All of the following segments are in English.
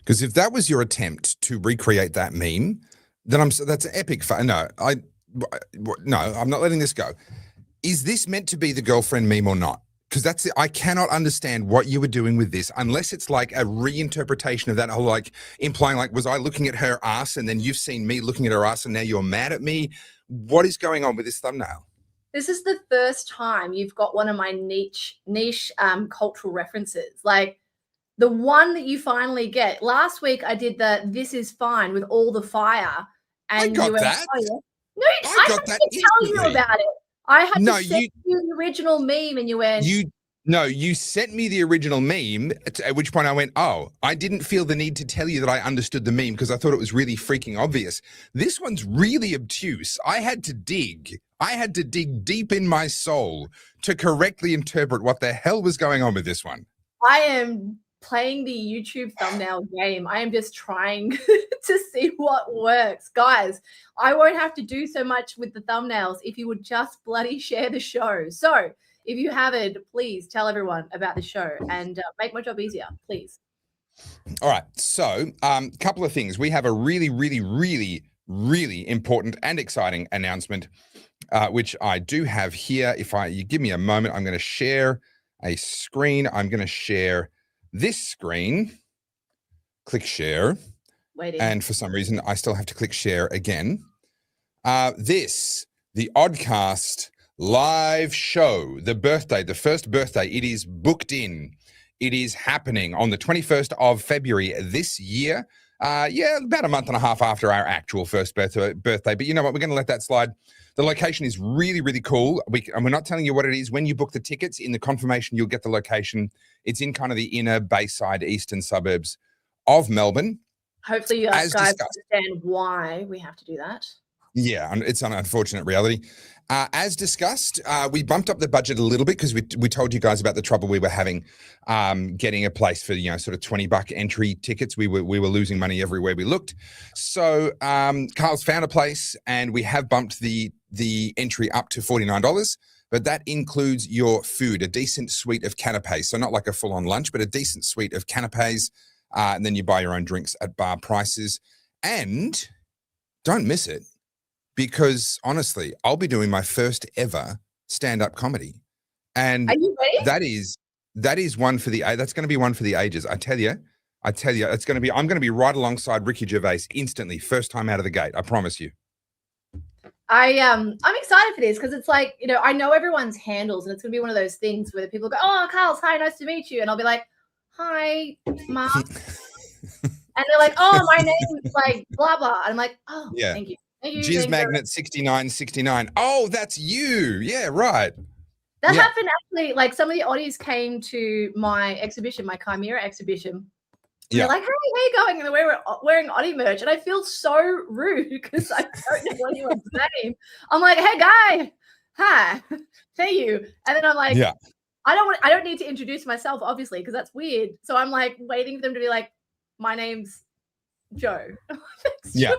Because if that was your attempt to recreate that meme, then that's an epic. No, I'm not letting this go. Is this meant to be the girlfriend meme or not? Because I cannot understand what you were doing with this unless it's like a reinterpretation of that whole, like, implying like, was I looking at her ass and then you've seen me looking at her ass and now you're mad at me? What is going on with this thumbnail? This is the first time you've got one of my niche cultural references. Like the one that you finally get. Last week I did the "This is fine" with all the fire. And I got that. Oh, yeah. No, I got that to tell you about it. I had to send you the original meme and you went... You sent me the original meme, at which point I went, oh, I didn't feel the need to tell you that I understood the meme because I thought it was really freaking obvious. This one's really obtuse. I had to dig deep in my soul to correctly interpret what the hell was going on with this one. I am playing the YouTube thumbnail game. I am just trying to see what works. Guys, I won't have to do so much with the thumbnails if you would just bloody share the show. So if you haven't, please tell everyone about the show and make my job easier, please. All right. So a couple of things. We have a really, really, really, really important and exciting announcement, which I do have here. If you give me a moment, I'm going to share a screen. I'm going to share this screen. Click share. Waiting. And for some reason, I still have to click share again. The Oddcast live show, the first birthday, it is booked in. It is happening on the 21st of February this year. About a month and a half after our actual first birthday. But you know what? We're going to let that slide. The location is really, really cool. And we're not telling you what it is. When you book the tickets, in the confirmation, you'll get the location. It's in kind of the inner Bayside eastern suburbs of Melbourne. Hopefully you guys understand why we have to do that. Yeah, it's an unfortunate reality. As discussed, we bumped up the budget a little bit because we told you guys about the trouble we were having getting a place for, sort of $20 entry tickets. We were losing money everywhere we looked. So Carl's found a place and we have bumped the entry up to $49, but that includes your food, a decent suite of canapes. So not like a full-on lunch, but a decent suite of canapes. And then you buy your own drinks at bar prices. And don't miss it, because honestly, I'll be doing my first ever stand-up comedy. And are you ready? That is one for that's going to be one for the ages. I tell you, I'm going to be right alongside Ricky Gervais instantly, first time out of the gate. I promise you. I'm excited for this because it's like, I know everyone's handles and it's going to be one of those things where people go, oh, Carlz, hi, nice to meet you. And I'll be like, hi, Mark. And they're like, oh, my name is like blah, blah. And I'm like, oh, yeah. Thank you. Jizz Magnet 6969. Oh, that's you. Yeah, right. That happened actually. Like some of the Oddies came to my exhibition, my Chimera exhibition. Yeah. They're like, hey, how you going? And they're wearing Oddie merch. And I feel so rude because I don't know anyone's name. I'm like, hey, guy. Hi. Thank you. And then I'm like, yeah. I don't need to introduce myself, obviously, because that's weird. So I'm like waiting for them to be like, my name's Joe. Yeah.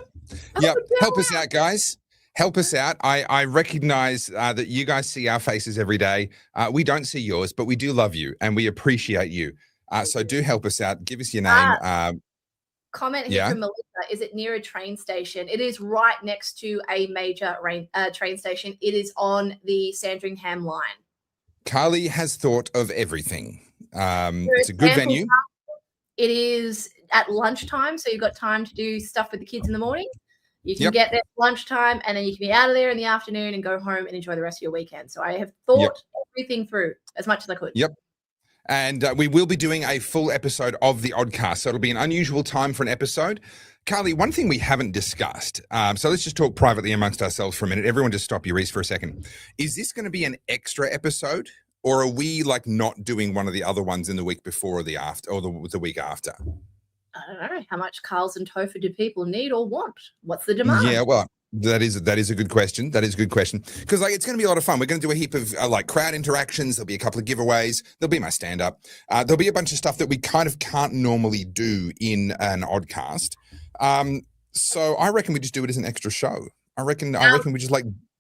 Yeah. Help us out, guys. Help us out. I recognize that you guys see our faces every day. We don't see yours, but we do love you and we appreciate you. So do help us out. Give us your name. Comment here from Melissa. Is it near a train station? It is right next to a major train station. It is on the Sandringham line. Carly has thought of everything. It's a good venue. It is at lunchtime, so you've got time to do stuff with the kids in the morning. You can get there at lunchtime, and then you can be out of there in the afternoon and go home and enjoy the rest of your weekend. So I have thought everything through as much as I could. Yep. And we will be doing a full episode of the Oddcast, so it'll be an unusual time for an episode. Carly, one thing we haven't discussed, so let's just talk privately amongst ourselves for a minute. Everyone just stop your ears for a second. Is this going to be an extra episode, or are we like not doing one of the other ones in the week before or the after, or the week after? I don't know. How much Carlz and Topher do people need or want? What's the demand? Yeah, well, that is a good question. That is a good question. Because it's going to be a lot of fun. We're going to do a heap of crowd interactions. There'll be a couple of giveaways. There'll be my stand-up. There'll be a bunch of stuff that we kind of can't normally do in an Oddcast. So I reckon we just do it as an extra show. I reckon we just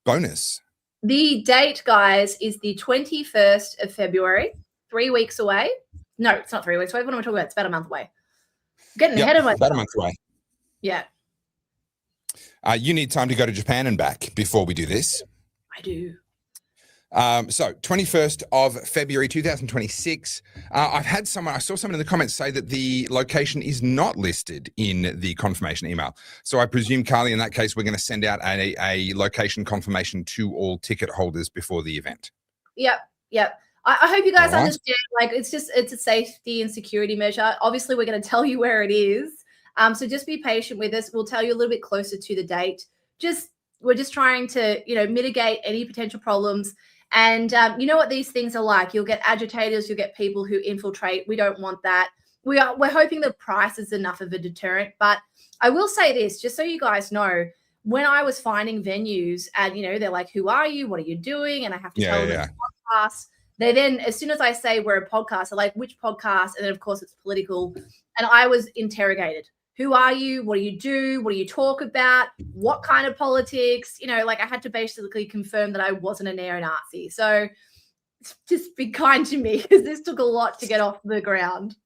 bonus. The date, guys, is the 21st of February, 3 weeks away. No, it's not 3 weeks away. What am I talking about? It's about a month away. Getting ahead of myself. About a month away. Yeah. You need time to go to Japan and back before we do this. I do. So 21st of February 2026. I saw someone in the comments say that the location is not listed in the confirmation email. So I presume, Carly, in that case, we're going to send out a location confirmation to all ticket holders before the event. Yep. I hope you guys understand, like, it's a safety and security measure. Obviously, we're going to tell you where it is. So just be patient with us. We'll tell you a little bit closer to the date. We're just trying to, mitigate any potential problems. And you know what these things are like. You'll get agitators, you'll get people who infiltrate. We don't want that. We're hoping the price is enough of a deterrent. But I will say this, just so you guys know, when I was finding venues and, they're like, who are you? What are you doing? And I have to tell them it's a podcast. They then, as soon as I say we're a podcast, they're like, which podcast? And then, of course, it's political. And I was interrogated. Who are you? What do you do? What do you talk about? What kind of politics? I had to basically confirm that I wasn't a neo-Nazi. So just be kind to me, because this took a lot to get off the ground.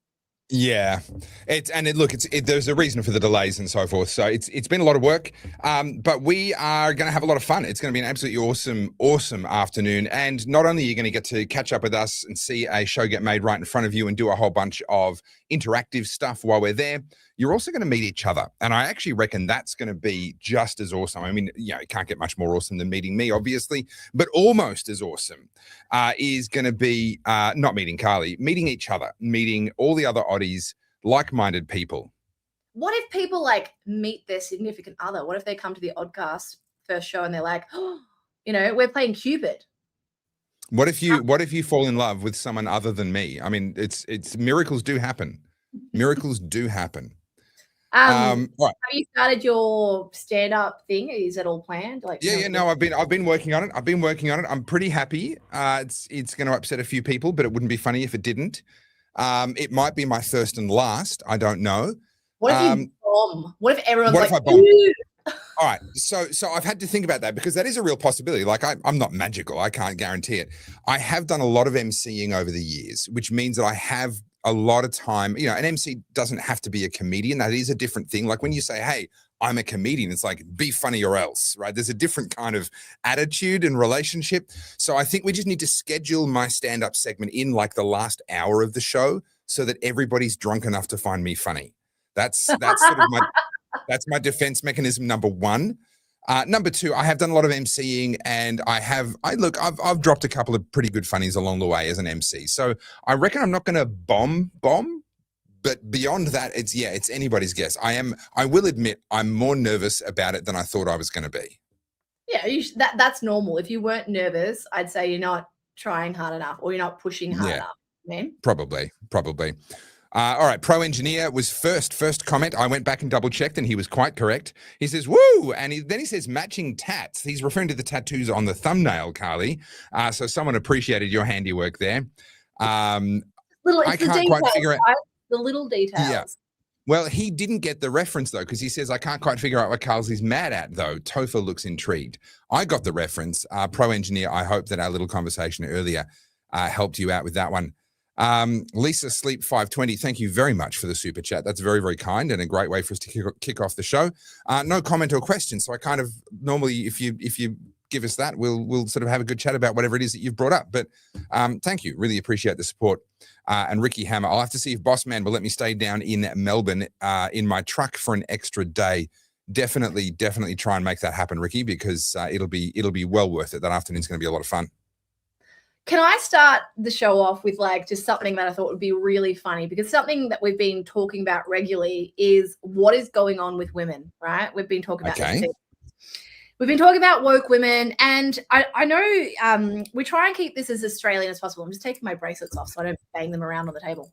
Yeah, there's a reason for the delays and so forth. So it's been a lot of work, but we are going to have a lot of fun. It's going to be an absolutely awesome afternoon. And not only are you going to get to catch up with us and see a show get made right in front of you and do a whole bunch of interactive stuff while we're there, you're also going to meet each other. And I actually reckon that's going to be just as awesome. I mean, it can't get much more awesome than meeting me, obviously, but almost as awesome is going to be not meeting Carly, meeting each other, meeting all the other oddies, like-minded people. What if people meet their significant other? What if they come to the Oddcast first show and they're like, we're playing Cupid? What if you fall in love with someone other than me? I mean, it's miracles do happen. Miracles do happen. Right. Have you started your stand-up thing? Is it all planned? No, I've been working on it. I'm pretty happy. It's going to upset a few people, but it wouldn't be funny if it didn't. It might be my first and last. I don't know. What if you bomb? What if everyone's like, all right. So I've had to think about that, because that is a real possibility. Like, I'm not magical. I can't guarantee it. I have done a lot of emceeing over the years, which means that I have a lot of time. An MC doesn't have to be a comedian. That is a different thing. Like when you say, hey, I'm a comedian, it's like, be funny or else, right? There's a different kind of attitude and relationship. So I think we just need to schedule my stand-up segment in like the last hour of the show so that everybody's drunk enough to find me funny. That's sort of that's my defense mechanism, number one. Number two, I have done a lot of MCing, and I've dropped a couple of pretty good funnies along the way as an MC. So I reckon I'm not going to bomb, but beyond that, it's anybody's guess. I will admit I'm more nervous about it than I thought I was going to be. Yeah, that's normal. If you weren't nervous, I'd say you're not trying hard enough, or you're not pushing hard enough. Man. Probably. All right, Pro Engineer was first comment. I went back and double checked, and he was quite correct. He says, woo, and then he says matching tats. He's referring to the tattoos on the thumbnail, Carly. So someone appreciated your handiwork there. I can't quite figure out the little details. Yeah. Well, he didn't get the reference, though, because he says, I can't quite figure out what Carlz is mad at, though. Topher looks intrigued. I got the reference. Pro Engineer, I hope that our little conversation earlier helped you out with that one. Lisa Sleep 520, thank you very much for the super chat. That's very, very kind and a great way for us to kick off the show. No comment or question, so I kind of normally, if you give us that, we'll sort of have a good chat about whatever it is that you've brought up. But thank you, really appreciate the support. And Ricky Hammer, I'll have to see if Boss Man will let me stay down in Melbourne in my truck for an extra day. Definitely try and make that happen, Ricky, because it'll be well worth it. That afternoon's going to be a lot of fun. Can I start the show off with just something that I thought would be really funny? Because something that we've been talking about regularly is what is going on with women, right? We've been talking about this. We've been talking about woke women, and I know we try and keep this as Australian as possible. I'm just taking my bracelets off so I don't bang them around on the table.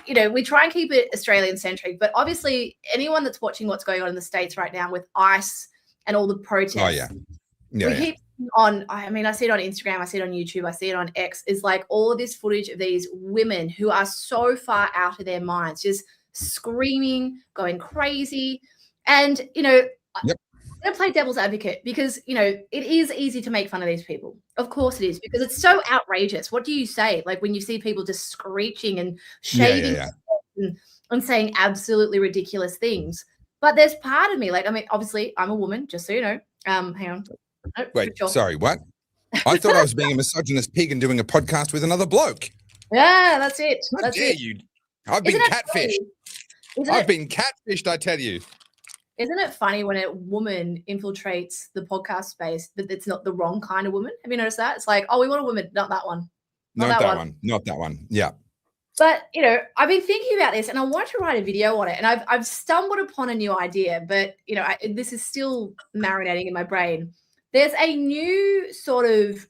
We try and keep it Australian-centric, but obviously anyone that's watching what's going on in the States right now with ICE and all the protests. Oh, yeah. Keep on, I see it on Instagram, I see it on YouTube, I see it on X, is like all of this footage of these women who are so far out of their minds, just screaming, going crazy. And, I'm going to play devil's advocate because, it is easy to make fun of these people. Of course it is, because it's so outrageous. What do you say? Like when you see people just screeching and shaving and saying absolutely ridiculous things. But there's part of me, like, I mean, obviously I'm a woman, just so you know. Hang on. Nope, Wait, sorry, what? I thought I was being a misogynist pig and doing a podcast with another bloke. Yeah, that's it. How dare you? I've been catfished. I've been catfished, I tell you. Isn't it funny when a woman infiltrates the podcast space, but it's not the wrong kind of woman? Have you noticed that? It's like, oh, we want a woman, not that one. Not that one. Not that one. Yeah. But, you know, I've been thinking about this and I want to write a video on it. And I've stumbled upon a new idea, but, you know, this is still marinating in my brain. There's a new sort of,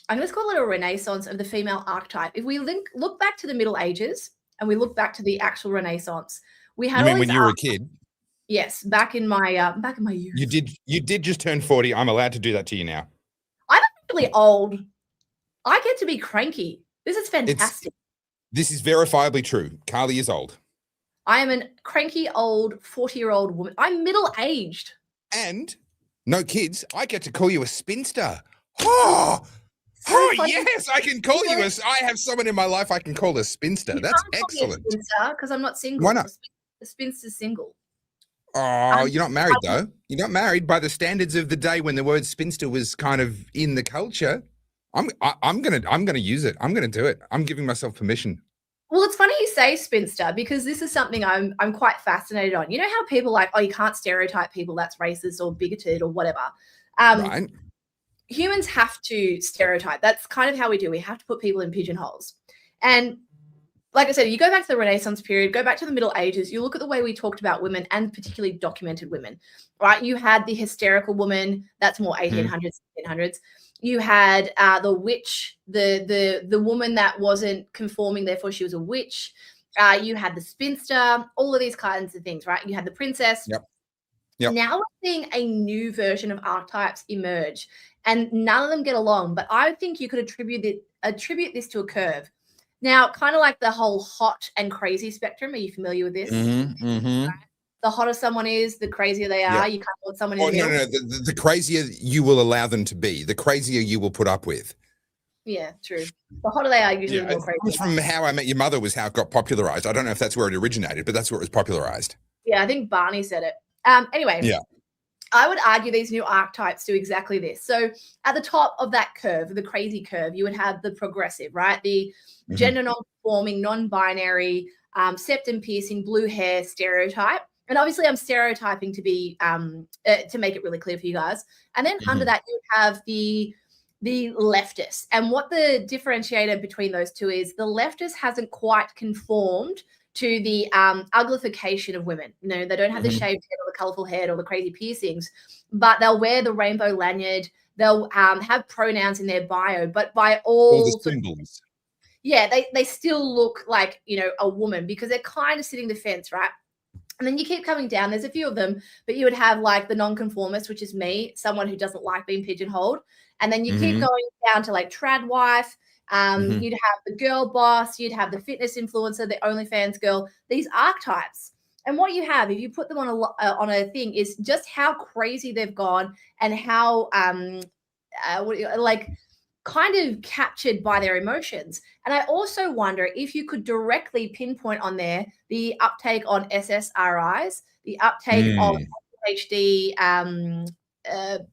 I'm going to call it a renaissance of the female archetype. If we look back to the Middle Ages and we look back to the actual Renaissance, we had. You mean when you were a kid? Yes, back in my youth. You did just turn 40. I'm allowed to do that to you now. I'm actually old. I get to be cranky. This is fantastic. This is verifiably true. Carly is old. I am a cranky old 40-year-old woman. I'm middle-aged. And no kids. I get to call you a spinster. Oh yes, I can call you I have someone in my life I can call a spinster. That's excellent. Because I'm not single. Why not? The spinster's single. Oh, you're not married though. You're not married by the standards of the day when the word spinster was kind of in the culture. I'm gonna use it. I'm gonna do it. I'm giving myself permission. Well, it's funny you say spinster because this is something I'm quite fascinated on. You know how people like, oh, you can't stereotype people, that's racist or bigoted or whatever. Right. Humans have to stereotype. That's kind of how we do. We have to put people in pigeonholes. And like I said, you go back to the Renaissance period, go back to the Middle Ages, you look at the way we talked about women and particularly documented women, right? You had the hysterical woman, that's more 1800s, 1700s. You had the witch, the woman that wasn't conforming, therefore she was a witch. You had the spinster, all of these kinds of things, right? You had the princess. Yep. Now we're seeing a new version of archetypes emerge, and none of them get along. But I think you could attribute this to a curve. Now, kind of like the whole hot and crazy spectrum. Are you familiar with this? The hotter someone is, the crazier they are. You can't want someone in the middle. No. The crazier you will allow them to be, the crazier you will put up with. Yeah, true. The hotter they are, usually more crazy. It comes from How I Met Your Mother was how it got popularized. I don't know if that's where it originated, but that's where it was popularized. Yeah, I think Barney said it. Anyway, I would argue these new archetypes do exactly this. So at the top of that curve, the crazy curve, you would have the progressive, right? The gender non-conforming, non-binary, septum piercing, blue hair stereotype. And obviously I'm stereotyping to be to make it really clear for you guys. And then under that, you have the leftist. And what the differentiator between those two is, the leftist hasn't quite conformed to the uglification of women. You know, they don't have the shaved head or the colorful head or the crazy piercings, but they'll wear the rainbow lanyard. They'll have pronouns in their bio, but by all the symbols. Yeah, they still look like, you know, a woman because they're kind of sitting the fence, right? And then you keep coming down. There's a few of them, but you would have like the nonconformist, which is me, someone who doesn't like being pigeonholed. And then you keep going down to like trad wife. You'd have the girl boss. You'd have the fitness influencer, the OnlyFans girl. These archetypes. And what you have, if you put them on a thing, is just how crazy they've gone and how kind of captured by their emotions. And I also wonder if you could directly pinpoint on there the uptake on SSRIs, the uptake of ADHD,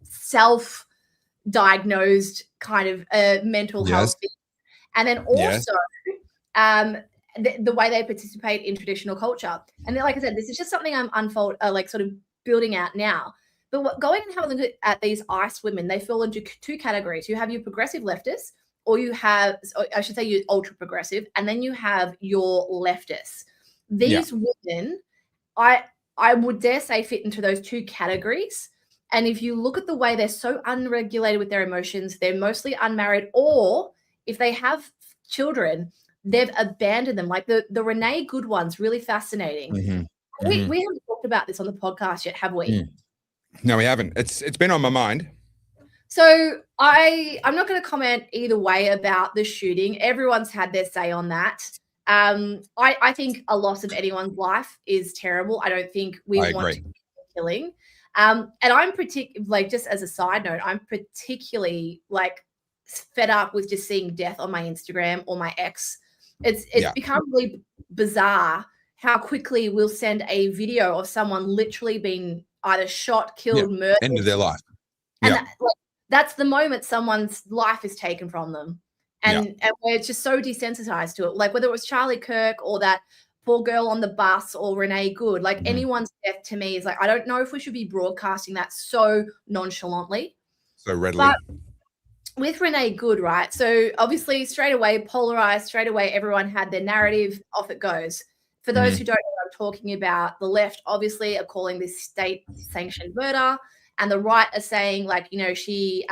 self-diagnosed kind of mental health things. And then also the way they participate in traditional culture. And then, like I said, this is just something I'm sort of building out now. But going and having a look at these ICE women, they fall into two categories. You have your progressive leftists, or you have, I should say, your ultra progressive, and then you have your leftists. These women, I would dare say, fit into those two categories. And if you look at the way they're so unregulated with their emotions, they're mostly unmarried, or if they have children, they've abandoned them. Like the Renee Good one's really fascinating. We haven't talked about this on the podcast yet, have we? No, we haven't. It's been on my mind. So I'm not going to comment either way about the shooting. Everyone's had their say on that. I think a loss of anyone's life is terrible. I don't think we want to be killing. And I'm just as a side note, I'm particularly fed up with just seeing death on my Instagram or my ex. It's become really bizarre how quickly we'll send a video of someone literally being either shot, killed, murdered. End of their life. And that's the moment someone's life is taken from them. And we're just so desensitized to it. Like whether it was Charlie Kirk or that poor girl on the bus or Renee Good, like anyone's death to me is like, I don't know if we should be broadcasting that so nonchalantly. So readily. But with Renee Good, right? So obviously straight away, polarized, straight away, everyone had their narrative, off it goes. For those who don't know what I'm talking about, the left obviously are calling this state-sanctioned murder. And the right are saying, like, you know, she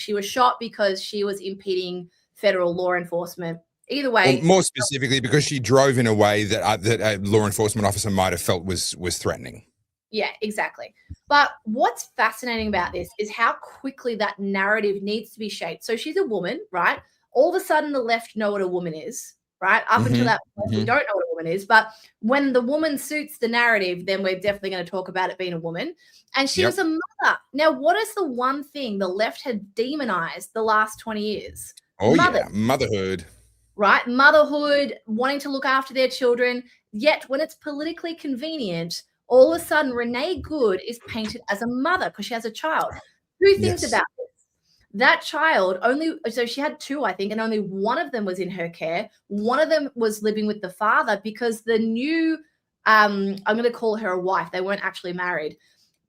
was shot because she was impeding federal law enforcement. Either way, or more specifically, because she drove in a way that that a law enforcement officer might have felt was threatening. Yeah, exactly. But what's fascinating about this is how quickly that narrative needs to be shaped. So she's a woman, right? All of a sudden, the left know what a woman is, right? Up until that point, we don't know what a woman is. But when the woman suits the narrative, then we're definitely going to talk about it being a woman. And she was a mother. Now, what is the one thing the left had demonized the last 20 years? Oh, yeah, motherhood. Right? Motherhood, wanting to look after their children. Yet when it's politically convenient, all of a sudden Renee Good is painted as a mother because she has a child. Who thinks about this? That child so she had two, I think, and only one of them was in her care. One of them was living with the father because the new, I'm going to call her a wife. They weren't actually married.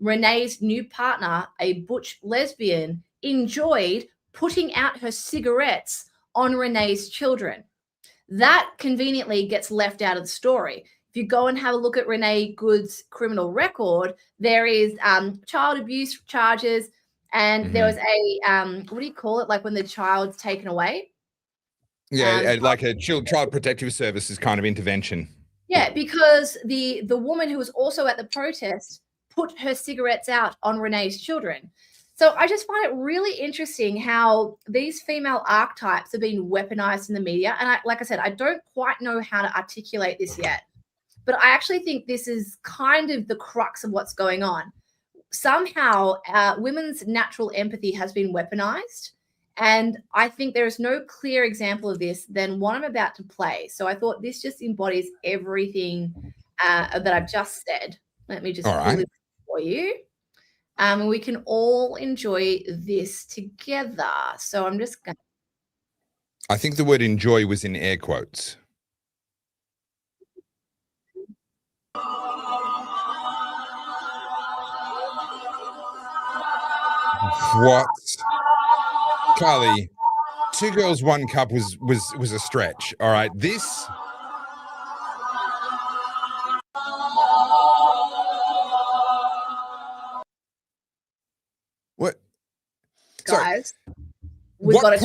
Renee's new partner, a butch lesbian, enjoyed putting out her cigarettes on Renee's children. That conveniently gets left out of the story. If you go and have a look at Renee Good's criminal record, there is child abuse charges, and there was a what do you call it? Like when the child's taken away? Yeah, like a child protective services kind of intervention. Yeah, because the woman who was also at the protest put her cigarettes out on Renee's children. So I just find it really interesting how these female archetypes are being weaponized in the media. And like I said, I don't quite know how to articulate this yet, but I actually think this is kind of the crux of what's going on. Somehow women's natural empathy has been weaponized. And I think there is no clear example of this than what I'm about to play. So I thought this just embodies everything that I've just said. Let me just pull this for you. We can all enjoy this together. So I'm just going to. I think the word enjoy was in air quotes. What? Carly, 2 girls, 1 cup was a stretch. All right. This. What? Guys, what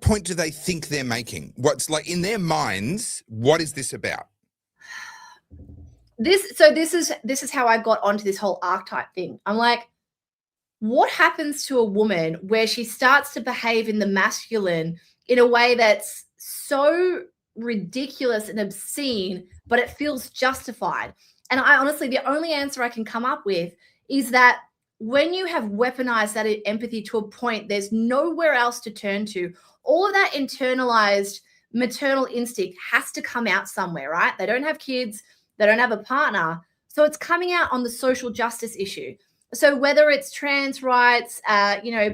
point do they think they're making? What's like in their minds? What is this about? This is how I got onto this whole archetype thing. I'm like, what happens to a woman where she starts to behave in the masculine in a way that's so ridiculous and obscene, but it feels justified? And I honestly, the only answer I can come up with is that when you have weaponized that empathy to a point, there's nowhere else to turn to. All of that internalized maternal instinct has to come out somewhere, right? They don't have kids. They don't have a partner. So it's coming out on the social justice issue. So whether it's trans rights,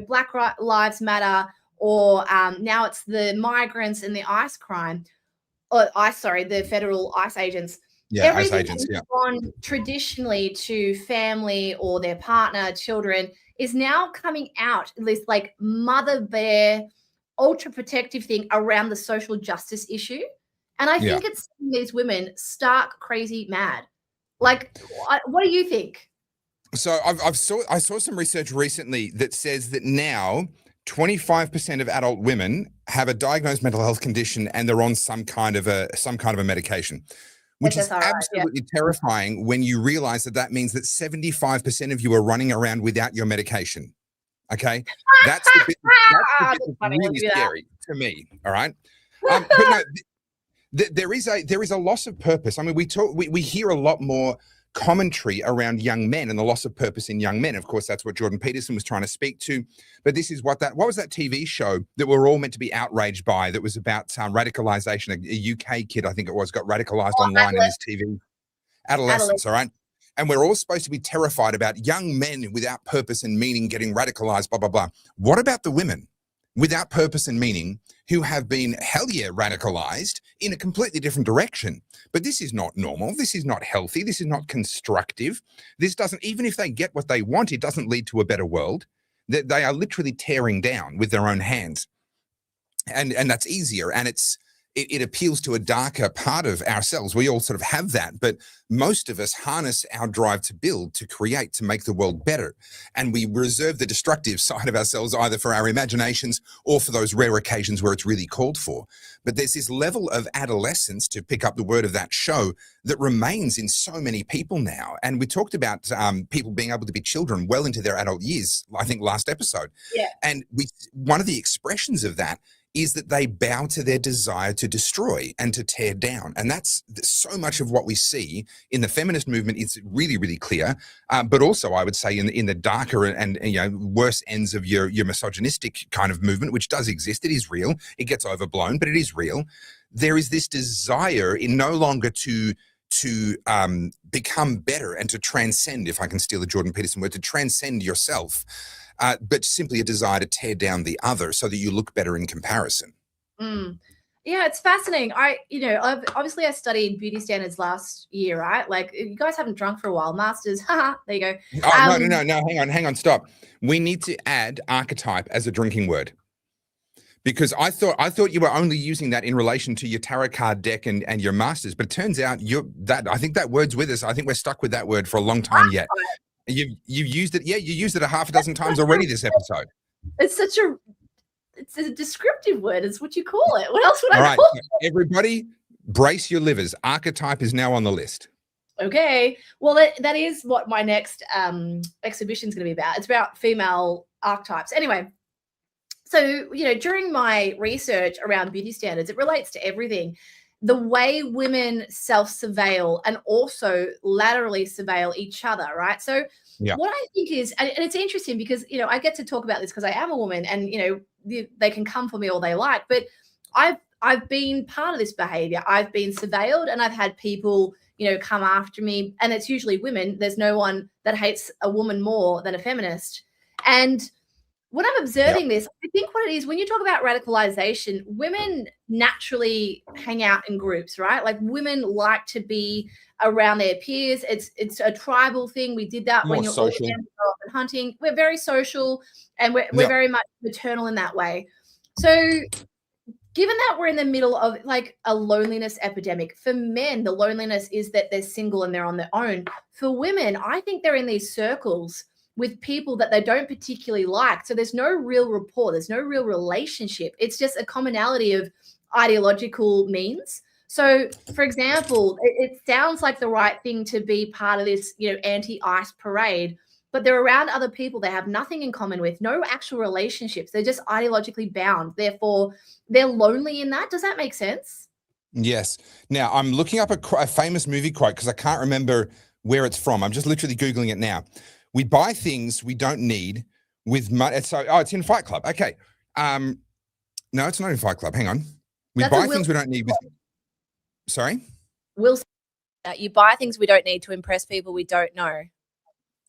Black Lives Matter, or now it's the migrants and the ICE crime, the federal ICE agents. Yeah, ICE agents, yeah. Gone traditionally to family or their partner, children, is now coming out, this like mother bear, ultra protective thing around the social justice issue. And I think it's these women stark, crazy, mad. Like, what do you think? So I saw some research recently that says that now 25% of adult women have a diagnosed mental health condition and they're on some kind of a medication, which is absolutely terrifying when you realize that means that 75% of you are running around without your medication. Okay, that's the bit that's really scary to me. All right, but no. There is a loss of purpose. I mean, we hear a lot more commentary around young men and the loss of purpose in young men. Of course, that's what Jordan Peterson was trying to speak to. But this is what was that TV show that we're all meant to be outraged by, that was about radicalization? A UK kid, I think it was, got radicalized online in his TV. Adolescence, all right? And we're all supposed to be terrified about young men without purpose and meaning getting radicalized, blah, blah, blah. What about the women without purpose and meaning who have been, hell yeah, radicalized in a completely different direction? But this is not normal. This is not healthy. This is not constructive. This doesn't, even if they get what they want, it doesn't lead to a better world. They are literally tearing down with their own hands. And that's easier. And it appeals to a darker part of ourselves. We all sort of have that, but most of us harness our drive to build, to create, to make the world better. And we reserve the destructive side of ourselves either for our imaginations or for those rare occasions where it's really called for. But there's this level of adolescence, to pick up the word of that show, that remains in so many people now. And we talked about people being able to be children well into their adult years, I think last episode. Yeah. And one of the expressions of that is that they bow to their desire to destroy and to tear down. And that's so much of what we see in the feminist movement. It's really, really clear. But also, I would say in the darker and worse ends of your misogynistic kind of movement, which does exist. It is real. It gets overblown, but it is real. There is this desire in no longer to become better and to transcend, if I can steal the Jordan Peterson word, to transcend yourself. But simply a desire to tear down the other so that you look better in comparison. Yeah, it's fascinating. Obviously I studied beauty standards last year, right? Like, you guys haven't drunk for a while. Masters, haha, there you go. Oh, no, hang on, stop. We need to add archetype as a drinking word. Because I thought you were only using that in relation to your tarot card deck and your masters, but it turns out I think that word's with us. I think we're stuck with that word for a long time yet. You've used it. Yeah, you used it a half a dozen times already this episode. It's a descriptive word. It's what you call it. What else would I call it? Everybody brace your livers. Archetype is now on the list. Okay. Well, that is what my next exhibition is going to be about. It's about female archetypes. Anyway, so, during my research around beauty standards, it relates to everything. The way women self-surveil and also laterally surveil each other, right? So what I think is, and it's interesting because, I get to talk about this because I am a woman and, they can come for me all they like, but I've been part of this behavior. I've been surveilled and I've had people, come after me, and it's usually women. There's no one that hates a woman more than a feminist. And when I'm observing this, I think what it is, when you talk about radicalization, women naturally hang out in groups, right? Like, women like to be around their peers. It's a tribal thing. We did that when you're all together and hunting. We're very social, and we're very much maternal in that way. So given that we're in the middle of like a loneliness epidemic, for men, the loneliness is that they're single and they're on their own. For women, I think they're in these circles with people that they don't particularly like. So there's no real rapport. There's no real relationship. It's just a commonality of ideological means. So, for example, it sounds like the right thing to be part of this, anti-ICE parade, but they're around other people they have nothing in common with, no actual relationships. They're just ideologically bound. Therefore, they're lonely in that. Does that make sense? Yes. Now, I'm looking up a famous movie quote because I can't remember where it's from. I'm just literally Googling it now. We buy things we don't need with money. It's in Fight Club. Okay. No, it's not in Fight Club. Hang on. We buy things we don't need with. Sorry? Will say that you buy things we don't need to impress people we don't know.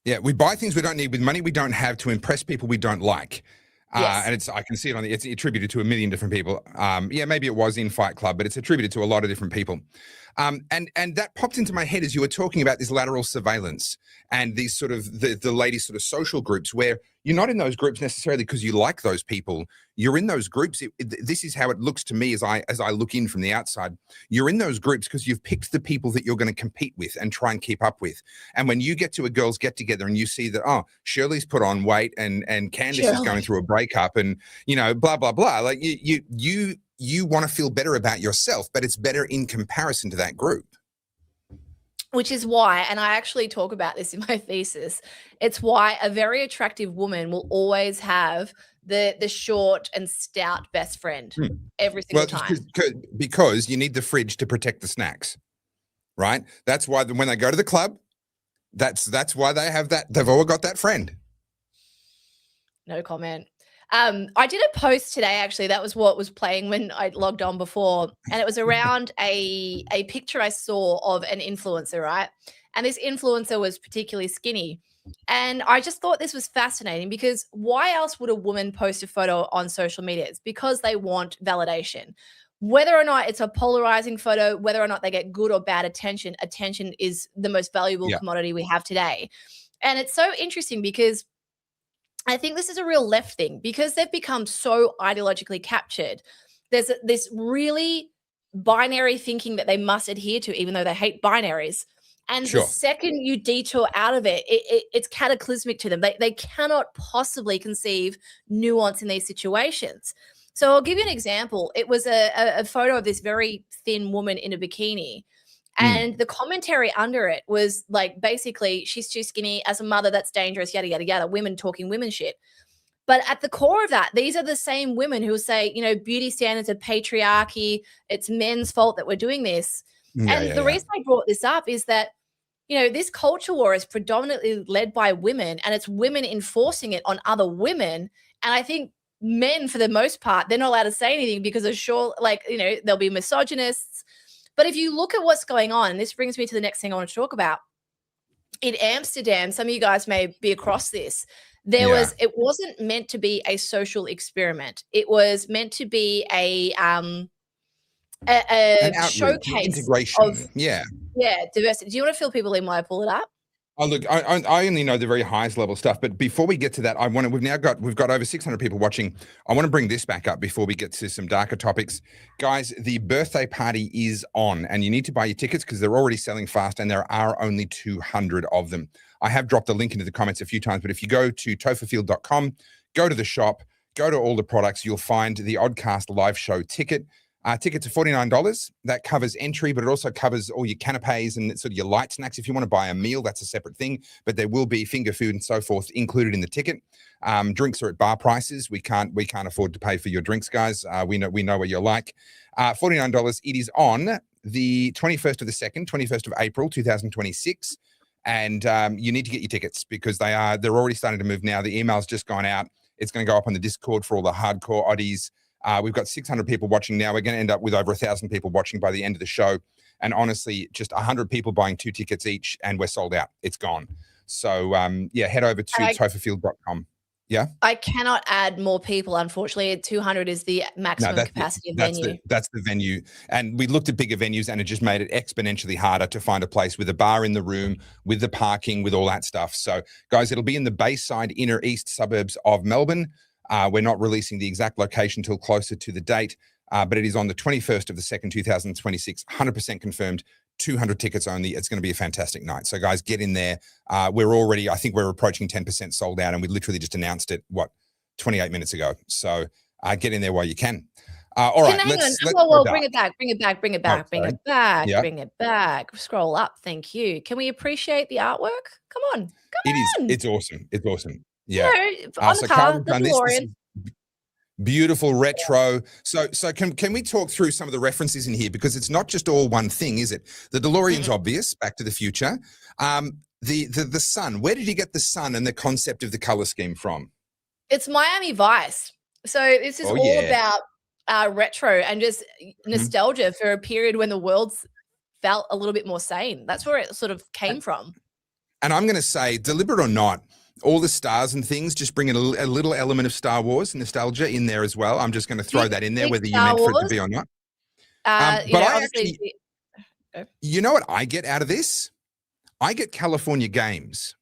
Yeah, we buy things we don't need with money we don't have to impress people we don't like. Yes. And I can see it it's attributed to a million different people. Maybe it was in Fight Club, but it's attributed to a lot of different people. And that popped into my head as you were talking about this lateral surveillance and these sort of the ladies sort of social groups where you're not in those groups necessarily because you like those people. You're in those groups. This is how it looks to me as I look in from the outside. You're in those groups because you've picked the people that you're going to compete with and try and keep up with. And when you get to a girls' get together and you see that, Shirley's put on weight and Candace is going through a breakup and, blah, blah, blah. Like you want to feel better about yourself, but it's better in comparison to that group. Which is why, and I actually talk about this in my thesis, it's why a very attractive woman will always have the short and stout best friend every single time. Because you need the fridge to protect the snacks, right? That's why when they go to the club, That's why they have that. They've all got that friend. No comment. I did a post today, actually. That was what was playing when I logged on before. And it was around a picture I saw of an influencer, right? And this influencer was particularly skinny. And I just thought this was fascinating because why else would a woman post a photo on social media? It's because they want validation. Whether or not it's a polarizing photo, whether or not they get good or bad attention, attention is the most valuable commodity we have today. And it's so interesting because I think this is a real left thing because they've become so ideologically captured. There's this really binary thinking that they must adhere to, even though they hate binaries. And the second you detour out of it, it's cataclysmic to them. They cannot possibly conceive nuance in these situations. So I'll give you an example. It was a photo of this very thin woman in a bikini. And the commentary under it was like, basically, she's too skinny. As a mother, that's dangerous, yada, yada, yada. Women talking women shit. But at the core of that, these are the same women who say, you know, beauty standards are patriarchy. It's men's fault that we're doing this. The reason I brought this up is that, you know, this culture war is predominantly led by women, and it's women enforcing it on other women. And I think men, for the most part, they're not allowed to say anything because they're sure, like, you know, there'll be misogynists. But if you look at what's going on, and this brings me to the next thing I want to talk about, in Amsterdam, some of you guys may be across this, it wasn't meant to be a social experiment. It was meant to be a showcase integration of diversity. Do you want to fill people in while I pull it up? Oh, look, I only know the very highest level stuff, but before we get to that, we've got over 600 people watching. I want to bring this back up before we get to some darker topics. Guys, the birthday party is on, and you need to buy your tickets because they're already selling fast, and there are only 200 of them. I have dropped the link into the comments a few times, but if you go to topherfield.com, go to the shop, go to all the products, you'll find the Oddcast live show ticket. Tickets are $49. That covers entry, but it also covers all your canapes and sort of your light snacks. If you want to buy a meal, that's a separate thing, but there will be finger food and so forth included in the ticket. Drinks are at bar prices. We can't afford to pay for your drinks, guys. We know what you're like. $49. It is on the 21st of the 2nd, 21st of April, 2026. And you need to get your tickets because they're already starting to move now. The email's just gone out. It's going to go up on the Discord for all the hardcore oddies. We've got 600 people watching now. We're going to end up with over 1,000 people watching by the end of the show. And honestly, just 100 people buying 2 tickets each, and we're sold out. It's gone. So, head over to topherfield.com. Yeah? I cannot add more people, unfortunately. 200 is the maximum capacity of venue. That's the venue. And we looked at bigger venues, and it just made it exponentially harder to find a place with a bar in the room, with the parking, with all that stuff. So, guys, it'll be in the Bayside inner east suburbs of Melbourne. We're not releasing the exact location till closer to the date, but it is on the 21st of the 2nd, 2026, 100% confirmed, 200 tickets only. It's going to be a fantastic night. So guys, get in there. I think we're approaching 10% sold out, and we literally just announced it, 28 minutes ago. So get in there while you can. All right. Let's bring it back. Scroll up. Thank you. Can we appreciate the artwork? Come on. It's awesome. It's awesome. Yeah. On the car, the DeLorean. Beautiful retro. So can we talk through some of the references in here, because it's not just all one thing, is it? The DeLorean's obvious, Back to the Future. The sun. Where did you get the sun and the concept of the color scheme from? It's Miami Vice. So this is about retro and just nostalgia for a period when the world felt a little bit more sane. That's where it sort of came from. And I'm going to say, deliberate or not, all the stars and things just bring a little element of Star Wars nostalgia in there as well. I'm just going to throw that in there, whether you meant for it to be or not. You know what I get out of this? I get California Games.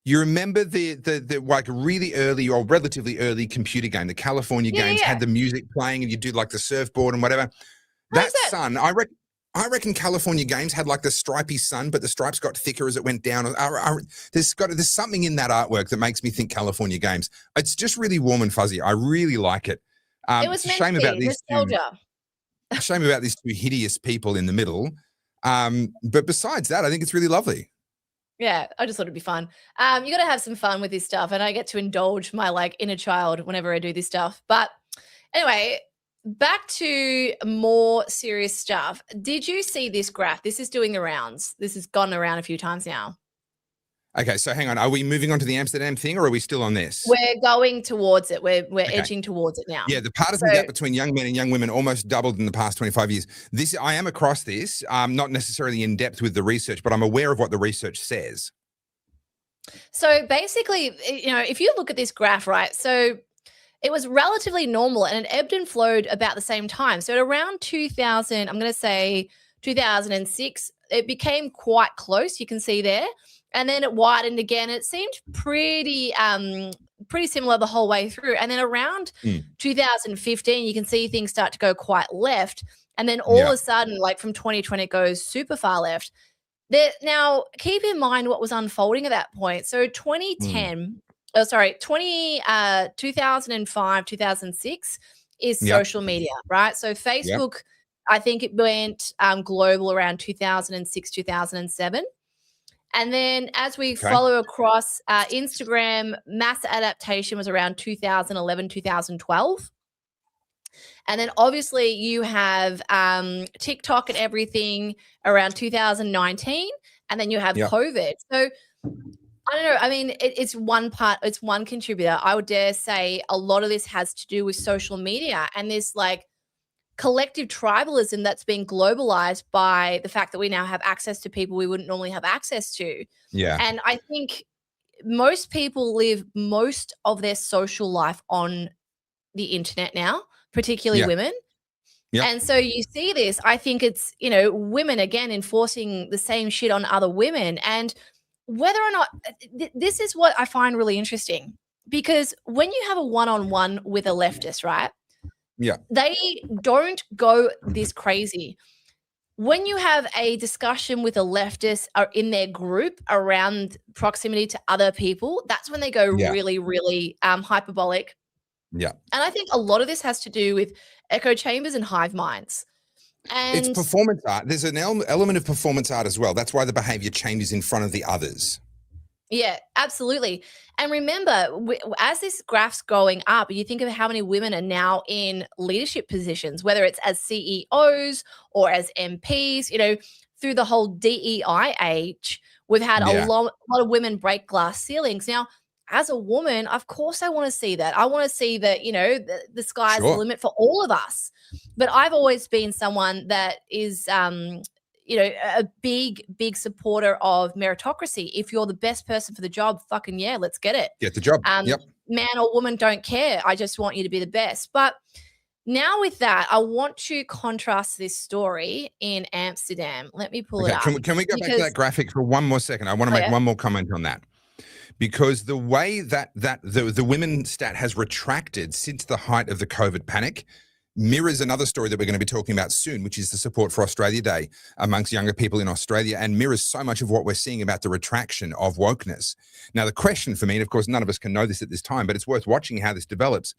You remember the like really early or relatively early computer game, the California Games had the music playing and you do like the surfboard and whatever. That sun, I reckon California Games had like the stripy sun, but the stripes got thicker as it went down. There's something in that artwork that makes me think California Games. It's just really warm and fuzzy. I really like it. It was meant to be nostalgia. Shame about these 2 hideous people in the middle. But besides that, I think it's really lovely. Yeah, I just thought it'd be fun. You got to have some fun with this stuff, and I get to indulge my like inner child whenever I do this stuff. But anyway, back to more serious stuff. Did you see this graph? This is doing the rounds. This has gone around a few times now. Okay, so hang on. Are we moving on to the Amsterdam thing, or are we still on this? We're going towards it. We're edging towards it now. Yeah, the partisan gap between young men and young women almost doubled in the past 25 years. I am across this, not necessarily in depth with the research, but I'm aware of what the research says. So basically, if you look at this graph, right, so it was relatively normal and it ebbed and flowed about the same time. So at around 2000, I'm going to say 2006, it became quite close. You can see there. And then it widened again. It seemed pretty similar the whole way through. And then around 2015, you can see things start to go quite left. And then all of a sudden, like from 2020, it goes super far left. Now, keep in mind what was unfolding at that point. So 2005, 2006 is social media, right? So Facebook, I think it went global around 2006, 2007. And then as we follow across, Instagram, mass adaptation was around 2011, 2012. And then obviously you have TikTok and everything around 2019. And then you have COVID. So I don't know. I mean, it's one contributor. I would dare say a lot of this has to do with social media and this like collective tribalism that's been globalized by the fact that we now have access to people we wouldn't normally have access to. Yeah. And I think most people live most of their social life on the internet now, particularly women. Yeah. And so you see this, I think it's, women again enforcing the same shit on other women. And whether or not this is what I find really interesting, because when you have a one-on-one with a leftist, right? Yeah. They don't go this crazy. When you have a discussion with a leftist or in their group around proximity to other people, that's when they go really, really hyperbolic. Yeah. And I think a lot of this has to do with echo chambers and hive minds. And it's performance art. There's an element of performance art as well. That's why the behavior changes in front of the others. Yeah, absolutely. And remember, as this graph's going up, you think of how many women are now in leadership positions, whether it's as CEOs or as MPs, through the whole DEI age, we've had a lot of women break glass ceilings. Now, as a woman, of course I want to see that. I want to see that, the sky's the limit for all of us. But I've always been someone that is a big supporter of meritocracy. If you're the best person for the job, fucking let's get it. Get the job. Man or woman, don't care. I just want you to be the best. But now with that, I want to contrast this story in Amsterdam. Let me pull it up. Can we go back to that graphic for one more second? I want to make one more comment on that. Because the way that the women stat has retracted since the height of the COVID panic mirrors another story that we're going to be talking about soon, which is the support for Australia Day amongst younger people in Australia, and mirrors so much of what we're seeing about the retraction of wokeness. Now, the question for me, and of course, none of us can know this at this time, but it's worth watching how this develops.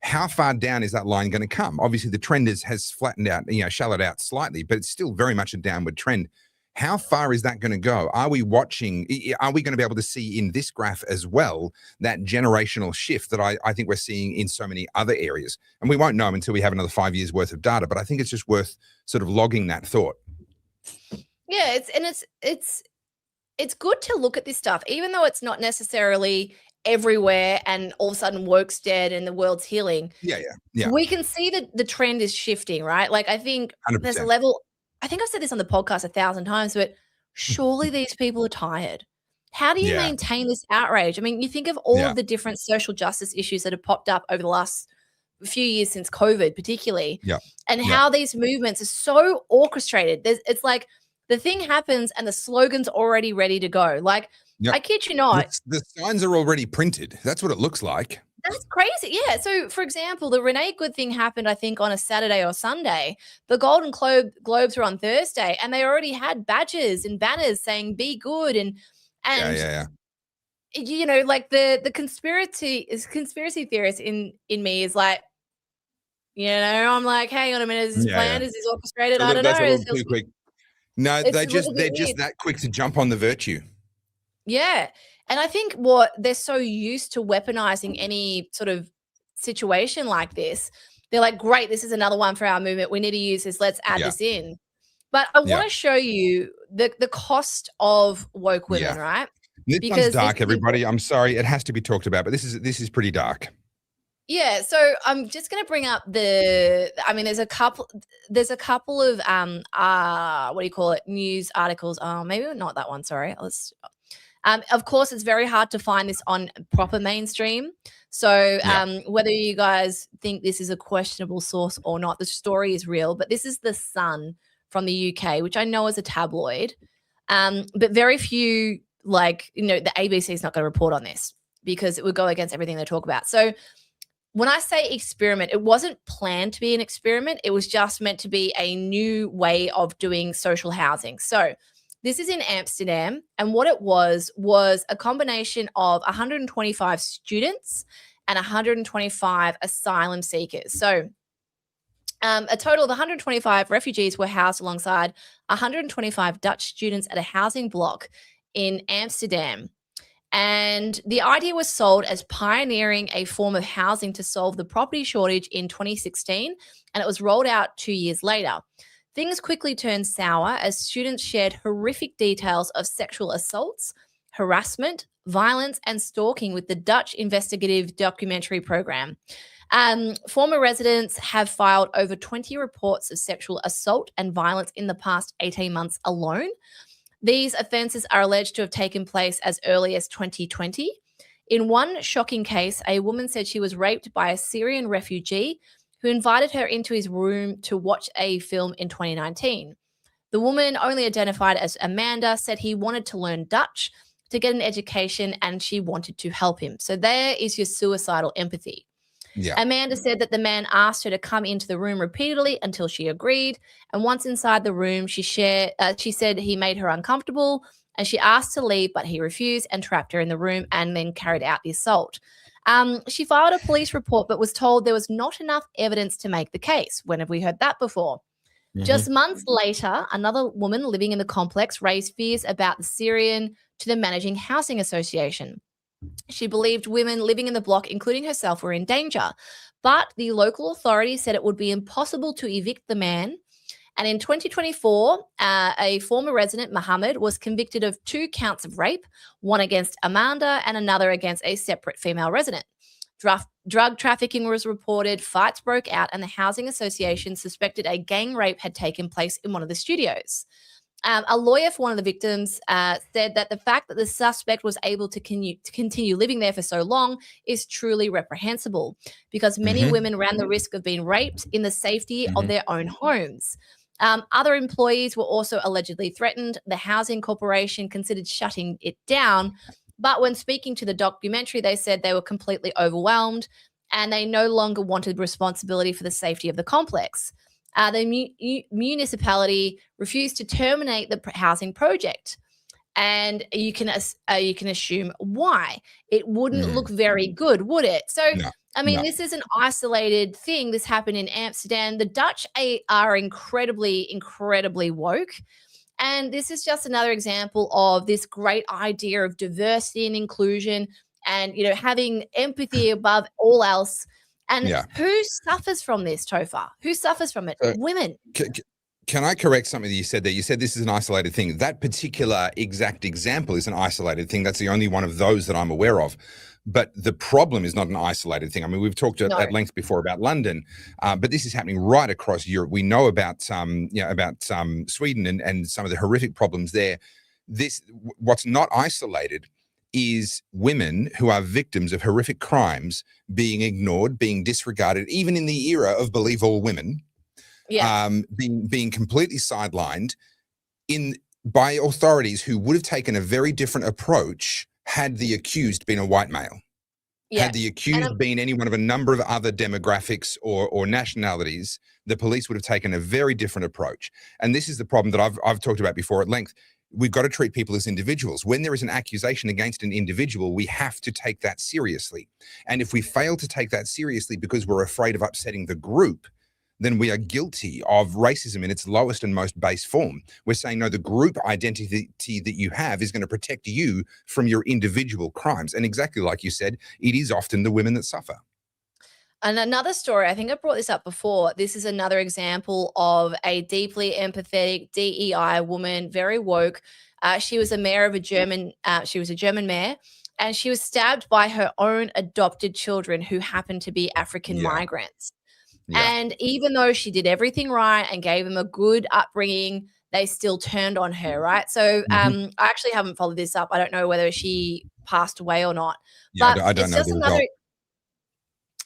How far down is that line going to come? Obviously, the trend has flattened out, shallowed out slightly, but it's still very much a downward trend. How far is that going to go? Are we going to be able to see in this graph as well that generational shift that I think we're seeing in so many other areas? And we won't know until we have another 5 years worth of data, but I think it's just worth sort of logging that thought. Yeah, it's good to look at this stuff, even though it's not necessarily everywhere and all of a sudden woke's dead and the world's healing. Yeah. We can see that the trend is shifting, right? Like I think 100%. There's a level. I think I've said this on the podcast 1,000 times, but surely these people are tired. How do you maintain this outrage? I mean, you think of all of the different social justice issues that have popped up over the last few years since COVID, particularly, and how these movements are so orchestrated. It's like the thing happens and the slogan's already ready to go. Like, I kid you not. The signs are already printed. That's what it looks like. That's crazy. Yeah. So, for example, the Renee Good thing happened, I think, on a Saturday or Sunday. The Golden Globes were on Thursday, and they already had badges and banners saying "Be good" and like the conspiracy theorist in me is like, I'm like, hang on a minute, is this planned? Is this orchestrated? I don't know. That's too quick. No, they're just that quick to jump on the virtue. Yeah. And I think what they're so used to weaponizing any sort of situation like this, they're like, great, this is another one for our movement. We need to use this. Let's add this in. But I want to show you the cost of woke women, right? This one's dark, everybody. I'm sorry, it has to be talked about, but this is pretty dark. Yeah, so I'm just going to bring up there's a couple of what do you call it, news articles. Oh, maybe not that one, sorry. Of course, it's very hard to find this on proper mainstream. So whether you guys think this is a questionable source or not, the story is real. But this is The Sun from the UK, which I know is a tabloid. But very few, the ABC is not going to report on this because it would go against everything they talk about. So when I say experiment, it wasn't planned to be an experiment. It was just meant to be a new way of doing social housing. So this is in Amsterdam, and what it was a combination of 125 students and 125 asylum seekers. So a total of 125 refugees were housed alongside 125 Dutch students at a housing block in Amsterdam. And the idea was sold as pioneering a form of housing to solve the property shortage in 2016, and it was rolled out 2 years later. Things quickly turned sour as students shared horrific details of sexual assaults, harassment, violence, and stalking with the Dutch investigative documentary program. Former residents have filed over 20 reports of sexual assault and violence in the past 18 months alone. These offences are alleged to have taken place as early as 2020. In one shocking case, a woman said she was raped by a Syrian refugee who invited her into his room to watch a film in 2019. The woman, only identified as Amanda, said he wanted to learn Dutch to get an education and she wanted to help him. So there is your suicidal empathy. Yeah. Amanda said that the man asked her to come into the room repeatedly until she agreed. And once inside the room, she said he made her uncomfortable and she asked to leave, but he refused and trapped her in the room and then carried out the assault. She filed a police report, but was told there was not enough evidence to make the case. When have we heard that before? Mm-hmm. Just months later, another woman living in the complex raised fears about the Syrian to the Managing Housing Association. She believed women living in the block, including herself, were in danger. But the local authorities said it would be impossible to evict the man. And in 2024, a former resident, Mohammed, was convicted of 2 counts of rape, one against Amanda and another against a separate female resident. Drug trafficking was reported, fights broke out, and the Housing Association suspected a gang rape had taken place in one of the studios. A lawyer for one of the victims said that the fact that the suspect was able to continue living there for so long is truly reprehensible because many women ran the risk of being raped in the safety of their own homes. Other employees were also allegedly threatened. The housing corporation considered shutting it down, but when speaking to the documentary, they said they were completely overwhelmed and they no longer wanted responsibility for the safety of the complex. The municipality refused to terminate the housing project, and you can assume why. It wouldn't look very good, would it? So, no, this is an isolated thing. This happened in Amsterdam. The Dutch are incredibly, incredibly woke, and this is just another example of this great idea of diversity and inclusion, and having empathy above all else. And who suffers from this, Topher? Who suffers from it? Women. Can I correct something that you said there? You said this is an isolated thing. That particular exact example is an isolated thing. That's the only one of those that I'm aware of. But the problem is not an isolated thing. We've talked at length before about London, but this is happening right across Europe. We know about Sweden and some of the horrific problems there. What's not isolated is women who are victims of horrific crimes being ignored, being disregarded, even in the era of Believe All Women, being completely sidelined by authorities who would have taken a very different approach had the accused been a white male. Had the accused been any one of a number of other demographics or nationalities, the police would have taken a very different approach. And this is the problem that I've talked about before at length. We've got to treat people as individuals. When there is an accusation against an individual, we have to take that seriously. And if we fail to take that seriously because we're afraid of upsetting the group, then we are guilty of racism in its lowest and most base form. We're saying, no, the group identity that you have is going to protect you from your individual crimes. And exactly like you said, it is often the women that suffer. And another story, I think I brought this up before. This is another example of a deeply empathetic DEI woman, very woke. She was a mayor of a German, she was a German mayor, and she was stabbed by her own adopted children who happened to be African migrants. Yeah. And even though she did everything right and gave them a good upbringing, they still turned on her, right? So I actually haven't followed this up. I don't know whether she passed away or not. Yeah, But I don't know the result.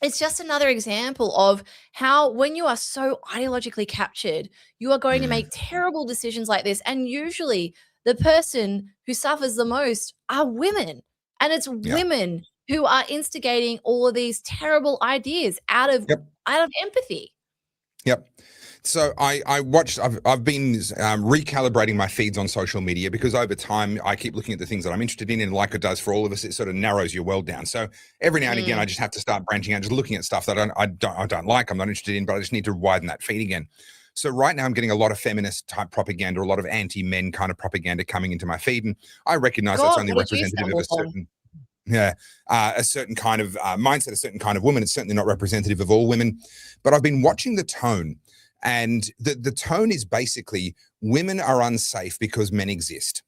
It's just another example of how when you are so ideologically captured, you are going to make terrible decisions like this. And usually the person who suffers the most are women. And it's women who are instigating all of these terrible ideas out of empathy. Yep. So I've been recalibrating my feeds on social media because over time I keep looking at the things that I'm interested in, and like it does for all of us, it sort of narrows your world down. So every now and again, I just have to start branching out, just looking at stuff that I don't like, I'm not interested in, but I just need to widen that feed again. So right now I'm getting a lot of feminist type propaganda, a lot of anti-men kind of propaganda coming into my feed, and I recognize that's only representative of a certain a certain kind of mindset, a certain kind of woman. It's certainly not representative of all women, but I've been watching the tone. And the tone is basically women are unsafe because men exist.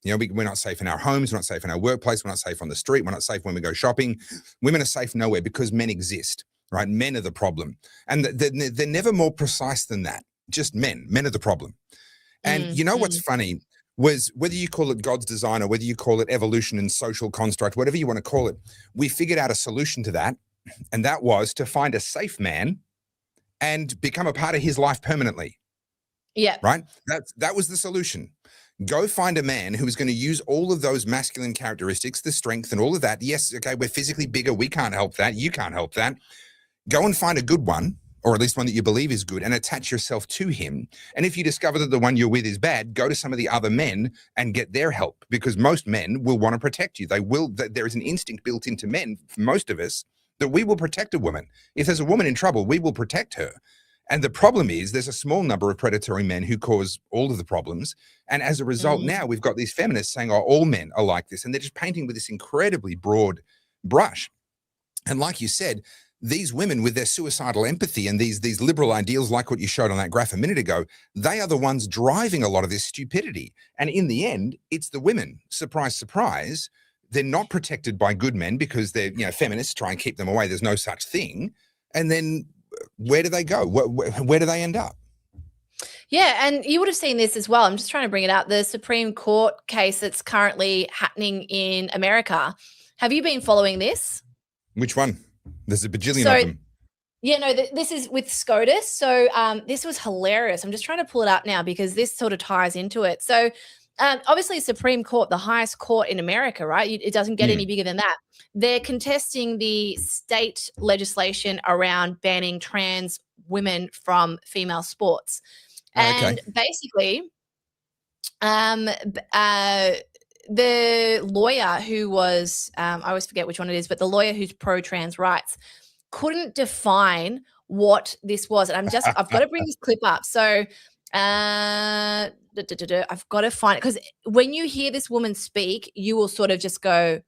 You know, we're not safe in our homes. We're not safe in our workplace. We're not safe on the street. We're not safe when we go shopping. Women are safe nowhere because men exist, right? Men are the problem. And they're never more precise than that. Just men. Men are the problem. And you know what's funny was whether you call it God's design or whether you call it evolution and social construct, whatever you want to call it, we figured out a solution to that. And that was to find a safe man and become a part of his life permanently. Yeah. Right? That was the solution. Go find a man who is going to use all of those masculine characteristics, the strength and all of that. Yes, okay, we're physically bigger. We can't help that. You can't help that. Go and find a good one, or at least one that you believe is good, and attach yourself to him. And if you discover that the one you're with is bad, go to some of the other men and get their help, because most men will want to protect you. There is an instinct built into men, for most of us, that we will protect a woman. If there's a woman in trouble, we will protect her. And the problem is there's a small number of predatory men who cause all of the problems. And as a result, now we've got these feminists saying, oh, all men are like this. And they're just painting with this incredibly broad brush. And like you said, these women with their suicidal empathy and these liberal ideals, like what you showed on that graph a minute ago, they are the ones driving a lot of this stupidity. And in the end, it's the women. Surprise, surprise. They're not protected by good men because they're, feminists try and keep them away. There's no such thing. And then where do they go? Where do they end up? Yeah, and you would have seen this as well. I'm just trying to bring it up. The Supreme Court case that's currently happening in America. Have you been following this? Which one? There's a bajillion of them. Yeah, no, this is with SCOTUS. So this was hilarious. I'm just trying to pull it up now because this sort of ties into it. So obviously Supreme Court, the highest court in America, right? It doesn't get any bigger than that. They're contesting the state legislation around banning trans women from female sports. And basically, the lawyer who was, I always forget which one it is, but the lawyer who's pro-trans rights couldn't define what this was. And I've got to bring this clip up. So I've got to find it, because when you hear this woman speak, you will sort of just go,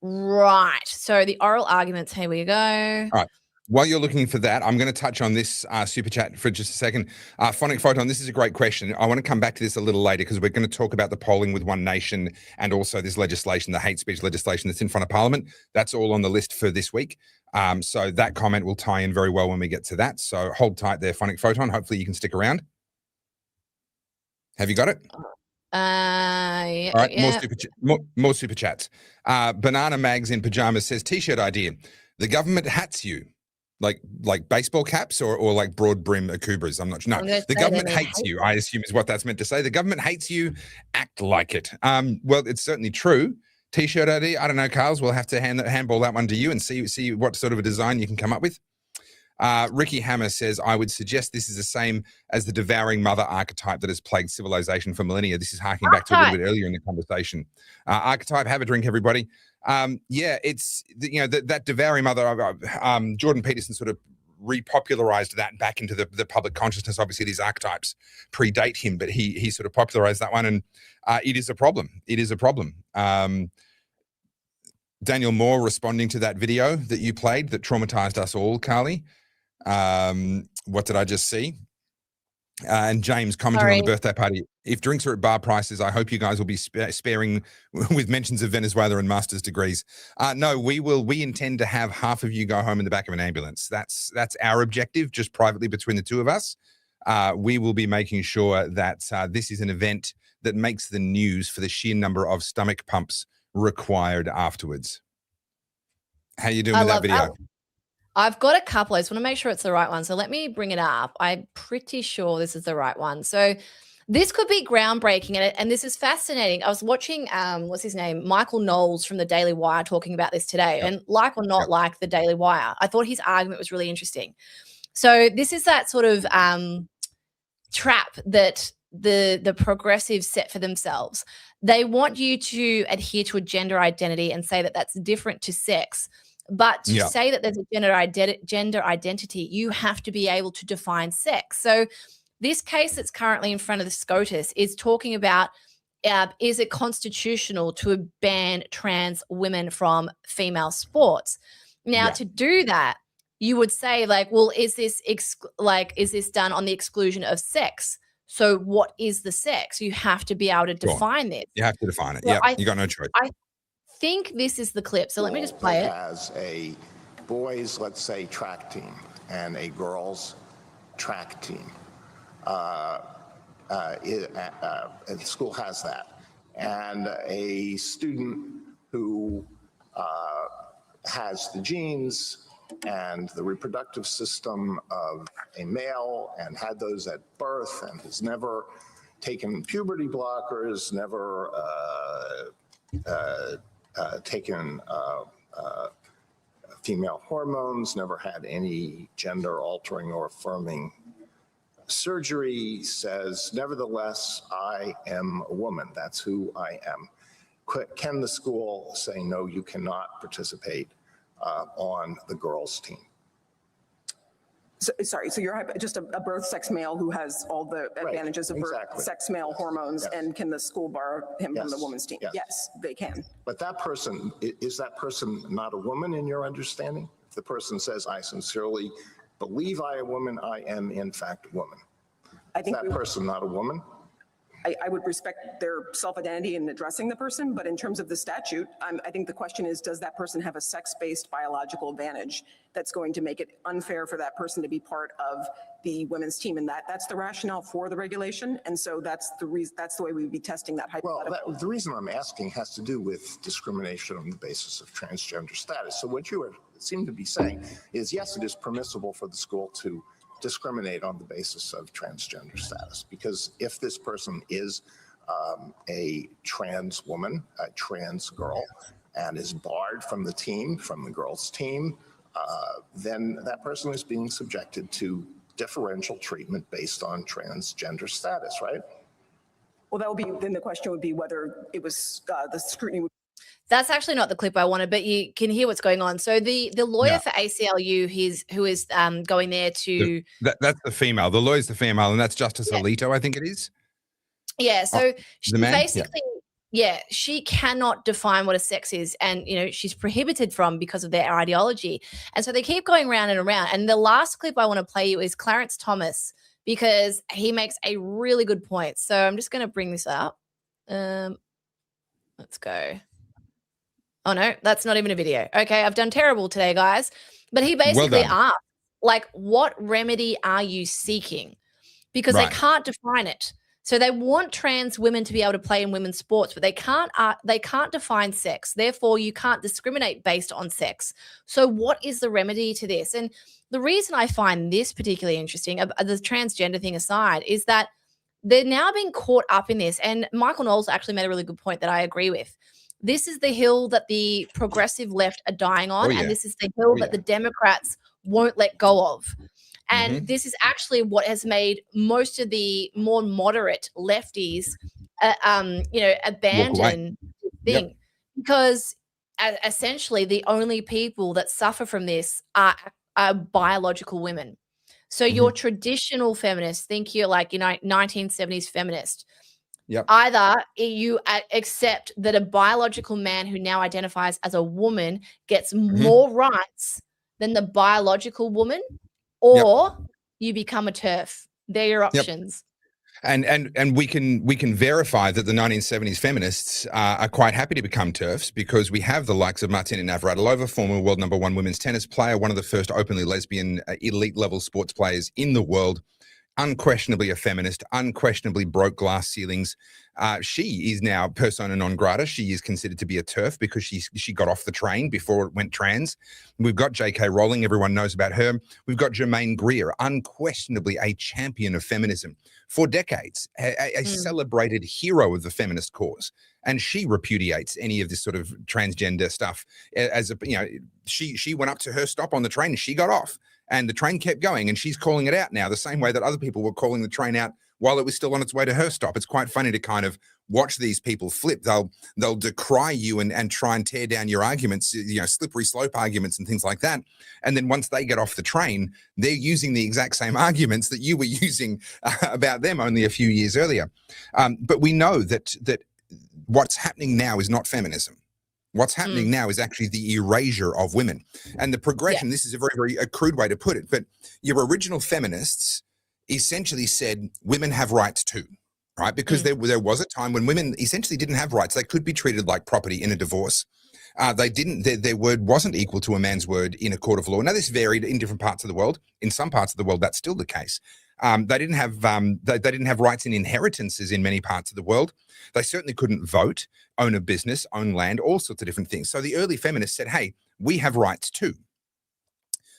right. So the oral arguments, here we go. All right. While you're looking for that, I'm going to touch on this super chat for just a second. Phonic Photon, this is a great question. I want to come back to this a little later because we're going to talk about the polling with One Nation and also this legislation, the hate speech legislation that's in front of Parliament. That's all on the list for this week. So that comment will tie in very well when we get to that. So hold tight there, Phonic Photon. Hopefully you can stick around. Have you got it? Yeah. All right, more super chats. Banana Mags in Pajamas says, T-shirt idea. The government hats you. Like baseball caps or like broad brim Akubras. I'm not sure. No, the government hates you, I assume is what that's meant to say. The government hates you. Act like it. Well, it's certainly true. T-shirt idea. I don't know, Carlz. We'll have to handball that one to you and see what sort of a design you can come up with. Ricky Hammer says, I would suggest this is the same as the devouring mother archetype that has plagued civilization for millennia. This is harking back to a little bit earlier in the conversation. Archetype, have a drink, everybody. Yeah, it's, that devouring mother, Jordan Peterson sort of repopularized that back into the public consciousness. Obviously, these archetypes predate him, but he sort of popularized that one, and it is a problem. It is a problem. Daniel Moore responding to that video that you played that traumatized us all, Carly. What did I just see? And James commenting on the birthday party. If drinks are at bar prices, I hope you guys will be sparing with mentions of Venezuela and master's degrees. No, we will. We intend to have half of you go home in the back of an ambulance. That's our objective, just privately between the two of us. We will be making sure that this is an event that makes the news for the sheer number of stomach pumps required afterwards. How you doing with that video? I've got a couple. I just want to make sure it's the right one. So let me bring it up. I'm pretty sure this is the right one. So this could be groundbreaking, and this is fascinating. I was watching, what's his name? Michael Knowles from the Daily Wire talking about this today. Yep. And like or not like the Daily Wire, I thought his argument was really interesting. So this is that sort of trap that the progressives set for themselves. They want you to adhere to a gender identity and say that that's different to sex. But to say that there's a gender identity, you have to be able to define sex. So this case that's currently in front of the SCOTUS is talking about, is it constitutional to ban trans women from female sports? Now, to do that, you would say, like, well, is this done on the exclusion of sex? So what is the sex? You have to be able to define this. You have to define it. So you got no choice. I think this is the clip. So let me just play it. As a boys, let's say, track team and a girls track team. The school has that. And a student who has the genes and the reproductive system of a male and had those at birth and has never taken puberty blockers, never taken female hormones, never had any gender altering or affirming surgery, says, nevertheless, I am a woman. That's who I am. Can the school say, no, you cannot participate on the girls' team? So, sorry, so you're just a birth sex male who has all the advantages of birth sex male hormones, and can the school bar him from the women's team? Yes, they can. But that person, is that person not a woman in your understanding? If the person says, I sincerely believe I am a woman, I am in fact a woman. I think is that person not a woman? I would respect their self-identity in addressing the person, but in terms of the statute, I think the question is, does that person have a sex-based biological advantage that's going to make it unfair for that person to be part of the women's team? And that's the rationale for the regulation, and so that's the way we would be testing that hypothetical. Well, the reason I'm asking has to do with discrimination on the basis of transgender status. So what you seem to be saying is, yes, it is permissible for the school to discriminate on the basis of transgender status, because if this person is a trans woman, a trans girl, and is barred from the team, from the girls' team, then that person is being subjected to differential treatment based on transgender status, right? Well, that would be, then the question would be whether it was the scrutiny would. That's actually not the clip I wanted, but you can hear what's going on. So the lawyer for ACLU, who is going there to that's the female. The lawyer's the female, and that's Justice Alito, I think it is. Yeah. So she basically, she cannot define what a sex is, and she's prohibited from because of their ideology. And so they keep going round and around. And the last clip I want to play you is Clarence Thomas, because he makes a really good point. So I'm just going to bring this up. Let's go. Oh, no, that's not even a video. Okay, I've done terrible today, guys. But he basically asked, like, what remedy are you seeking? Because they can't define it. So they want trans women to be able to play in women's sports, but they can't define sex. Therefore, you can't discriminate based on sex. So what is the remedy to this? And the reason I find this particularly interesting, the transgender thing aside, is that they're now being caught up in this. And Michael Knowles actually made a really good point that I agree with. This is the hill that the progressive left are dying on, and this is the hill that the Democrats won't let go of. And this is actually what has made most of the more moderate lefties, abandon the thing, because essentially the only people that suffer from this are biological women. So your traditional feminists, think you're like 1970s feminist. Yep. Either you accept that a biological man who now identifies as a woman gets more rights than the biological woman, or you become a TERF. They're your options. And we can verify that the 1970s feminists are quite happy to become TERFs, because we have the likes of Martina Navratilova, former world #1 women's tennis player, one of the first openly lesbian elite level sports players in the world. Unquestionably a feminist, unquestionably broke glass ceilings. She is now persona non grata. She is considered to be a TERF because she got off the train before it went trans. We've got J.K. Rowling. Everyone knows about her. We've got Germaine Greer, unquestionably a champion of feminism for decades, a celebrated hero of the feminist cause. And she repudiates any of this sort of transgender stuff. As a, she went up to her stop on the train and she got off. And the train kept going, and she's calling it out now the same way that other people were calling the train out while it was still on its way to her stop. It's quite funny to kind of watch these people flip. They'll decry you and try and tear down your arguments, slippery slope arguments and things like that. And then once they get off the train, they're using the exact same arguments that you were using about them only a few years earlier. But we know that what's happening now is not feminism. What's happening now is actually the erasure of women. And the progression, this is a very, very crude way to put it, but your original feminists essentially said women have rights too, right? Because there was a time when women essentially didn't have rights. They could be treated like property in a divorce. Their word wasn't equal to a man's word in a court of law. Now, this varied in different parts of the world. In some parts of the world, that's still the case. They didn't have rights in inheritances in many parts of the world. They certainly couldn't vote, own a business, own land, all sorts of different things. So the early feminists said, hey, we have rights too.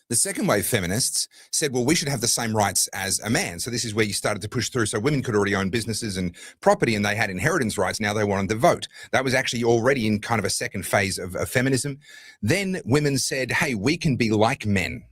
The second wave feminists said, well, we should have the same rights as a man. So this is where you started to push through. So women could already own businesses and property, and they had inheritance rights. Now they wanted to vote. That was actually already in kind of a second phase of feminism. Then women said, hey, we can be like men.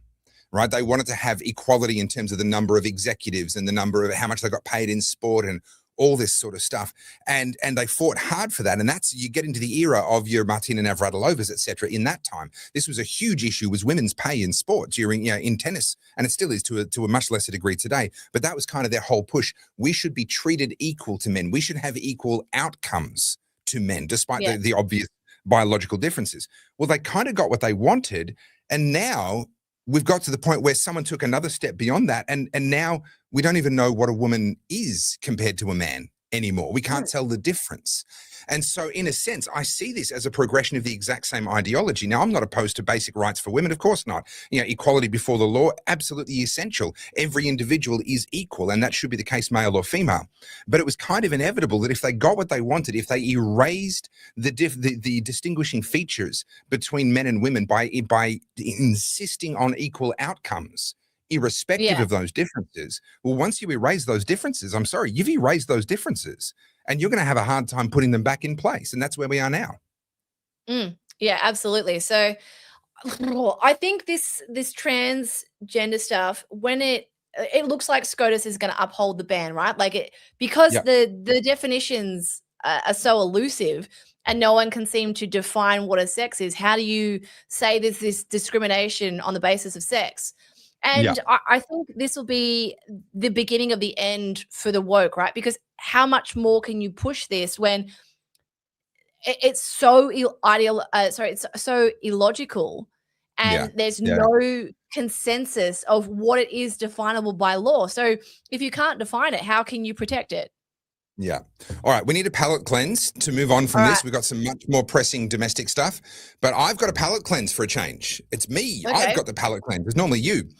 Right? They wanted to have equality in terms of the number of executives and the number of how much they got paid in sport and all this sort of stuff. And they fought hard for that. And that's, you get into the era of your Martina Navratilovas, et cetera. In that time, this was a huge issue, was women's pay in sport during, in tennis. And it still is to a much lesser degree today. But that was kind of their whole push. We should be treated equal to men. We should have equal outcomes to men, despite the obvious biological differences. Well, they kind of got what they wanted. And now we've got to the point where someone took another step beyond that. And now we don't even know what a woman is compared to a man anymore. We can't tell the difference. And so in a sense, I see this as a progression of the exact same ideology. Now, I'm not opposed to basic rights for women. Of course not. Equality before the law, absolutely essential. Every individual is equal, and that should be the case, male or female. But it was kind of inevitable that if they got what they wanted, if they erased the distinguishing features between men and women by insisting on equal outcomes, irrespective of those differences. Well, once you erase those differences, I'm sorry, you've erased those differences, and you're going to have a hard time putting them back in place. And that's where we are now. Yeah, absolutely. So I think this transgender stuff, when it looks like SCOTUS is going to uphold the ban, right? Because the definitions are so elusive and no one can seem to define what a sex is. How do you say there's this discrimination on the basis of sex? And I think this will be the beginning of the end for the woke, right? Because how much more can you push this when it's so it's so illogical, and there's no consensus of what it is definable by law. So if you can't define it, how can you protect it? Yeah. All right. We need a palate cleanse to move on from this. We've got some much more pressing domestic stuff, but I've got a palate cleanse for a change. It's me. Okay. I've got the palate cleanse. It's normally you.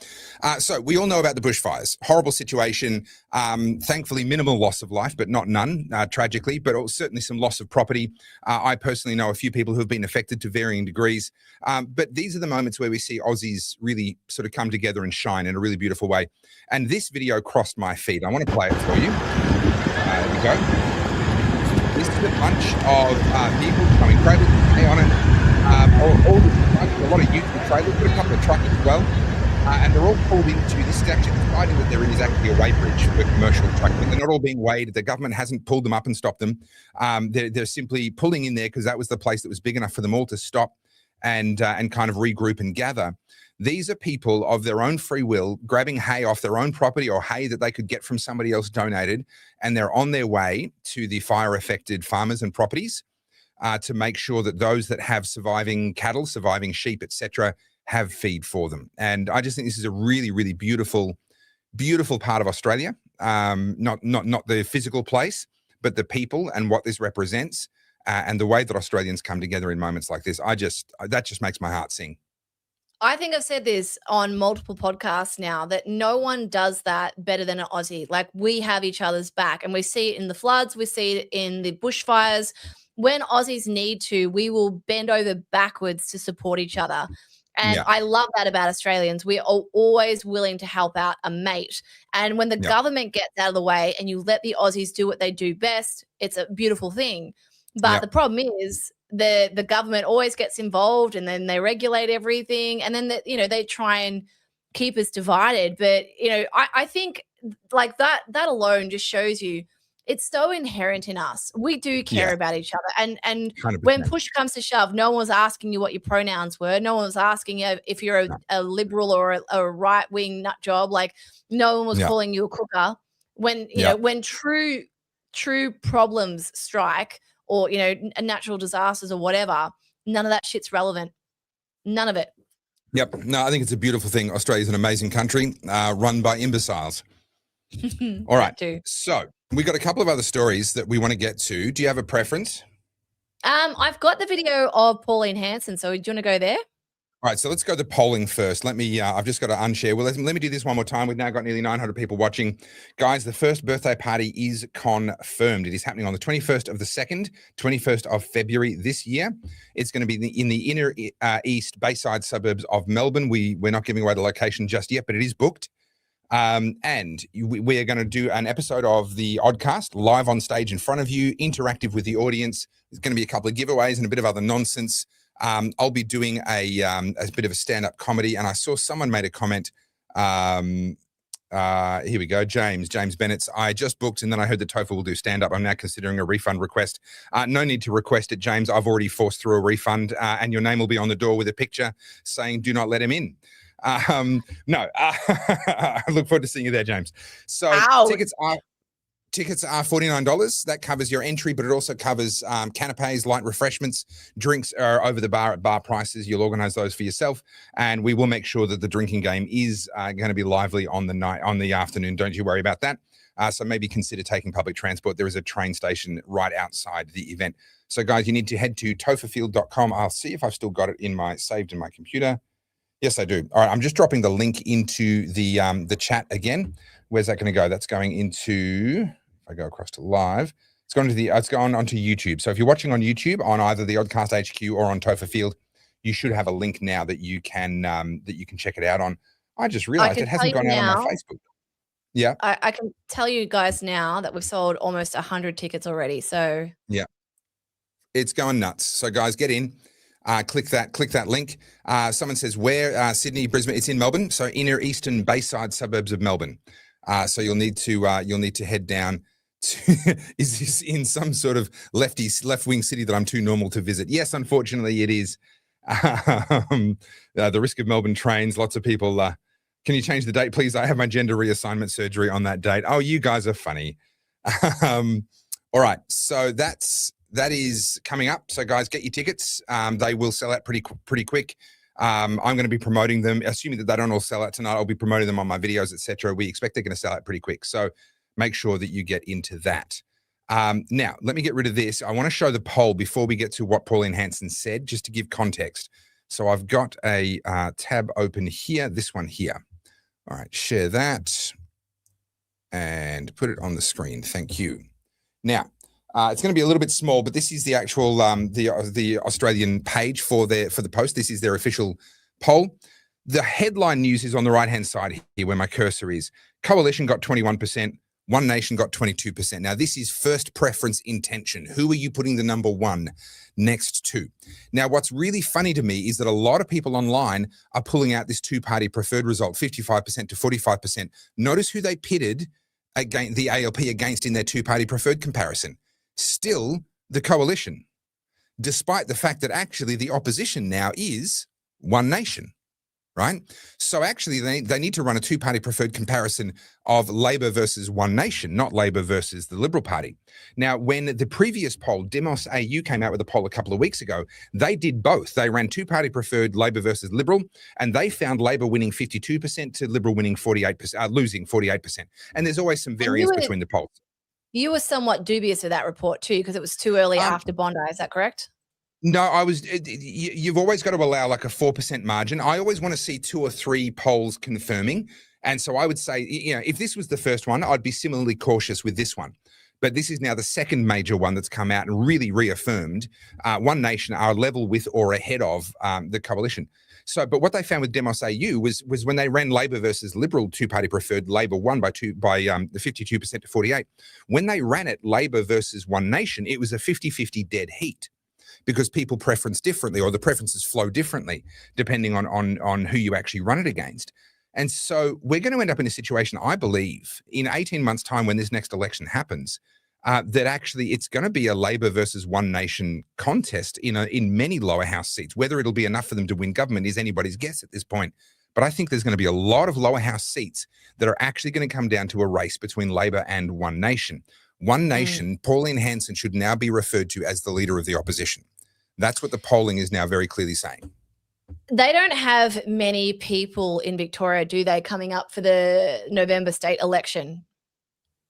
So we all know about the bushfires. Horrible situation. Thankfully, minimal loss of life, but not none, tragically, but certainly some loss of property. I personally know a few people who have been affected to varying degrees. But these are the moments where we see Aussies really sort of come together and shine in a really beautiful way. And this video crossed my feed. I want to play it for you. There we go. This is a bunch of vehicles coming, cradle to on it. All the trucks, a lot of youth trailers, but a couple of trucks as well. And they're all pulled into, this is actually, the siding that there is actually a weighbridge for commercial trucks, but they're not all being weighed. The government hasn't pulled them up and stopped them. They're simply pulling in there because that was the place that was big enough for them all to stop and kind of regroup and gather. These are people of their own free will grabbing hay off their own property or hay that they could get from somebody else donated, and they're on their way to the fire-affected farmers and properties to make sure that those that have surviving cattle, surviving sheep, etc., have feed for them. And I just think this is a really, really beautiful part of Australia. Not the physical place, but the people and what this represents, and the way that Australians come together in moments like this. That just makes my heart sing. I think I've said this on multiple podcasts now, that no one does that better than an Aussie. Like, we have each other's back, and we see it in the floods. We see it in the bushfires. When Aussies need to, we will bend over backwards to support each other. And I love that about Australians. We are always willing to help out a mate. And when the government gets out of the way and you let the Aussies do what they do best, it's a beautiful thing. But the problem is the government always gets involved, and then they regulate everything, and then they try and keep us divided. But I think like that alone just shows you it's so inherent in us. We do care about each other, and 100%. When push comes to shove, no one was asking you what your pronouns were. No one was asking you if you're a liberal or a right wing nut job. Like, no one was calling you a cooker. When when true problems strike, or natural disasters or whatever, none of that shit's relevant. None of it. Yep. No, I think it's a beautiful thing. Australia's an amazing country run by imbeciles. All right. So we got a couple of other stories that we want to get to. Do you have a preference? I've got the video of Pauline Hanson. So do you want to go there? All right, so let's go to polling first. Let me, I've just got to unshare. Well, let me do this one more time. We've now got nearly 900 people watching. Guys, the first birthday party is confirmed. It is happening on the 21st of the 2nd, 21st of February this year. It's going to be in the inner east Bayside suburbs of Melbourne. We're not giving away the location just yet, but it is booked. And we are going to do an episode of the Oddcast live on stage in front of you, interactive with the audience. There's going to be a couple of giveaways and a bit of other nonsense. I'll be doing a bit of a stand-up comedy, and I saw someone made a comment. Here we go, James Bennett's. I just booked, and then I heard that Topher will do stand-up. I'm now considering a refund request. No need to request it, James. I've already forced through a refund, and your name will be on the door with a picture saying, "Do not let him in." No, I look forward to seeing you there, James. So Tickets are $49. That covers your entry, but it also covers canapes, light refreshments. Drinks are over the bar at bar prices. You'll organize those for yourself, and we will make sure that the drinking game is going to be lively on the afternoon. Don't you worry about that. So maybe consider taking public transport. There is a train station right outside the event. So guys, you need to head to topherfield.com. I'll see if I've still got it saved in my computer. Yes, I do. All right, I'm just dropping the link into the chat again. Where's that going to go? That's going into, if I go across to live, it's going onto YouTube. So if you're watching on YouTube on either the Oddcast HQ or on Topher Field, you should have a link now that you can check it out on. I just realized it hasn't gone out on my Facebook. Yeah. I can tell you guys now that we've sold almost 100 tickets already. So yeah, it's going nuts. So guys, get in. Click that link. Someone says where? Sydney, Brisbane. It's in Melbourne, so inner eastern Bayside suburbs of Melbourne. So you'll need to head down to. Is this in some sort of left wing city that I'm too normal to visit? Yes, unfortunately, it is. The risk of Melbourne trains. Lots of people. Can you change the date, please? I have my gender reassignment surgery on that date. Oh, you guys are funny. All right, so that is coming up. So guys, get your tickets. They will sell out pretty quick. I'm going to be promoting them, assuming that they don't all sell out tonight. I'll be promoting them on my videos, etc. We expect they're going to sell out pretty quick. So make sure that you get into that. Now, let me get rid of this. I want to show the poll before we get to what Pauline Hanson said, just to give context. So I've got a tab open here, this one here. All right, share that and put it on the screen. Thank you. Now, it's going to be a little bit small, but this is the actual the Australian page for the post. This is their official poll. The headline news is on the right-hand side here, where my cursor is. Coalition got 21%. One Nation got 22%. Now, this is first preference intention. Who are you putting the number one next to? Now, what's really funny to me is that a lot of people online are pulling out this two-party preferred result, 55% to 45%. Notice who they pitted against the ALP against in their two-party preferred comparison. Still the Coalition, despite the fact that actually the opposition now is One Nation. right? So actually they need to run a two-party preferred comparison of Labor versus One Nation, not Labor versus the Liberal Party. Now, when the previous poll, Demos AU, came out with a poll a couple of weeks ago, they did both. They ran two-party preferred Labor versus Liberal, and they found Labor winning 52% to Liberal winning 48%, losing 48%. And there's always some variance between the polls. You were somewhat dubious of that report too, because it was too early after Bondi. Is that correct? No, you've always got to allow like a 4% margin. I always want to see 2 or 3 polls confirming. And so I would say, if this was the first one, I'd be similarly cautious with this one. But this is now the second major one that's come out and really reaffirmed One Nation are level with or ahead of the coalition. So, but what they found with Demos AU was when they ran Labor versus Liberal two-party preferred, Labor won by the 52% to 48. When they ran it, Labor versus One Nation, it was a 50-50 dead heat, because people preference differently, or the preferences flow differently depending on who you actually run it against. And so we're going to end up in a situation, I believe, in 18 months' time when this next election happens, that actually it's going to be a Labor versus One Nation contest in many lower house seats. Whether it'll be enough for them to win government is anybody's guess at this point. But I think there's going to be a lot of lower house seats that are actually going to come down to a race between Labor and One Nation. One Nation, Pauline Hanson should now be referred to as the leader of the opposition. That's what the polling is now very clearly saying. They don't have many people in Victoria, do they, coming up for the November state election?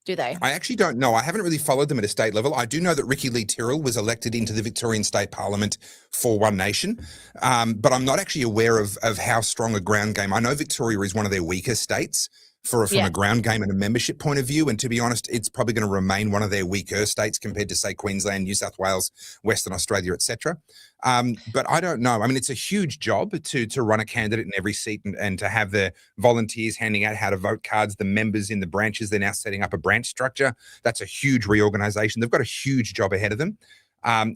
Do they? I actually don't know. I haven't really followed them at a state level. I do know that Ricky Lee Tyrrell was elected into the Victorian State Parliament for One Nation, but I'm not actually aware of how strong a ground game. I know Victoria is one of their weaker states from a ground game and a membership point of view. And to be honest, it's probably going to remain one of their weaker states compared to, say, Queensland, New South Wales, Western Australia, etc. But I don't know. I mean, it's a huge job to run a candidate in every seat and to have the volunteers handing out how to vote cards, the members in the branches. They're now setting up a branch structure. That's a huge reorganization. They've got a huge job ahead of them.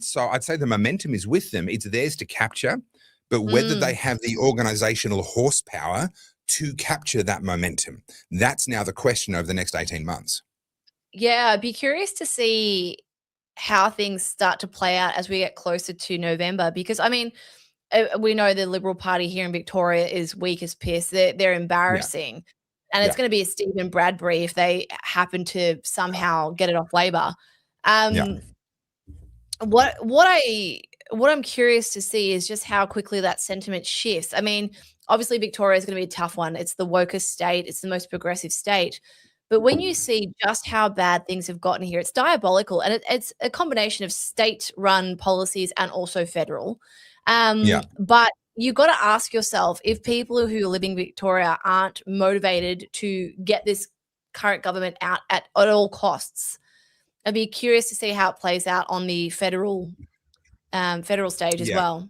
So I'd say the momentum is with them. It's theirs to capture, but whether they have the organizational horsepower to capture that momentum, that's now the question over the next 18 months. Yeah, I'd be curious to see how things start to play out as we get closer to November, because I mean, we know the Liberal Party here in Victoria is weak as piss. They're embarrassing, and it's going to be a Stephen Bradbury if they happen to somehow get it off Labor. What I'm curious to see is just how quickly that sentiment shifts. I mean, obviously Victoria is going to be a tough one. It's the wokest state. It's the most progressive state. But when you see just how bad things have gotten here, it's diabolical. And it's a combination of state-run policies and also federal. But you got to ask yourself, if people who are living in Victoria aren't motivated to get this current government out at all costs, I'd be curious to see how it plays out on the federal stage as well.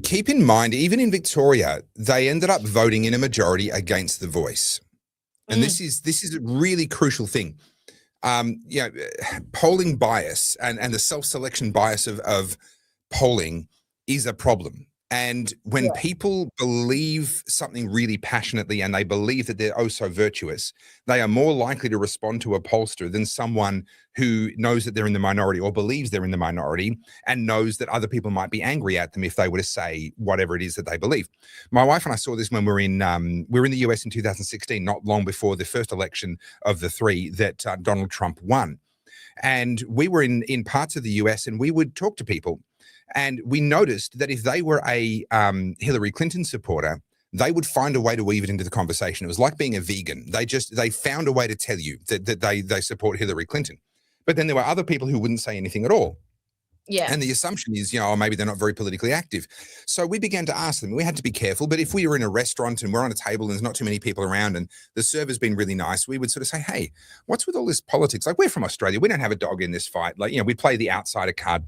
Keep in mind, even in Victoria, they ended up voting in a majority against the Voice. And this is a really crucial thing. Polling bias and the self-selection bias of polling is a problem. And when people believe something really passionately and they believe that they're oh so virtuous, they are more likely to respond to a pollster than someone who knows that they're in the minority or believes they're in the minority and knows that other people might be angry at them if they were to say whatever it is that they believe. My wife and I saw this when we were in the US in 2016, not long before the first election of the 3 that Donald Trump won. And we were in parts of the US and we would talk to people. And we noticed that if they were a Hillary Clinton supporter, they would find a way to weave it into the conversation. It was like being a vegan. They found a way to tell you that they support Hillary Clinton. But then there were other people who wouldn't say anything at all. Yeah. And the assumption is, maybe they're not very politically active. So we began to ask them. We had to be careful. But if we were in a restaurant and we're on a table and there's not too many people around and the server's been really nice, we would sort of say, hey, what's with all this politics? Like, we're from Australia. We don't have a dog in this fight. Like, we play the outsider card.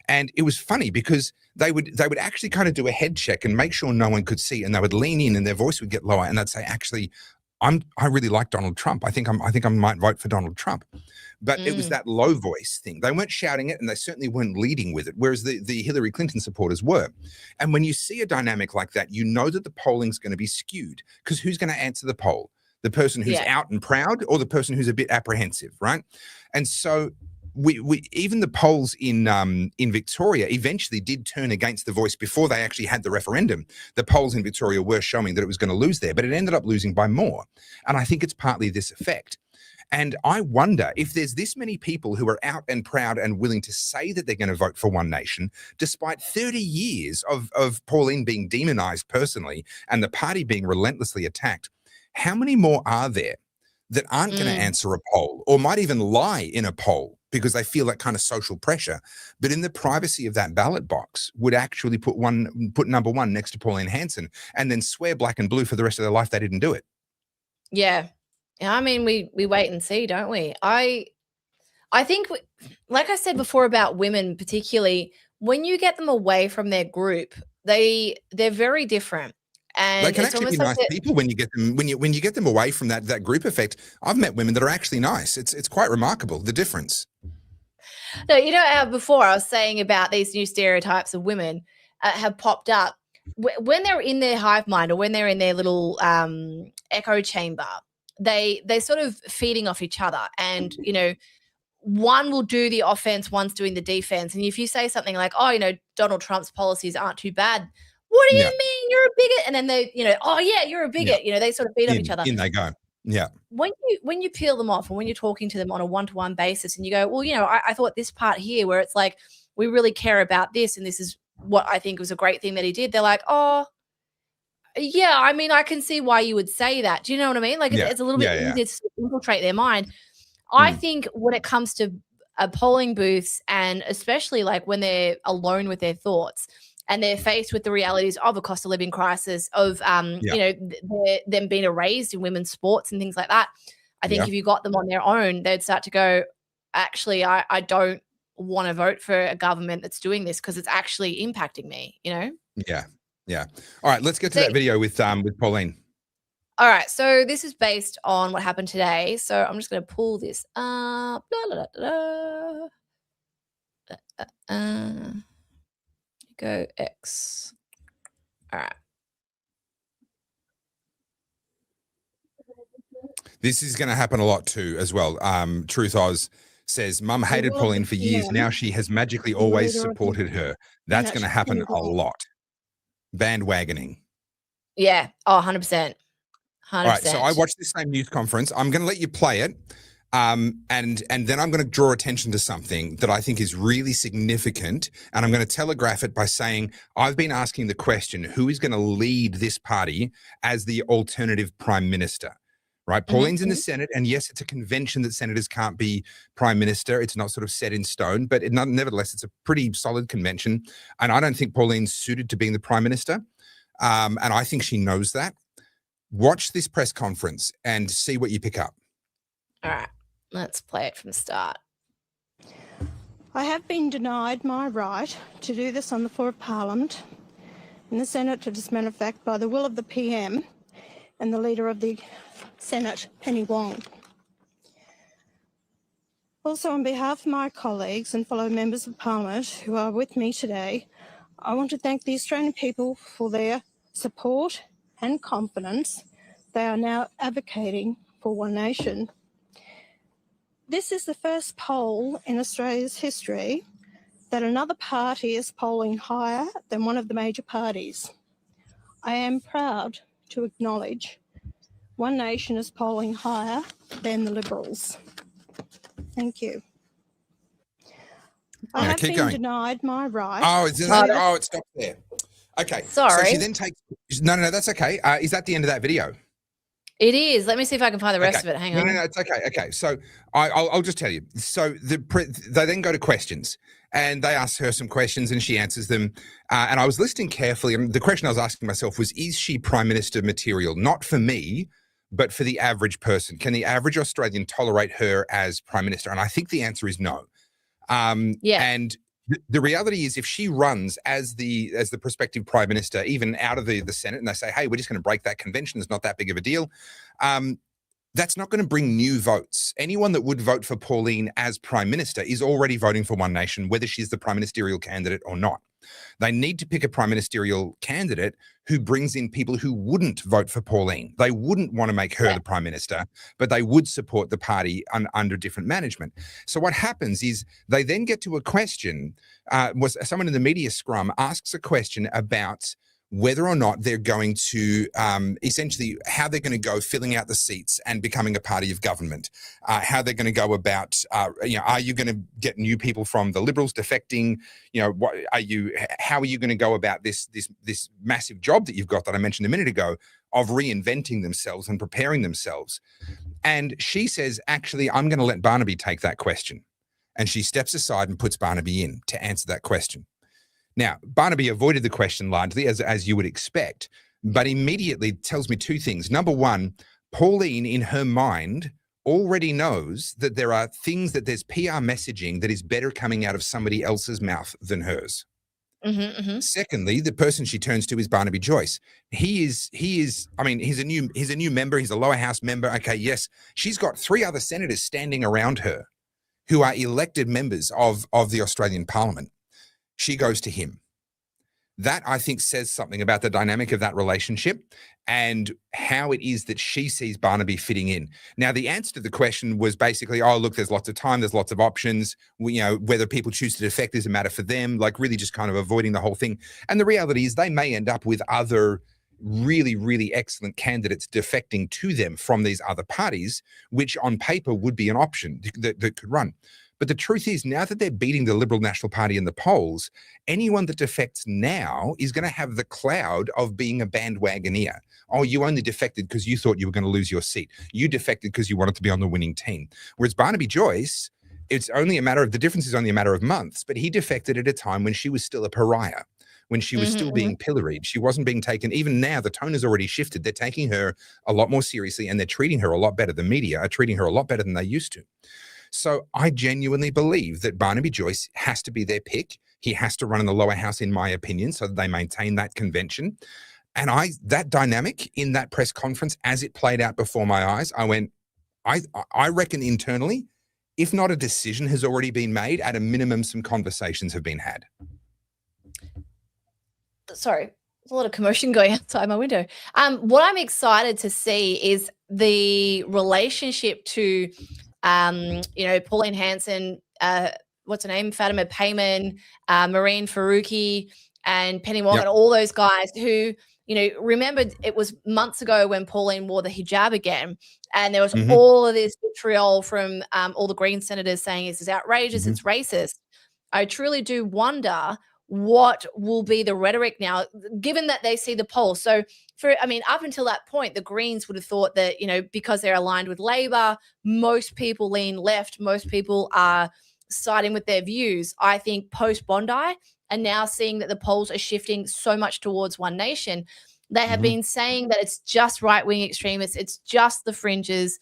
And it was funny because they would actually kind of do a head check and make sure no one could see. And they would lean in and their voice would get lower. And they'd say, actually, I really like Donald Trump. I think I might vote for Donald Trump. But it was that low voice thing. They weren't shouting it and they certainly weren't leading with it, whereas the Hillary Clinton supporters were. And when you see a dynamic like that, you know that the polling's going to be skewed, because who's going to answer the poll? The person who's out and proud or the person who's a bit apprehensive, right? And so even the polls in Victoria eventually did turn against the Voice before they actually had the referendum. The polls in Victoria were showing that it was going to lose there, but it ended up losing by more. And I think it's partly this effect. And I wonder if there's this many people who are out and proud and willing to say that they're going to vote for One Nation, despite 30 years of Pauline being demonized personally and the party being relentlessly attacked. How many more are there that aren't going to answer a poll or might even lie in a poll because they feel that kind of social pressure, but in the privacy of that ballot box would actually put number one next to Pauline Hanson and then swear black and blue for the rest of their life they didn't do it? Yeah. I mean, we wait and see, don't we? I think, like I said before about women particularly, when you get them away from their group, they're very different. And they can actually be nice people when you get them when you get them away from that group effect. I've met women that are actually nice. It's quite remarkable, the difference. No, you know, before I was saying about these new stereotypes of women have popped up when they're in their hive mind or when they're in their little echo chamber. They sort of feeding off each other, and you know, one will do the offense, one's doing the defense. And if you say something like, "Oh, you know, Donald Trump's policies aren't too bad," what do you mean? You're a bigot. And then they, you know, "Oh yeah, you're a bigot." Yeah. You know, they sort of feed off each other. In they go. Yeah. When you peel them off, and when you're talking to them on a one-to-one basis, and you go, "Well, you know, I thought this part here where it's like we really care about this, and this is what I think was a great thing that he did." They're like, "Oh, yeah, I mean, I can see why you would say that." Do you know what I mean? Like it's a little bit easier to infiltrate their mind. I think when it comes to polling booths, and especially like when they're alone with their thoughts and they're faced with the realities of a cost of living crisis, of you know, them being erased in women's sports and things like that, I think if you got them on their own, they'd start to go, actually, I don't want to vote for a government that's doing this because it's actually impacting me, you know? Yeah. Yeah. All right, let's get to that video with Pauline. All right, so this is based on what happened today. So I'm just going to pull this up. Go X. All right. This is going to happen a lot too, as well. Truth Oz says, "Mum hated Pauline for years. Now she has magically always supported her." That's going to happen a lot. Bandwagoning. Yeah. Oh, 100%. 100%. All right. So I watched this same news conference. I'm going to let you play it. And then I'm going to draw attention to something that I think is really significant. And I'm going to telegraph it by saying, I've been asking the question, who is going to lead this party as the alternative prime minister? Right. Pauline's in the Senate. And yes, it's a convention that senators can't be prime minister. It's not sort of set in stone, but nevertheless, it's a pretty solid convention. And I don't think Pauline's suited to being the prime minister. And I think she knows that. Watch this press conference and see what you pick up. All right. Let's play it from the start. I have been denied my right to do this on the floor of Parliament in the Senate. It is matter of fact by the will of the PM and the Leader of the Senate, Penny Wong. Also, on behalf of my colleagues and fellow members of Parliament who are with me today, I want to thank the Australian people for their support and confidence. They are now advocating for One Nation. This is the first poll in Australia's history that another party is polling higher than one of the major parties. I am proud to acknowledge One Nation is polling higher than the Liberals. Thank you. I have been denied my right. Oh, it stopped there. Okay. Sorry. So she then takes. No, that's okay. Is that the end of that video? It is. Let me see if I can find the rest of it. Hang on. No, it's okay. Okay, so I'll just tell you. So they then go to questions, and they ask her some questions, and she answers them. And I was listening carefully, and the question I was asking myself was, is she Prime Minister material? Not for me, but for the average person. Can the average Australian tolerate her as Prime Minister? And I think the answer is no. And the reality is, if she runs as the prospective prime minister, even out of the Senate, and they say, hey, we're just going to break that convention, it's not that big of a deal, that's not going to bring new votes. Anyone that would vote for Pauline as prime minister is already voting for One Nation, whether she's the prime ministerial candidate or not. They need to pick a prime ministerial candidate who brings in people who wouldn't vote for Pauline. They wouldn't want to make her the prime minister, but they would support the party under different management. So what happens is they then get to a question, was someone in the media scrum asks a question about whether or not they're going to essentially how they're going to go filling out the seats and becoming a party of government, how they're going to go about, are you going to get new people from the Liberals defecting? How are you going to go about this massive job that you've got that I mentioned a minute ago of reinventing themselves and preparing themselves? And she says, actually, I'm going to let Barnaby take that question. And she steps aside and puts Barnaby in to answer that question. Now, Barnaby avoided the question largely, as you would expect, but immediately tells me two things. Number one, Pauline, in her mind, already knows that there are things that there's PR messaging that is better coming out of somebody else's mouth than hers. Secondly, the person she turns to is Barnaby Joyce. He's a new member. He's a lower house member. Okay, yes, she's got 3 other senators standing around her who are elected members of the Australian Parliament. She goes to him. That, I think, says something about the dynamic of that relationship and how it is that she sees Barnaby fitting in. Now, the answer to the question was basically, oh, look, there's lots of time, there's lots of options. Whether people choose to defect is a matter for them, like really just kind of avoiding the whole thing. And the reality is they may end up with other really, really excellent candidates defecting to them from these other parties, which on paper would be an option that could run. But the truth is, now that they're beating the Liberal National Party in the polls, anyone that defects now is going to have the cloud of being a bandwagoner. Oh, you only defected because you thought you were going to lose your seat. You defected because you wanted to be on the winning team. Whereas Barnaby Joyce, the difference is only a matter of months, but he defected at a time when she was still a pariah, when she was still being pilloried. She wasn't being taken. Even now, the tone has already shifted. They're taking her a lot more seriously and they're treating her a lot better. The media are treating her a lot better than they used to. So I genuinely believe that Barnaby Joyce has to be their pick. He has to run in the lower house, in my opinion, so that they maintain that convention. And that dynamic in that press conference, as it played out before my eyes, I went, I reckon internally, if not a decision has already been made, at a minimum, some conversations have been had. Sorry, there's a lot of commotion going outside my window. What I'm excited to see is the relationship to Pauline Hanson, what's her name? Fatima Payman, Marine Faruqi, and Penny Wong, and all those guys who, remember it was months ago when Pauline wore the hijab again, and there was all of this vitriol from all the Green senators saying this is outrageous, it's racist. I truly do wonder what will be the rhetoric now, given that they see the polls. So up until that point, the Greens would have thought that, because they're aligned with Labor, most people lean left, most people are siding with their views. I think post Bondi, and now seeing that the polls are shifting so much towards One Nation, they have been saying that it's just right-wing extremists, it's just the fringes,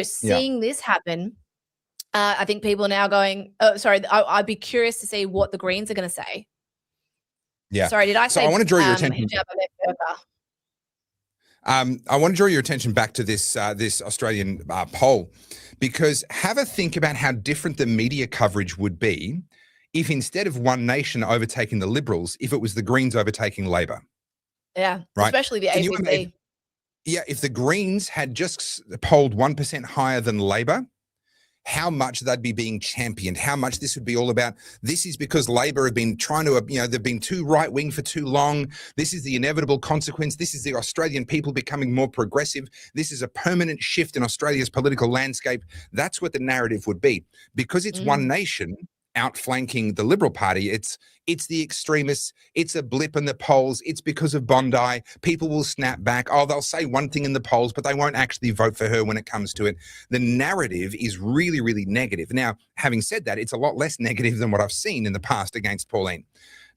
seeing this happen. I think people are now going, I'd be curious to see what the Greens are going to say. Yeah. Sorry, did I say? So I want to draw your attention. I want to draw your attention back to this Australian poll, because have a think about how different the media coverage would be if instead of One Nation overtaking the Liberals, if it was the Greens overtaking Labor. Yeah, right? Especially the ABC. If the Greens had just polled 1% higher than Labor, how much they'd be being championed, how much this would be all about. This is because Labor have been trying to, they've been too right-wing for too long. This is the inevitable consequence. This is the Australian people becoming more progressive. This is a permanent shift in Australia's political landscape. That's what the narrative would be. Because it's One Nation outflanking the Liberal Party, it's the extremists, it's a blip in the polls, it's because of Bondi, people will snap back, they'll say one thing in the polls, but they won't actually vote for her when it comes to it. The narrative is really, really negative. Now, having said that, it's a lot less negative than what I've seen in the past against Pauline.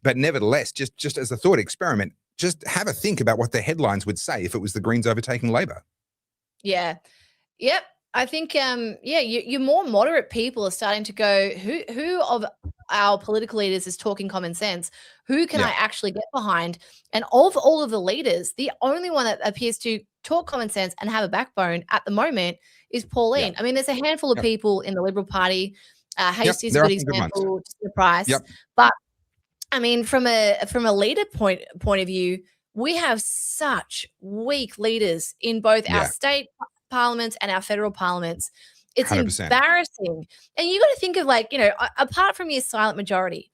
But nevertheless, just as a thought experiment, just have a think about what the headlines would say if it was the Greens overtaking Labor. Yeah. Yep. I think, your more moderate people are starting to go, who of our political leaders is talking common sense? Who can I actually get behind? And of all of the leaders, the only one that appears to talk common sense and have a backbone at the moment is Pauline. I mean, there's a handful of people in the Liberal Party. Hasty is a good example, just the price. But I mean, from a leader point of view, we have such weak leaders in both our state parliaments and our federal parliaments. It's 100%. embarrassing. And you got to think of, like, you know, apart from your silent majority,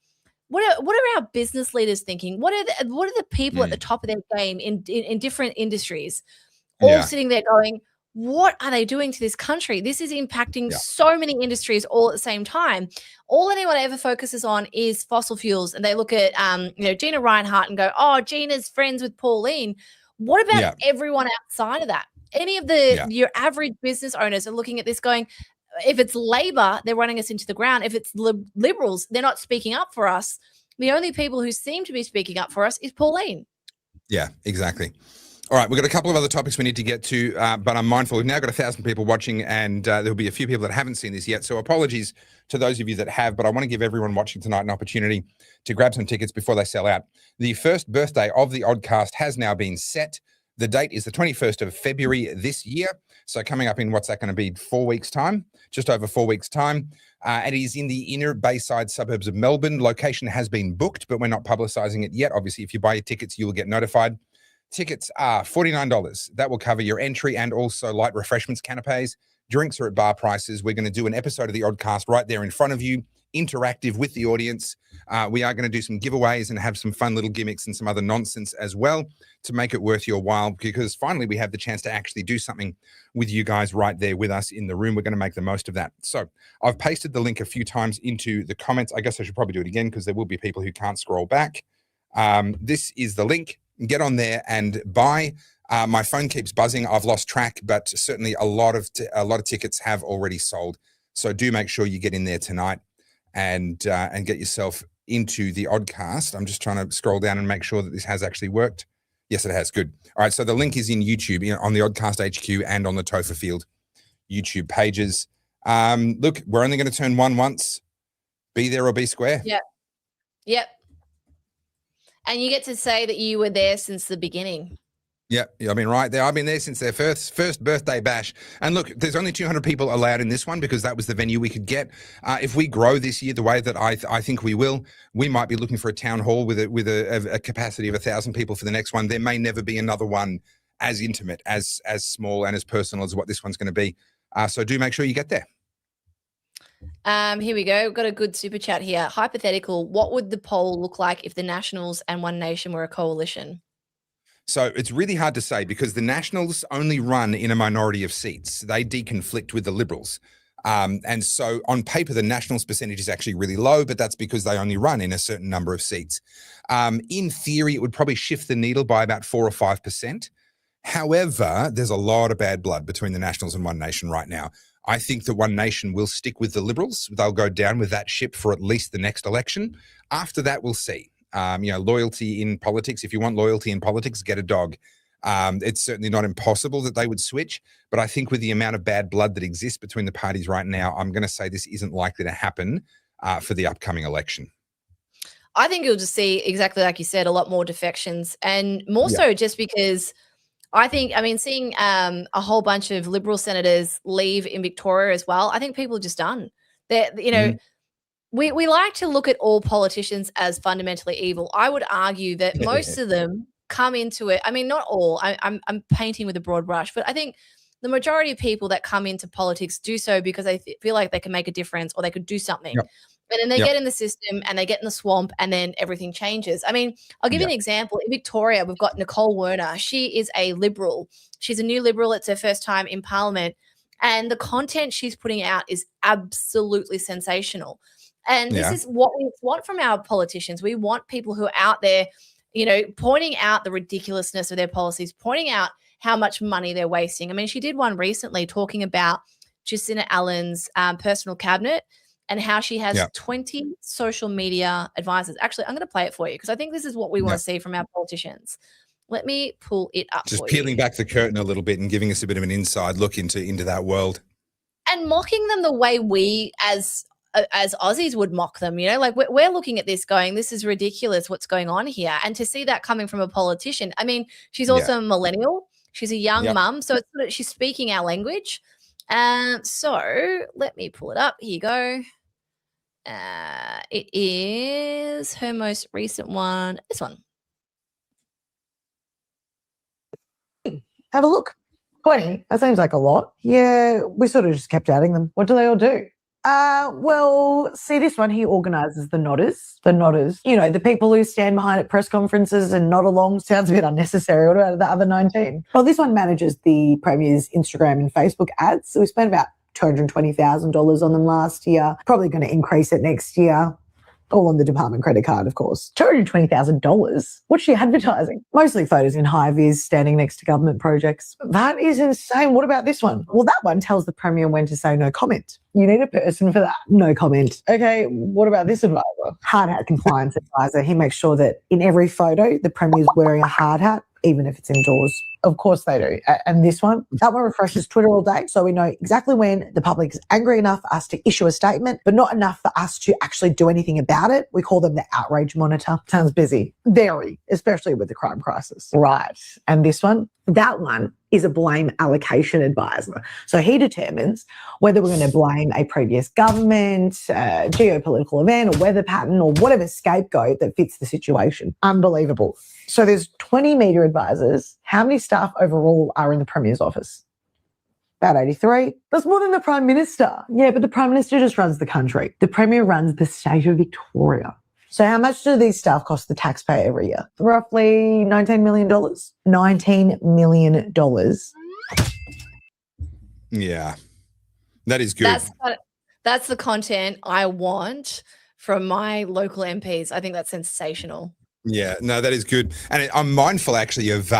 what are our business leaders thinking? What are the people at the top of their game in different industries all sitting there going, what are they doing to this country? This is impacting so many industries all at the same time. All anyone ever focuses on is fossil fuels, and they look at you know, Gina Reinhart and go, oh, Gina's friends with Pauline. What about everyone outside of that? Any of your average business owners are looking at this going, if it's Labor, they're running us into the ground. If it's Liberals, they're not speaking up for us. The only people who seem to be speaking up for us is Pauline. Yeah, exactly. All right, we've got a couple of other topics we need to get to, but I'm mindful we've now got 1,000 people watching, and there'll be a few people that haven't seen this yet. So apologies to those of you that have, but I want to give everyone watching tonight an opportunity to grab some tickets before they sell out. The first birthday of the Oddcast has now been set. The date is the 21st of February this year. So coming up in, what's that going to be, 4 weeks' time? Just over 4 weeks' time. It is in the inner Bayside suburbs of Melbourne. Location has been booked, but we're not publicising it yet. Obviously, if you buy your tickets, you will get notified. Tickets are $49. That will cover your entry and also light refreshments, canapes. Drinks are at bar prices. We're going to do an episode of the Oddcast right there in front of you, interactive with the audience. We are going to do some giveaways and have some fun little gimmicks and some other nonsense as well to make it worth your while, because finally we have the chance to actually do something with you guys right there with us in the room. We're going to make the most of that. So I've pasted the link a few times into the comments. I guess I should probably do it again because there will be people who can't scroll back. This is the link. Get on there and buy. My phone keeps buzzing. I've lost track, but certainly a lot of tickets have already sold. So do make sure you get in there tonight and get yourself into the Oddcast. I'm just trying to scroll down and make sure that this has actually worked. Yes, it has. Good. All right. So the link is in YouTube, on the Oddcast HQ and on the Topher Field YouTube pages. Look, we're only going to turn one once. Be there or be square. Yep. Yep. And you get to say that you were there since the beginning. Yeah, I've been right there. I've been there since their first birthday bash. And look, there's only 200 people allowed in this one because that was the venue we could get. If we grow this year the way that I think we will, we might be looking for a town hall with a capacity of 1,000 people for the next one. There may never be another one as intimate, as small and as personal as what this one's going to be. So do make sure you get there. Here we go. We've got a good super chat here. Hypothetical, what would the poll look like if the Nationals and One Nation were a coalition? So it's really hard to say because the Nationals only run in a minority of seats. They deconflict with the Liberals. And so on paper, the Nationals percentage is actually really low, but that's because they only run in a certain number of seats. In theory, it would probably shift the needle by about 4 or 5%. However, there's a lot of bad blood between the Nationals and One Nation right now. I think that One Nation will stick with the Liberals. They'll go down with that ship for at least the next election. After that, we'll see. Loyalty in politics. If you want loyalty in politics, get a dog. It's certainly not impossible that they would switch, but I think with the amount of bad blood that exists between the parties right now, I'm going to say this isn't likely to happen for the upcoming election. I think you'll just see, exactly like you said, a lot more defections, and more so just because seeing a whole bunch of Liberal senators leave in Victoria as well, I think people are just done. We like to look at all politicians as fundamentally evil. I would argue that most of them come into it. I mean, not all. I'm painting with a broad brush, but I think the majority of people that come into politics do so because they feel like they can make a difference or they could do something. Yep. And then they get in the system and they get in the swamp and then everything changes. I mean, I'll give you an example. In Victoria, we've got Nicole Werner. She is a Liberal. She's a new Liberal. It's her first time in Parliament. And the content she's putting out is absolutely sensational. And this is what we want from our politicians. We want people who are out there, pointing out the ridiculousness of their policies, pointing out how much money they're wasting. I mean, she did one recently talking about Jacinta Allen's personal cabinet and how she has 20 social media advisors. Actually, I'm going to play it for you because I think this is what we want to see from our politicians. Let me pull it up. Just peeling back the curtain a little bit and giving us a bit of an inside look into that world. And mocking them the way we as Aussies would mock them, like we're looking at this going, this is ridiculous what's going on here. And to see that coming from a politician, I mean, she's also a millennial. She's a young mum. So she's speaking our language. So let me pull it up. Here you go. It was her most recent one? This one. Have a look. 20. That seems like a lot. Yeah, we sort of just kept adding them. What do they all do? Well, see, this one, he organises the nodders. The nodders, you know, the people who stand behind at press conferences and nod along. Sounds a bit unnecessary. What about the other 19? Well, this one manages the Premier's Instagram and Facebook ads. So we spent about $220,000 on them last year. Probably going to increase it next year. All on the department credit card, of course. $220,000. What's she advertising? Mostly photos in high-vis standing next to government projects. That is insane. What about this one? Well, that one tells the Premier when to say no comment. You need a person for that. No comment. Okay, what about this advisor? Hard hat compliance advisor. He makes sure that in every photo, the Premier's wearing a hard hat, even if it's indoors. Of course they do. And this one, that one refreshes Twitter all day, so we know exactly when the public is angry enough for us to issue a statement, but not enough for us to actually do anything about it. We call them the outrage monitor. Sounds busy. Very, especially with the crime crisis. Right. And this one, that one is a blame allocation advisor. So he determines whether we're going to blame a previous government, geopolitical event or weather pattern or whatever scapegoat that fits the situation. Unbelievable. So there's 20 media advisors. How many staff overall are in the Premier's office? About 83. That's more than the Prime Minister. Yeah, but the Prime Minister just runs the country. The Premier runs the state of Victoria. So how much do these staff cost the taxpayer every year? Roughly $19 million. $19 million. Yeah, that is good. That's the content I want from my local MPs. I think that's sensational. Yeah, no, that is good. And I'm mindful actually of,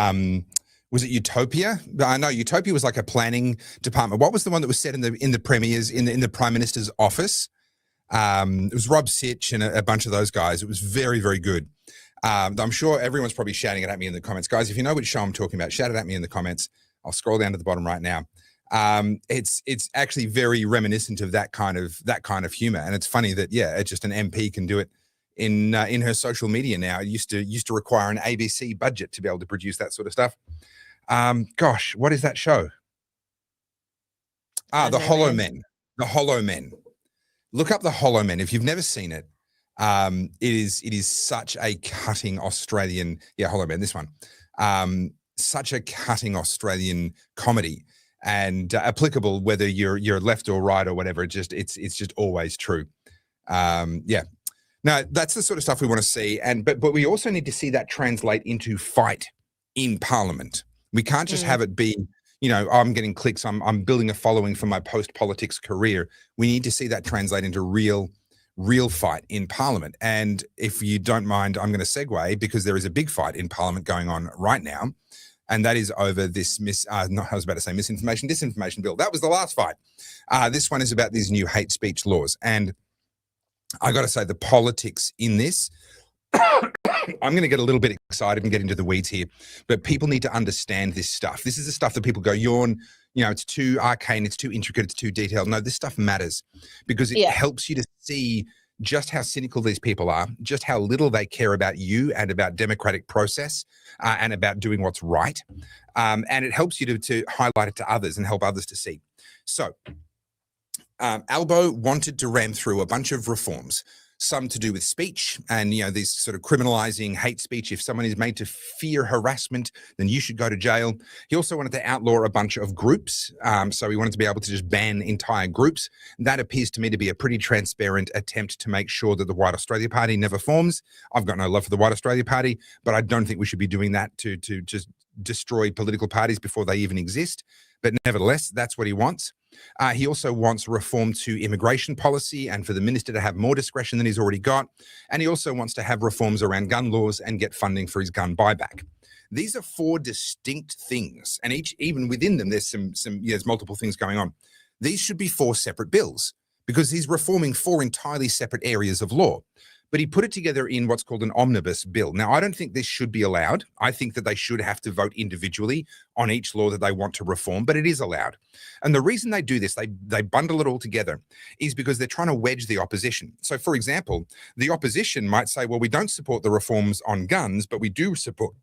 was it Utopia? I know Utopia was like a planning department. What was the one that was set in the Premier's, in the Prime Minister's office? It was Rob Sitch and a bunch of those guys. It was very, very good. I'm sure everyone's probably shouting it at me in the comments. Guys, if you know which show I'm talking about, shout it at me in the comments. I'll scroll down to the bottom right now. It's actually very reminiscent of that kind of humor. And it's funny that, yeah, it's just an MP can do it in her social media now. It used to require an ABC budget to be able to produce that sort of stuff. Gosh, what is that show? The Hollow Men. The Hollow Men. Look up The Hollow Men if you've never seen it. It is such a cutting Australian, Hollow Men, this one. Such a cutting Australian comedy and applicable whether you're left or right or whatever. It's just always true. No, that's the sort of stuff we want to see. But we also need to see that translate into fight in Parliament. We can't just have it be, I'm getting clicks, I'm building a following for my post-politics career. We need to see that translate into real fight in Parliament. And if you don't mind, I'm going to segue because there is a big fight in Parliament going on right now. And that is over this disinformation bill. That was the last fight. This one is about these new hate speech laws. And I got to say the politics in this, I'm going to get a little bit excited and get into the weeds here, but people need to understand this stuff. This is the stuff that people go, yawn, it's too arcane, it's too intricate, it's too detailed. No, this stuff matters because it helps you to see just how cynical these people are, just how little they care about you and about democratic process and about doing what's right. And it helps you to highlight it to others and help others to see. So Albo wanted to ram through a bunch of reforms, some to do with speech and, these sort of criminalizing hate speech. If someone is made to fear harassment, then you should go to jail. He also wanted to outlaw a bunch of groups. So he wanted to be able to just ban entire groups. That appears to me to be a pretty transparent attempt to make sure that the White Australia Party never forms. I've got no love for the White Australia Party, but I don't think we should be doing that to just destroy political parties before they even exist. But nevertheless, that's what he wants. He also wants reform to immigration policy and for the minister to have more discretion than he's already got. And he also wants to have reforms around gun laws and get funding for his gun buyback. These are four distinct things, and even within them, there's there's multiple things going on. These should be four separate bills because he's reforming four entirely separate areas of law. But he put it together in what's called an omnibus bill. Now, I don't think this should be allowed. I think that they should have to vote individually on each law that they want to reform, but it is allowed. And the reason they do this, they bundle it all together, is because they're trying to wedge the opposition. So, for example, the opposition might say, well, we don't support the reforms on guns, but we do support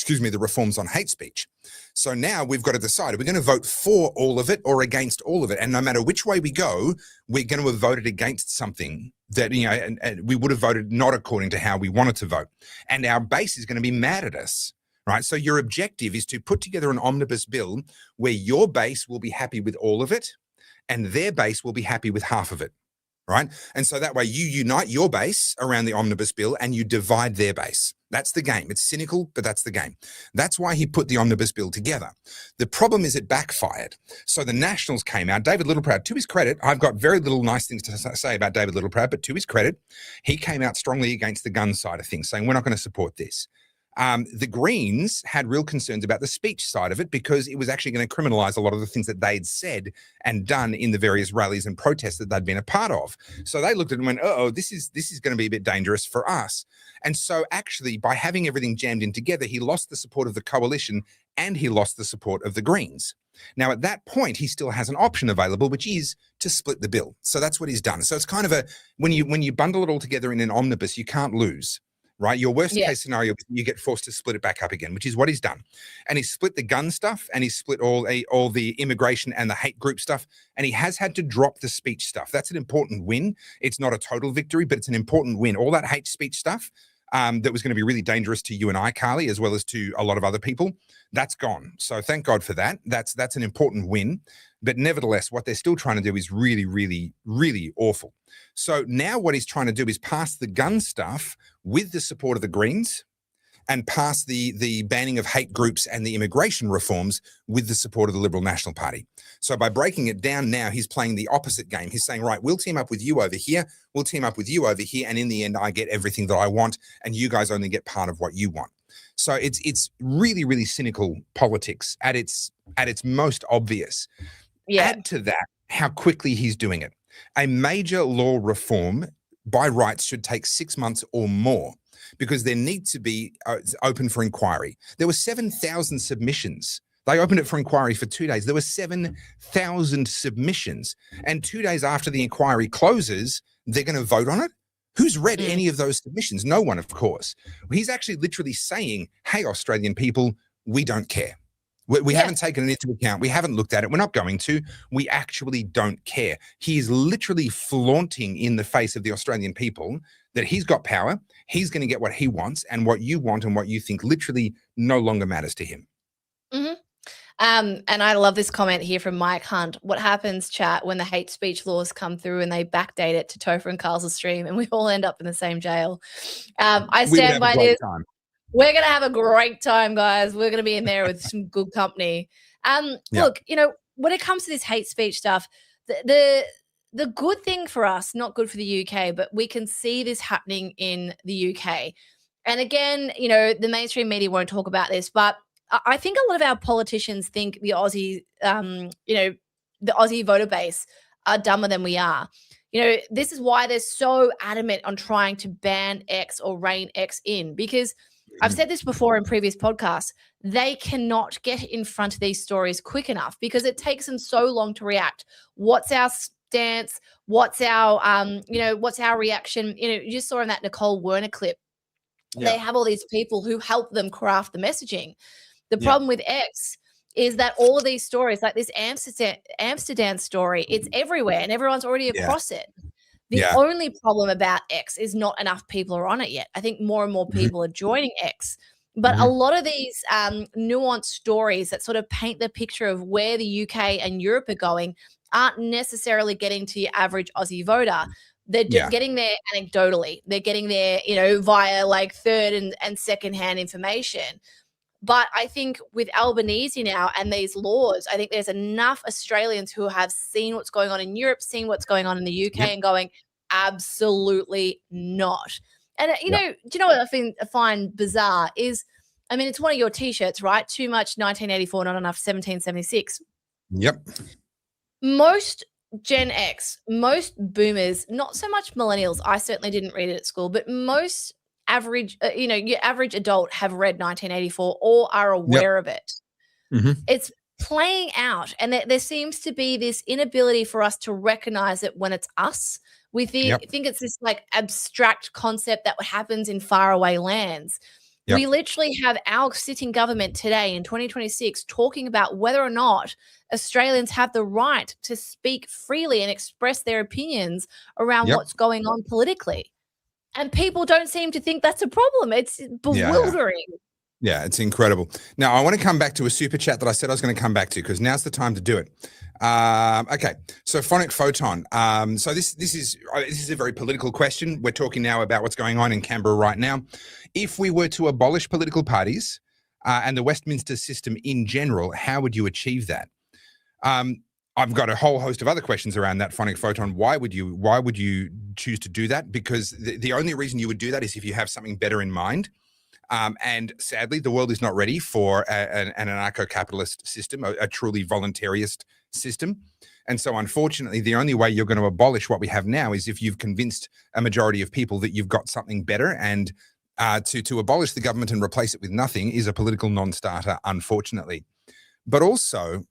the reforms on hate speech. So now we've got to decide, are we going to vote for all of it or against all of it? And no matter which way we go, we're going to have voted against something that, and we would have voted not according to how we wanted to vote. And our base is going to be mad at us, right? So your objective is to put together an omnibus bill where your base will be happy with all of it and their base will be happy with half of it. Right. And so that way you unite your base around the omnibus bill and you divide their base. That's the game. It's cynical, but that's the game. That's why he put the omnibus bill together. The problem is it backfired. So the Nationals came out. David Littleproud, to his credit, I've got very little nice things to say about David Littleproud, but to his credit, he came out strongly against the gun side of things, saying we're not going to support this. The Greens had real concerns about the speech side of it because it was actually going to criminalize a lot of the things that they'd said and done in the various rallies and protests that they'd been a part of. So they looked at it and went, uh-oh, this is going to be a bit dangerous for us. And so actually by having everything jammed in together, he lost the support of the coalition and he lost the support of the Greens. Now, at that point, he still has an option available, which is to split the bill. So that's what he's done. So it's kind of when you bundle it all together in an omnibus, you can't lose. Right? Your worst case scenario, you get forced to split it back up again, which is what he's done. And he's split the gun stuff and he's split all the immigration and the hate group stuff. And he has had to drop the speech stuff. That's an important win. It's not a total victory, but it's an important win. All that hate speech stuff that was going to be really dangerous to you and I, Carly, as well as to a lot of other people, that's gone. So thank God for that. That's an important win. But nevertheless, what they're still trying to do is really, really, really awful. So now what he's trying to do is pass the gun stuff with the support of the Greens and pass the banning of hate groups and the immigration reforms with the support of the Liberal National Party. So by breaking it down now, he's playing the opposite game. He's saying, right, we'll team up with you over here. We'll team up with you over here. And in the end, I get everything that I want. And you guys only get part of what you want. So it's really, really cynical politics at its most obvious. Yeah. Add to that how quickly he's doing it. A major law reform by rights should take 6 months or more because there needs to be open for inquiry. There were 7,000 submissions. They opened it for inquiry for 2 days. There were 7,000 submissions. And 2 days after the inquiry closes, they're going to vote on it? Who's read any of those submissions? No one, of course. He's actually literally saying, hey, Australian people, we don't care. We haven't taken it into account. We haven't looked at it. We're not going to. We actually don't care. He is literally flaunting in the face of the Australian people that he's got power. He's going to get what he wants, and what you want and what you think literally no longer matters to him. Mm-hmm. And I love this comment here from Mike Hunt. What happens, chat, when the hate speech laws come through and they backdate it to Topher and Carl's stream and we all end up in the same jail? I stand by this. Time. We're going to have a great time, guys. We're going to be in there with some good company. Look, when it comes to this hate speech stuff, the good thing for us, not good for the UK, but we can see this happening in the UK. And again, the mainstream media won't talk about this, but I think a lot of our politicians think the Aussie, the Aussie voter base are dumber than we are. This is why they're so adamant on trying to ban X or rein X in, because I've said this before in previous podcasts, they cannot get in front of these stories quick enough because it takes them so long to react. What's our stance? What's our, what's our reaction? You just saw in that Nicole Werner clip, they have all these people who help them craft the messaging. The problem with X is that all of these stories, like this Amsterdam story, it's everywhere and everyone's already across it. The only problem about X is not enough people are on it yet. I think more and more people are joining X. But a lot of these nuanced stories that sort of paint the picture of where the UK and Europe are going aren't necessarily getting to your average Aussie voter. They're just getting there anecdotally. They're getting there, via like third and secondhand information. But I think with Albanese now and these laws, I think there's enough Australians who have seen what's going on in Europe, seen what's going on in the UK and going, absolutely not. And, do you know what I find bizarre is, it's one of your T-shirts, right? Too much 1984, not enough 1776. Yep. Most Gen X, most boomers, not so much millennials. I certainly didn't read it at school, but most average, your average adult have read 1984 or are aware of it. It's playing out, and there seems to be this inability for us to recognize it when it's us. We think it's this like abstract concept that happens in faraway lands. Yep. We literally have our sitting government today in 2026 talking about whether or not Australians have the right to speak freely and express their opinions around Yep. what's going on politically. And people don't seem to think that's a problem. It's bewildering. Yeah, it's incredible. Now, I want to come back to a super chat that I said I was going to come back to because now's the time to do it. Okay, so Phonic Photon. So this is a very political question. We're talking now about what's going on in Canberra right now. If we were to abolish political parties and the Westminster system in general, how would you achieve that? I've got a whole host of other questions around that, Phonic Photon. Why would you choose to do that? Because the only reason you would do that is if you have something better in mind. And sadly, the world is not ready for an anarcho-capitalist system, a truly voluntarist system. And so, unfortunately, the only way you're going to abolish what we have now is if you've convinced a majority of people that you've got something better. And to abolish the government and replace it with nothing is a political non-starter, unfortunately. But also,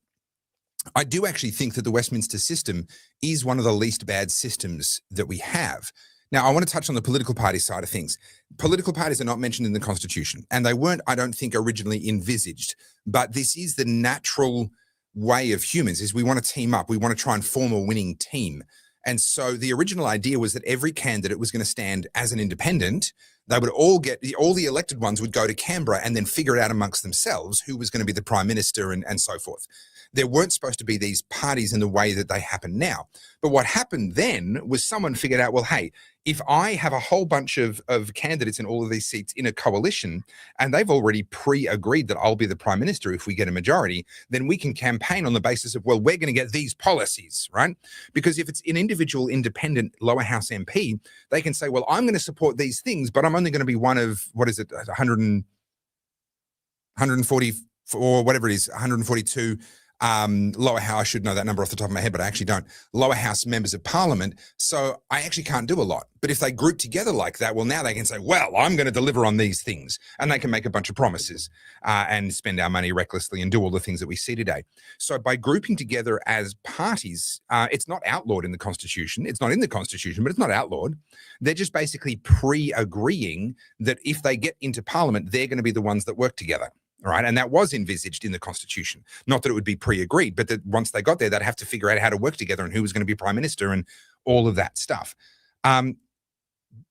I do actually think that the Westminster system is one of the least bad systems that we have. Now, I want to touch on the political party side of things. Political parties are not mentioned in the Constitution, and they weren't, I don't think, originally envisaged. But this is the natural way of humans, is we want to team up. We want to try and form a winning team. And so the original idea was that every candidate was going to stand as an independent. They would all the elected ones would go to Canberra and then figure it out amongst themselves who was going to be the Prime Minister and so forth. There weren't supposed to be these parties in the way that they happen now. But what happened then was someone figured out, well, hey, if I have a whole bunch of candidates in all of these seats in a coalition, and they've already pre-agreed that I'll be the Prime Minister if we get a majority, then we can campaign on the basis of, well, we're going to get these policies, right? Because if it's an individual independent lower house MP, they can say, well, I'm going to support these things, but I'm only going to be one of, 140 or whatever it is, 142 lower house, I should know that number off the top of my head, but I actually don't, lower house members of parliament. So I actually can't do a lot. But if they group together like that, well, now they can say, well, I'm going to deliver on these things. And they can make a bunch of promises and spend our money recklessly and do all the things that we see today. So by grouping together as parties, it's not outlawed in the Constitution. It's not in the Constitution, but it's not outlawed. They're just basically pre-agreeing that if they get into parliament, they're going to be the ones that work together. All right. And that was envisaged in the Constitution. Not that it would be pre-agreed, but that once they got there, they'd have to figure out how to work together and who was going to be Prime Minister and all of that stuff.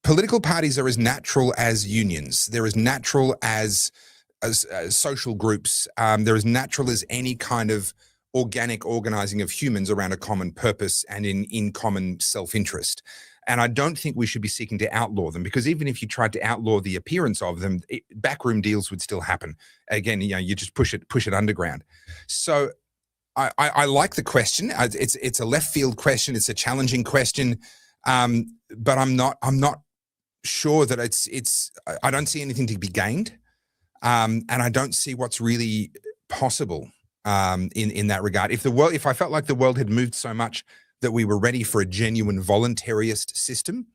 Political parties are as natural as unions. They're as natural as social groups. They're as natural as any kind of organic organizing of humans around a common purpose and in common self-interest. And I don't think we should be seeking to outlaw them, because even if you tried to outlaw the appearance of them, backroom deals would still happen. Again, you just push it underground. So I like the question. It's a left field question. It's a challenging question, but I'm not sure that it's. I don't see anything to be gained, and I don't see what's really possible in that regard. If I felt like the world had moved so much that we were ready for a genuine voluntarist system,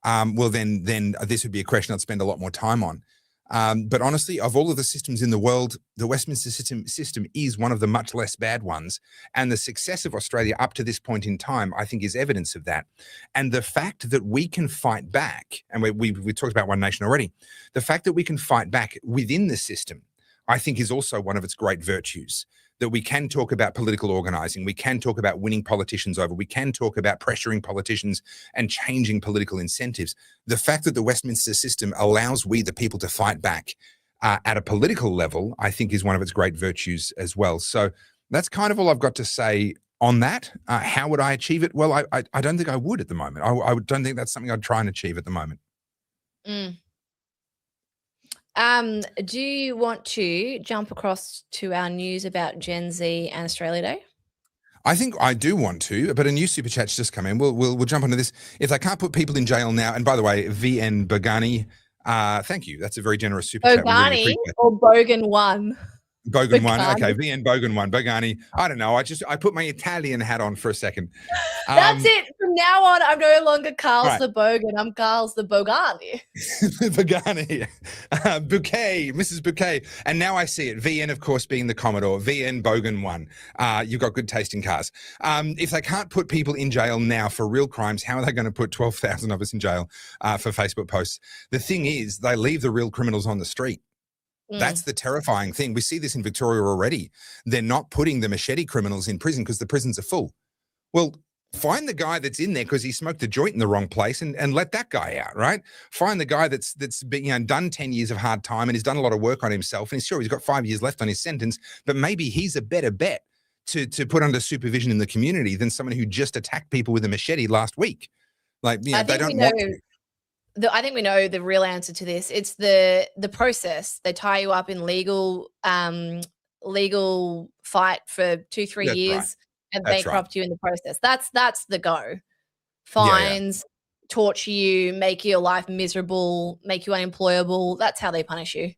well, then this would be a question I'd spend a lot more time on. But honestly, of all of the systems in the world, the Westminster system is one of the much less bad ones. And the success of Australia up to this point in time, I think, is evidence of that. And the fact that we can fight back, and we talked about One Nation already, the fact that we can fight back within the system, I think, is also one of its great virtues. That we can talk about political organizing, we can talk about winning politicians over, we can talk about pressuring politicians and changing political incentives. The fact that the Westminster system allows we, the people, to fight back at a political level, I think, is one of its great virtues as well. So that's kind of all I've got to say on that. How would I achieve it? Well, I don't think I would at the moment. I don't think that's something I'd try and achieve at the moment. Do you want to jump across to our news about Gen Z and Australia Day? I think I do want to, but a new super chat's just come in. We'll jump onto this. If they can't put people in jail now, and by the way, VN Bogani, thank you. That's a very generous super chat. Bogani or Bogan 1? Bogan 1. Okay, VN Bogan 1. Bogani. I don't know. I put my Italian hat on for a second. That's it. From now on, I'm no longer Carlz the Bogan. I'm Carlz the Bogani. Bogani. Bouquet. Mrs. Bouquet. And now I see it. VN, of course, being the Commodore. VN Bogan 1. You've got good taste in cars. If they can't put people in jail now for real crimes, how are they going to put 12,000 of us in jail for Facebook posts? The thing is, they leave the real criminals on the street. That's the terrifying thing. We see this in Victoria already. They're not putting the machete criminals in prison because the prisons are full. Well, find the guy that's in there because he smoked a joint in the wrong place and let that guy out, right? Find the guy that's been, done 10 years of hard time and he's done a lot of work on himself, and he's sure he's got 5 years left on his sentence, but maybe he's a better bet to put under supervision in the community than someone who just attacked people with a machete last week. Like, they don't want to. I think we know the real answer to this. It's the process. They tie you up in legal fight for 2-3 years. Right. And bankrupt you in the process. That's the go. Fines, torture you, make your life miserable, make you unemployable. That's how they punish you.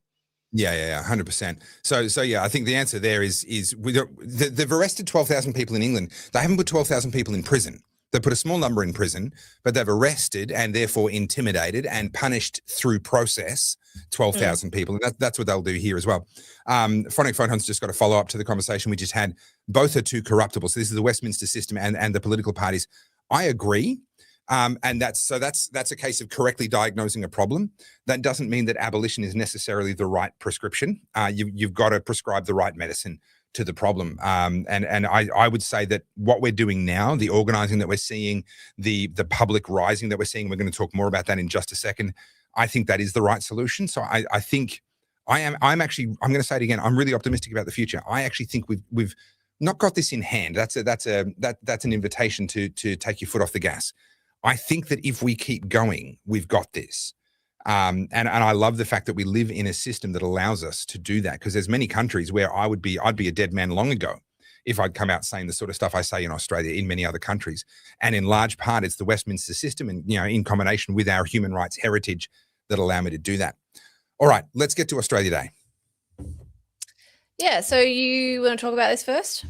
Yeah, 100%. So yeah, I think the answer there is they've arrested 12,000 people in England. They haven't put 12,000 people in prison. They put a small number in prison, but they've arrested and therefore intimidated and punished through process 12,000 people. And that's what they'll do here as well. Phonic Photon's just got a follow up to the conversation we just had. Both are too corruptible. So this is the Westminster system and the political parties. I agree. And that's a case of correctly diagnosing a problem. That doesn't mean that abolition is necessarily the right prescription. You've got to prescribe the right medicine to the problem. And I would say that what we're doing now, the organizing that we're seeing, the public rising that we're seeing, we're going to talk more about that in just a second. I think that is the right solution. So I think I'm going to say it again. I'm really optimistic about the future. I actually think we've not got this in hand. That's an invitation to take your foot off the gas. I think that if we keep going, we've got this. And I love the fact that we live in a system that allows us to do that, because there's many countries where I'd be a dead man long ago if I'd come out saying the sort of stuff I say in Australia, in many other countries. And in large part, it's the Westminster system and, in combination with our human rights heritage that allow me to do that. All right, let's get to Australia Day. Yeah, so you want to talk about this first?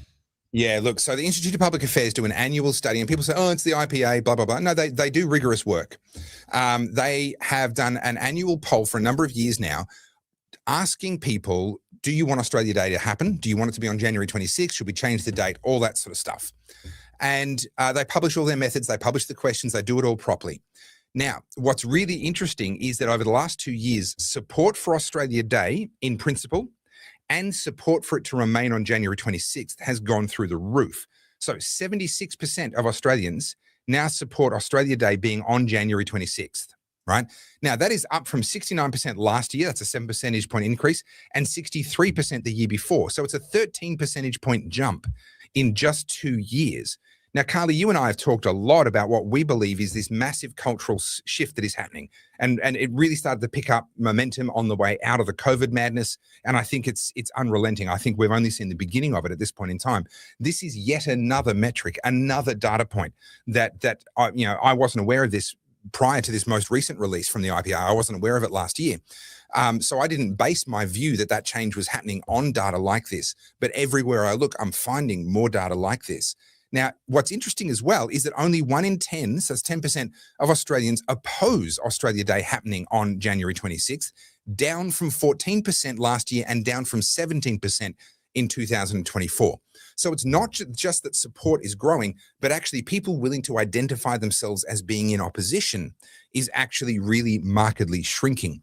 Yeah, look, so the Institute of Public Affairs do an annual study, and people say, oh, it's the IPA, blah, blah, blah. No, they do rigorous work. They have done an annual poll for a number of years now, asking people, do you want Australia Day to happen? Do you want it to be on January 26th? Should we change the date? All that sort of stuff. And they publish all their methods. They publish the questions. They do it all properly. Now, what's really interesting is that over the last 2 years, support for Australia Day in principle and support for it to remain on January 26th has gone through the roof. So 76% of Australians now support Australia Day being on January 26th, right? Now, that is up from 69% last year. That's a 7 percentage point increase, and 63% the year before. So it's a 13 percentage point jump in just 2 years. Now, Carly, you and I have talked a lot about what we believe is this massive cultural shift that is happening. And it really started to pick up momentum on the way out of the COVID madness. And I think it's unrelenting. I think we've only seen the beginning of it at this point in time. This is yet another metric, another data point that I wasn't aware of this prior to this most recent release from the IPA. I wasn't aware of it last year. So I didn't base my view that change was happening on data like this. But everywhere I look, I'm finding more data like this. Now, what's interesting as well is that only 1 in 10, so that's 10% of Australians oppose Australia Day happening on January 26th, down from 14% last year and down from 17% in 2024. So it's not just that support is growing, but actually people willing to identify themselves as being in opposition is actually really markedly shrinking.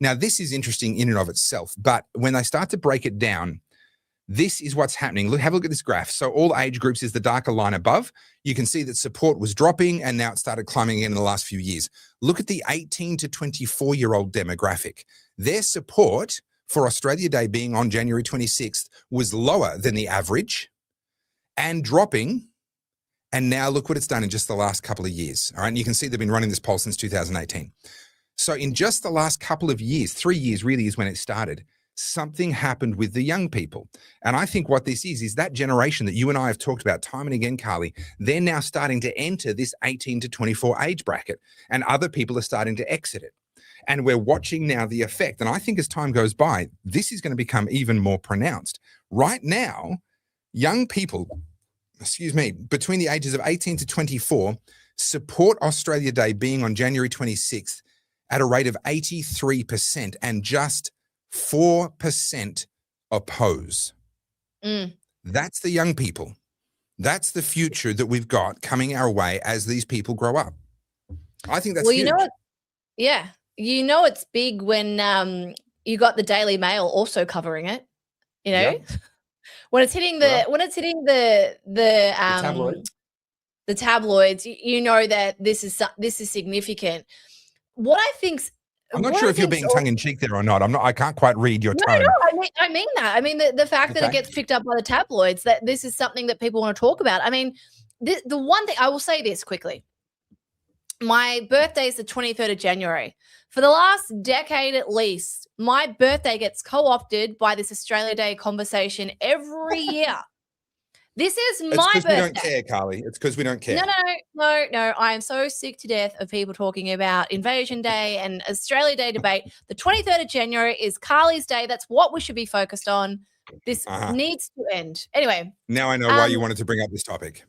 Now, this is interesting in and of itself, but when they start to break it down, this is what's happening. Look, have a look at this graph. So all age groups is the darker line above. You can see that support was dropping and now it started climbing in the last few years. Look at the 18 to 24-year-old demographic. Their support for Australia Day being on January 26th was lower than the average and dropping. And now look what it's done in just the last couple of years. All right. And you can see they've been running this poll since 2018. So in just the last couple of years, 3 years really is when it started, something happened with the young people. And I think what this is that generation that you and I have talked about time and again, Carly, they're now starting to enter this 18 to 24 age bracket, and other people are starting to exit it. And we're watching now the effect. And I think as time goes by, this is going to become even more pronounced. Right now, young people, between the ages of 18 to 24, support Australia Day being on January 26th at a rate of 83%, and just 4% oppose. That's the young people. That's the future that we've got coming our way as these people grow up. I think that's huge. You know it's big when you got the Daily Mail also covering it. You know, when it's hitting the the tabloids, you know that this is significant. What I think's I'm not sure if you're being tongue in cheek there or not. I can't quite read your tone. No, I mean that. I mean the fact that it gets picked up by the tabloids, that this is something that people want to talk about. I mean, the one thing I will say this quickly. My birthday is the 23rd of January. For the last decade at least, my birthday gets co-opted by this Australia Day conversation every year. This is my birthday. It's because we don't care, Carly. It's because we don't care. No. I am so sick to death of people talking about Invasion Day and Australia Day debate. The 23rd of January is Carly's Day. That's what we should be focused on. This needs to end. Anyway. Now I know why you wanted to bring up this topic.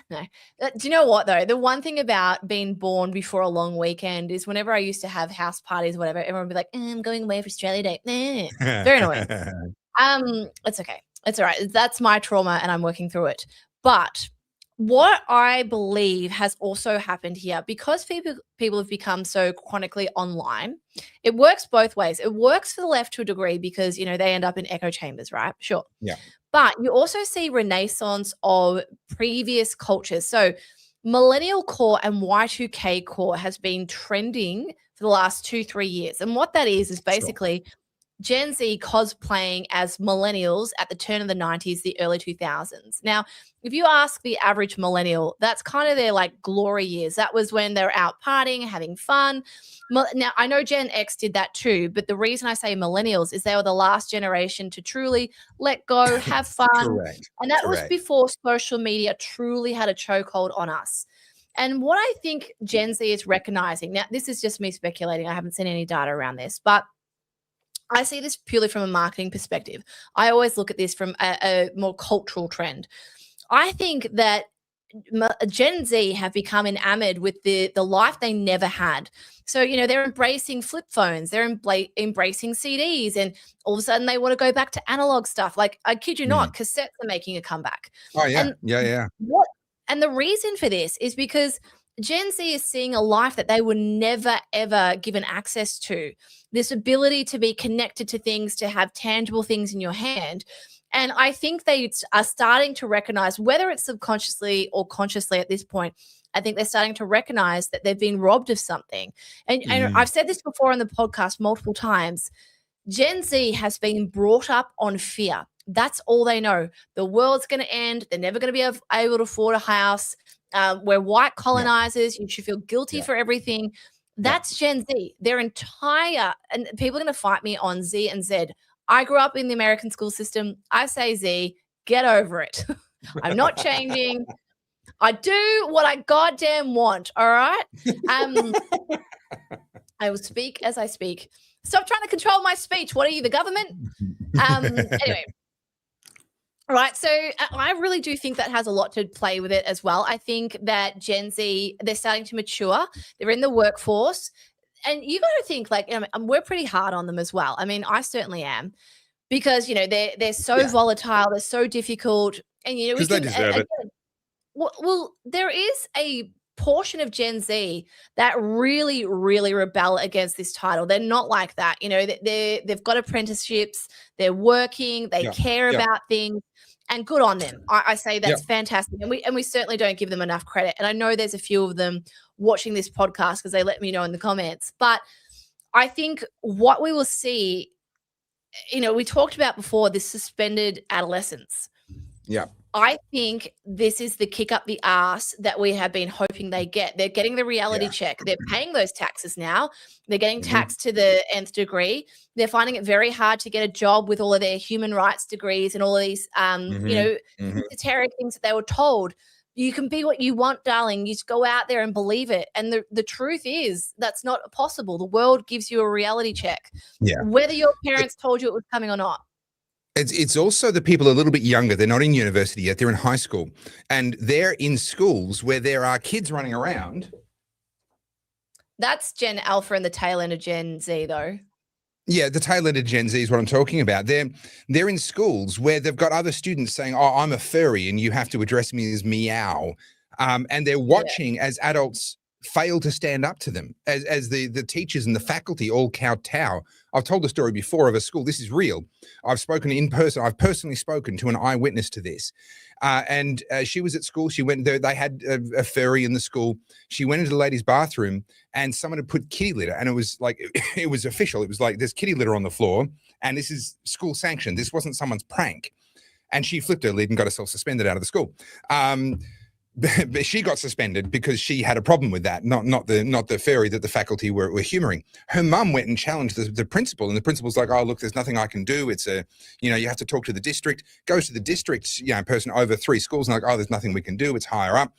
No. Do you know what, though? The one thing about being born before a long weekend is whenever I used to have house parties or whatever, everyone would be like, I'm going away for Australia Day. Very annoying. It's okay. It's all right. That's my trauma and I'm working through it. But what I believe has also happened here, because people have become so chronically online, it works both ways. It works for the left to a degree because, you know, they end up in echo chambers, right? Sure. Yeah. But you also see renaissance of previous cultures. So millennial core and Y2K core has been trending for the last 2-3 years. And what that is basically Gen Z cosplaying as millennials at the turn of the 90s, the early 2000s. Now, if you ask the average millennial, that's kind of their like glory years. That was when they're out partying, having fun. Now, I know Gen X did that too, but the reason I say millennials is they were the last generation to truly let go, have fun. Correct. And that was before social media truly had a chokehold on us. And what I think Gen Z is recognizing, now this is just me speculating, I haven't seen any data around this, but I see this purely from a marketing perspective. I always look at this from a more cultural trend. I think that Gen Z have become enamored with the life they never had. So, you know, they're embracing flip phones, they're embracing CDs, and all of a sudden they want to go back to analog stuff. Like, I kid you not, cassettes are making a comeback. Oh, yeah. Yeah. And the reason for this is because Gen Z is seeing a life that they were never, ever given access to. This ability to be connected to things, to have tangible things in your hand. And I think they are starting to recognize, whether it's subconsciously or consciously at this point, I think they're starting to recognize that they've been robbed of something. And I've said this before on the podcast multiple times. Gen Z has been brought up on fear. That's all they know. The world's going to end. They're never going to be able to afford a house. We're white colonizers. You should feel guilty for everything. That's Gen Z. Their entire, and people are going to fight me on Z and Z. I grew up in the American school system. I say Z, get over it. I'm not changing. I do what I goddamn want. All right. I will speak as I speak. Stop trying to control my speech. What are you, the government? Anyway. Right. So I really do think that has a lot to play with it as well. I think that Gen Z, they're starting to mature. They're in the workforce. And you got to think, like, we're pretty hard on them as well. I mean, I certainly am, because, you know, they're so volatile. They're so difficult. And, you know, because they deserve it. Well, there is a portion of Gen Z that really, really rebel against this title. They're not like that. You know, they've got apprenticeships. They're working. They care about things. And good on them. I say that's fantastic. And we certainly don't give them enough credit. And I know there's a few of them watching this podcast because they let me know in the comments. But I think what we will see, you know, we talked about before, this suspended adolescence. Yeah. I think this is the kick up the ass that we have been hoping they get. They're getting the reality check. They're paying those taxes now. They're getting taxed to the nth degree. They're finding it very hard to get a job with all of their human rights degrees and all of these, you know, esoteric things that they were told. You can be what you want, darling. You just go out there and believe it. And the truth is that's not possible. The world gives you a reality check, whether your parents told you it was coming or not. It's also the people a little bit younger. They're not in university yet. They're in high school. And they're in schools where there are kids running around. That's Gen Alpha and the tail end of Gen Z, though. Yeah, the tail end of Gen Z is what I'm talking about. They're in schools where they've got other students saying, oh, I'm a furry and you have to address me as meow. And they're watching as adults fail to stand up to them as the teachers and the faculty all kowtow. I've told the story before of a school. This is real. I've spoken in person. I've personally spoken to an eyewitness to this. And she was at school. She went there. They had a furry in the school. She went into the ladies' bathroom and someone had put kitty litter, and it was like, it was official. It was like, there's kitty litter on the floor and this is school sanctioned. This wasn't someone's prank. And she flipped her lid and got herself suspended out of the school. But she got suspended because she had a problem with that, not the fairy that the faculty were humoring. Her mum went and challenged the principal, and the principal's like, "Oh, look, there's nothing I can do. It's you have to talk to the district." Goes to the district, person over 3 schools, and like, "Oh, there's nothing we can do. It's higher up."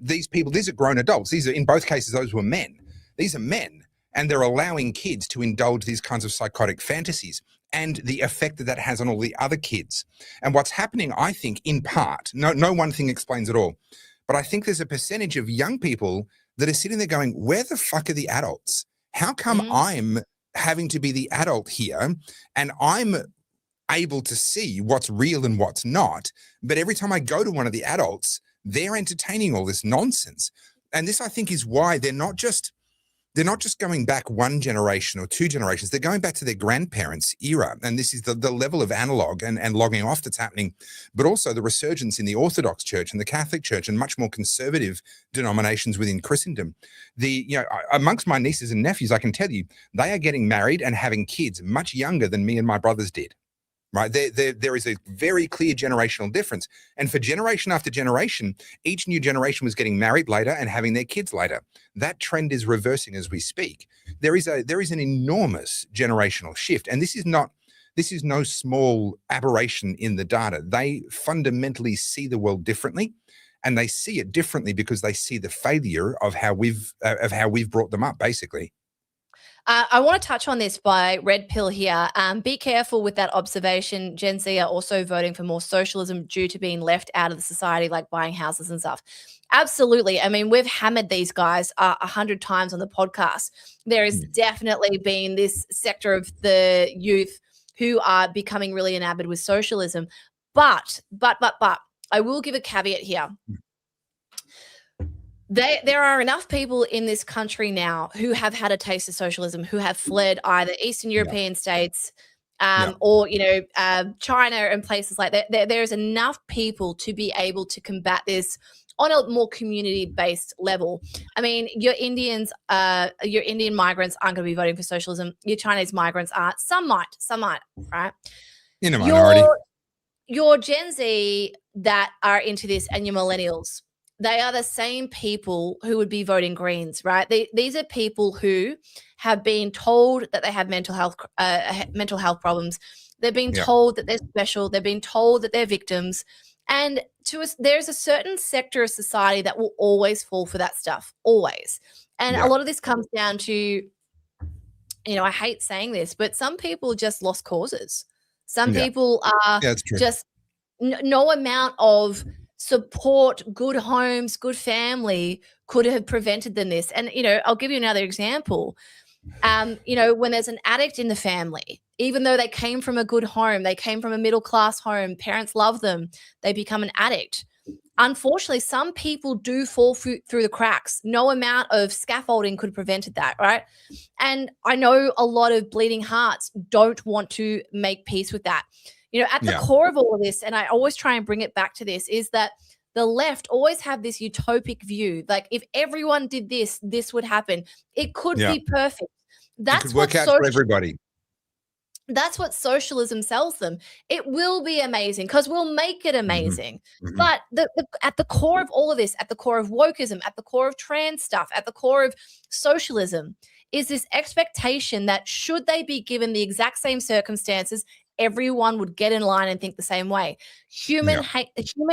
These people, these are grown adults. These are, in both cases, those were men. These are men, and they're allowing kids to indulge these kinds of psychotic fantasies, and the effect that has on all the other kids. And what's happening, I think, in part, no one thing explains it all, but I think there's a percentage of young people that are sitting there going, where the fuck are the adults? How come I'm having to be the adult here and I'm able to see what's real and what's not? But every time I go to one of the adults, they're entertaining all this nonsense. And this, I think, is why they're not just going back 1 generation or 2 generations. They're going back to their grandparents' era. And this is the level of analog and logging off that's happening, but also the resurgence in the Orthodox Church and the Catholic Church and much more conservative denominations within Christendom. Amongst my nieces and nephews, I can tell you, they are getting married and having kids much younger than me and my brothers did. Right. There is a very clear generational difference. And for generation after generation, each new generation was getting married later and having their kids later. That trend is reversing as we speak. There is an enormous generational shift. And this is no small aberration in the data. They fundamentally see the world differently, and they see it differently because they see the failure of how we've brought them up, basically. I want to touch on this by Red Pill here. Be careful with that observation. Gen Z are also voting for more socialism due to being left out of the society, like buying houses and stuff. Absolutely. I mean, we've hammered these guys 100 times on the podcast. There has definitely been this sector of the youth who are becoming really enamored with socialism. But I will give a caveat here. There are enough people in this country now who have had a taste of socialism, who have fled either Eastern European states or, China and places like that. There's enough people to be able to combat this on a more community-based level. I mean, your Indian migrants aren't going to be voting for socialism. Your Chinese migrants aren't. Some might, right? In a minority. Your Gen Z that are into this and your millennials, they are the same people who would be voting Greens, right? These are people who have been told that they have mental health problems. They've been told that they're special. They've been told that they're victims. And there's a certain sector of society that will always fall for that stuff, always. And a lot of this comes down to, I hate saying this, but some people just lost causes. Some people are just no amount of support, good homes, good family could have prevented them this. And, I'll give you another example. When there's an addict in the family, even though they came from a good home, they came from a middle-class home, parents love them, they become an addict. Unfortunately, some people do fall through the cracks. No amount of scaffolding could have prevented that, right? And I know a lot of bleeding hearts don't want to make peace with that. At the core of all of this, and I always try and bring it back to this, is that the left always have this utopic view. Like, if everyone did this, this would happen. It could be perfect. It could work out for everybody. That's what socialism sells them. It will be amazing because we'll make it amazing. Mm-hmm. But at the core of all of this, at the core of wokeism, at the core of trans stuff, at the core of socialism, is this expectation that should they be given the exact same circumstances, everyone would get in line and think the same way. Human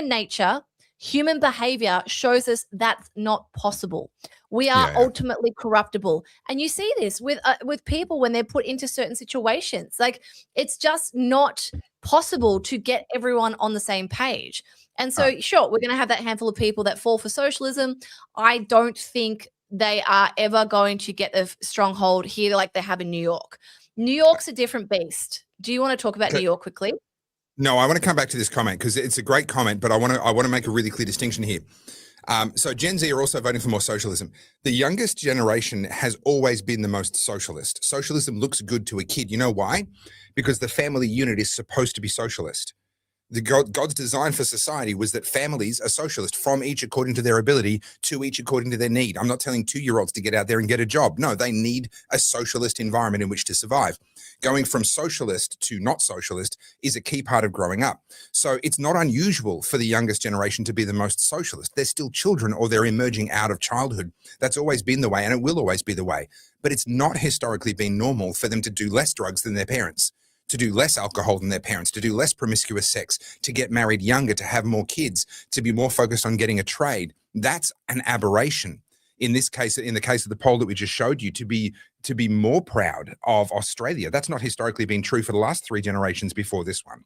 nature, human behavior shows us that's not possible. We are ultimately corruptible. And you see this with people when they're put into certain situations. Like, it's just not possible to get everyone on the same page. And so, sure, we're going to have that handful of people that fall for socialism. I don't think they are ever going to get a stronghold here like they have in New York. New York's a different beast. Do you want to talk about New York quickly? No, I want to come back to this comment because it's a great comment, but I want to make a really clear distinction here. So Gen Z are also voting for more socialism. The youngest generation has always been the most socialist. Socialism looks good to a kid. You know why? Because the family unit is supposed to be socialist. God's design for society was that families are socialist, from each according to their ability, to each according to their need. I'm not telling 2-year-olds to get out there and get a job. No, they need a socialist environment in which to survive. Going from socialist to not socialist is a key part of growing up. So it's not unusual for the youngest generation to be the most socialist. They're still children, or they're emerging out of childhood. That's always been the way, and it will always be the way. But it's not historically been normal for them to do less drugs than their parents, to do less alcohol than their parents, to do less promiscuous sex, to get married younger, to have more kids, to be more focused on getting a trade. That's an aberration. In this case, in the case of the poll that we just showed you, to be more proud of Australia. That's not historically been true for the last 3 generations before this one.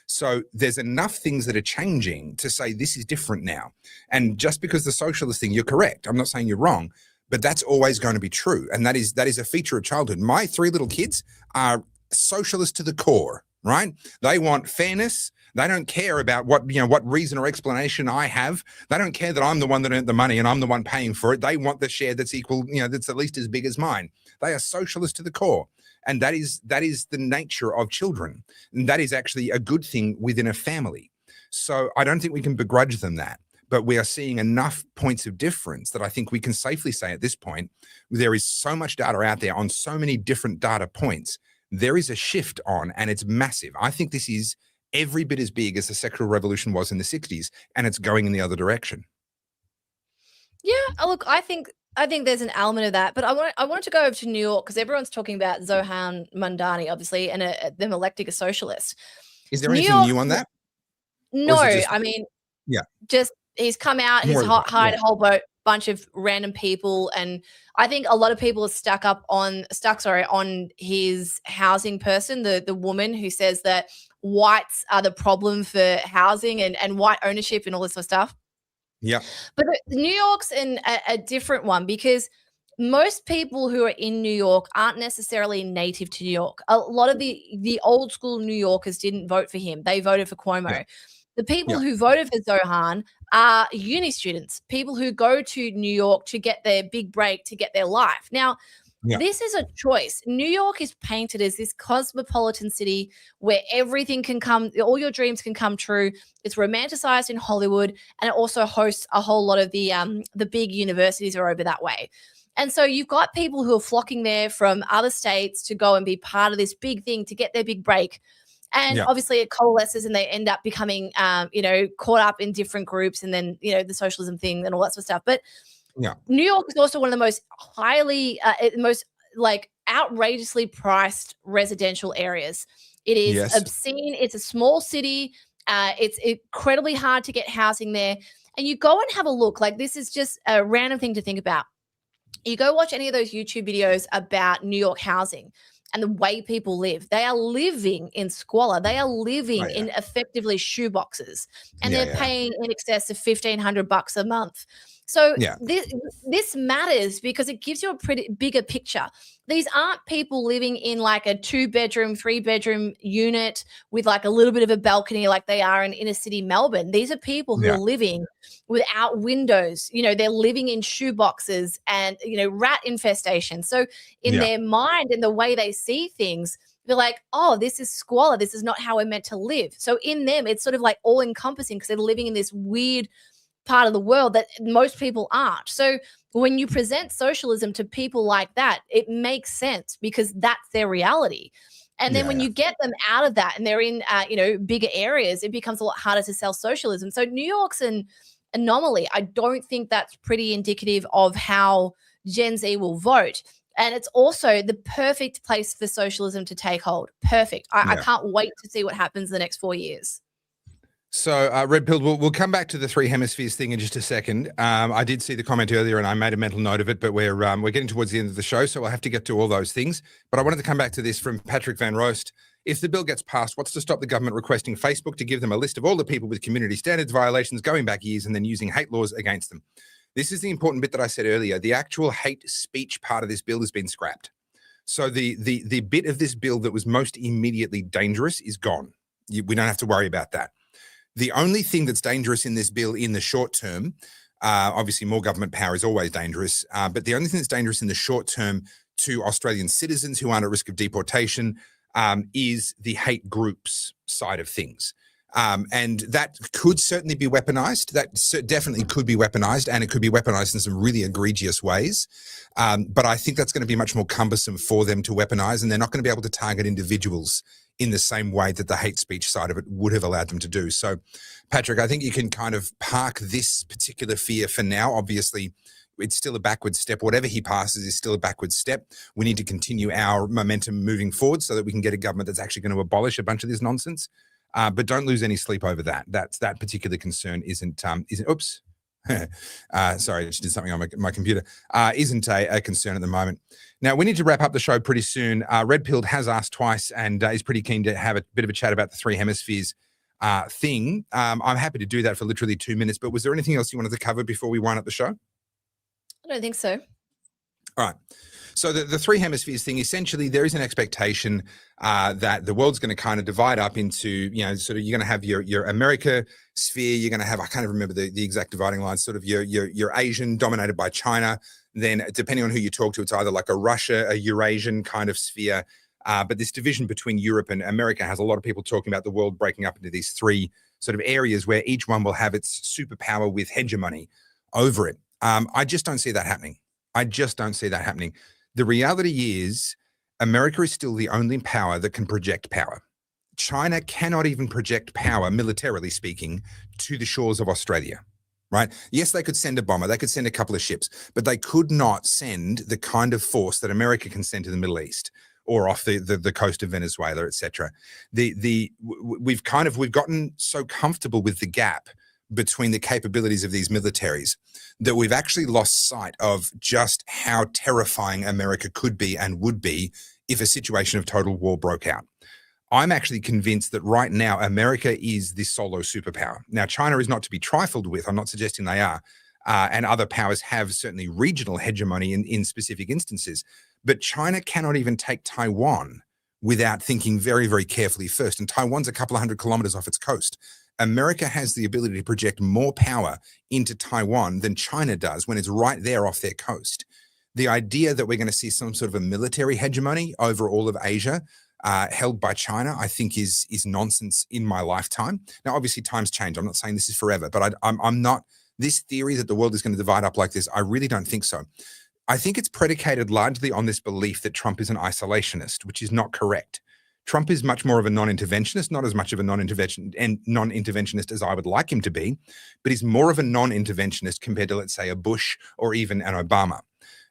So there's enough things that are changing to say this is different now. And just because the socialist thing, you're correct. I'm not saying you're wrong, but that's always going to be true. And that is a feature of childhood. My 3 little kids are socialist to the core, right? They want fairness. They don't care about what reason or explanation I have. They don't care that I'm the one that earned the money and I'm the one paying for it. They want the share that's equal, that's at least as big as mine. They are socialist to the core. And that is the nature of children. And that is actually a good thing within a family. So I don't think we can begrudge them that. But we are seeing enough points of difference that I think we can safely say at this point, there is so much data out there on so many different data points. There is a shift on, and it's massive. I think this is every bit as big as the sexual revolution was in the 60s, and it's going in the other direction. Yeah, look, I think there's an element of that, but I wanted to go over to New York because everyone's talking about Zohan Mandani, obviously, and them electing a socialist. Is there anything new on that? No, I mean, yeah, just he's come out, he's hired a whole bunch of random people, and I think a lot of people are stuck on his housing person, the woman who says that whites are the problem for housing and white ownership and all this sort of stuff. Yeah. But New York's a different one because most people who are in New York aren't necessarily native to New York. A lot of the old school New Yorkers didn't vote for him. They voted for Cuomo. Yeah. The people who voted for Zohan are uni students, people who go to New York to get their big break, to get their life. Now, this is a choice. New York is painted as this cosmopolitan city where everything can come, all your dreams can come true. It's romanticized in Hollywood, and it also hosts a whole lot of the big universities are over that way. And so you've got people who are flocking there from other states to go and be part of this big thing to get their big break. And obviously it coalesces and they end up becoming, caught up in different groups and then, the socialism thing and all that sort of stuff. But New York is also one of the most outrageously priced residential areas. It is obscene. It's a small city. It's incredibly hard to get housing there. And you go and have a look. Like, this is just a random thing to think about. You go watch any of those YouTube videos about New York housing and the way people live. They are living in squalor. They are living in effectively shoeboxes, and they're paying in excess of $1,500 a month. So this matters because it gives you a pretty bigger picture. These aren't people living in like a 2-bedroom, 3-bedroom unit with like a little bit of a balcony like they are in inner city Melbourne. These are people who are living without windows. They're living in shoeboxes and, rat infestation. So in their mind and the way they see things, they're like, oh, this is squalor. This is not how we're meant to live. So in them, it's sort of like all encompassing because they're living in this weird part of the world that most people aren't. So when you present socialism to people like that, it makes sense because that's their reality. And then when you get them out of that and they're in, bigger areas, it becomes a lot harder to sell socialism. So New York's an anomaly. I don't think that's pretty indicative of how Gen Z will vote. And it's also the perfect place for socialism to take hold. Perfect. I can't wait to see what happens in the next 4 years. So, Red Pill, we'll come back to the 3 hemispheres thing in just a second. I did see the comment earlier and I made a mental note of it, but we're getting towards the end of the show, so I'll have to get to all those things. But I wanted to come back to this from Patrick Van Roost. If the bill gets passed, what's to stop the government requesting Facebook to give them a list of all the people with community standards violations going back years and then using hate laws against them? This is the important bit that I said earlier. The actual hate speech part of this bill has been scrapped. So the bit of this bill that was most immediately dangerous is gone. We don't have to worry about that. The only thing that's dangerous in this bill in the short term, obviously more government power is always dangerous, but the only thing that's dangerous in the short term to Australian citizens who aren't at risk of deportation is the hate groups side of things. And that could certainly be weaponized. That definitely could be weaponized, and it could be weaponized in some really egregious ways. But I think that's going to be much more cumbersome for them to weaponize, and they're not going to be able to target individuals in the same way that the hate speech side of it would have allowed them to do. So, Patrick, I think you can kind of park this particular fear for now. Obviously, it's still a backward step. Whatever he passes is still a backward step. We need to continue our momentum moving forward so that we can get a government that's actually going to abolish a bunch of this nonsense. But don't lose any sleep over that. That particular concern isn't oops. Sorry, I just did something on my computer. Isn't a concern at the moment. Now, we need to wrap up the show pretty soon. Red Pilled has asked twice and is pretty keen to have a bit of a chat about the three hemispheres thing. I'm happy to do that for literally 2 minutes, but was there anything else you wanted to cover before we wind up the show? I don't think so. All right. So the three hemispheres thing, essentially, there is an expectation that the world's going to kind of divide up into, sort of you're going to have your America sphere. You're going to have, I can't remember the exact dividing lines, sort of your Asian dominated by China. Then depending on who you talk to, it's either like a Russia, a Eurasian kind of sphere. But this division between Europe and America has a lot of people talking about the world breaking up into these three sort of areas where each one will have its superpower with hegemony over it. I just don't see that happening. The reality is America is still the only power that can project power. China cannot even project power, militarily speaking, to the shores of Australia, right? Yes, they could send a bomber, they could send a couple of ships, but they could not send the kind of force that America can send to the Middle East or off the coast of Venezuela, etc. We've gotten so comfortable with the gap between the capabilities of these militaries that we've actually lost sight of just how terrifying America could be and would be if a situation of total war broke out. I'm actually convinced that right now America is the solo superpower. Now, China is not to be trifled with. I'm not suggesting they are. And other powers have certainly regional hegemony in specific instances. But China cannot even take Taiwan without thinking very, very carefully first. And Taiwan's a couple of 100 kilometers off its coast. America has the ability to project more power into Taiwan than China does when it's right there off their coast. The idea that we're going to see some sort of a military hegemony over all of Asia held by China, I think is nonsense in my lifetime. Now, obviously, times change. I'm not saying this is forever, but I'm not, this theory that the world is going to divide up like this, I really don't think so. I think it's predicated largely on this belief that Trump is an isolationist, which is not correct. Trump is much more of a non-interventionist, not as much of a non-interventionist as I would like him to be, but he's more of a non-interventionist compared to, let's say, a Bush or even an Obama.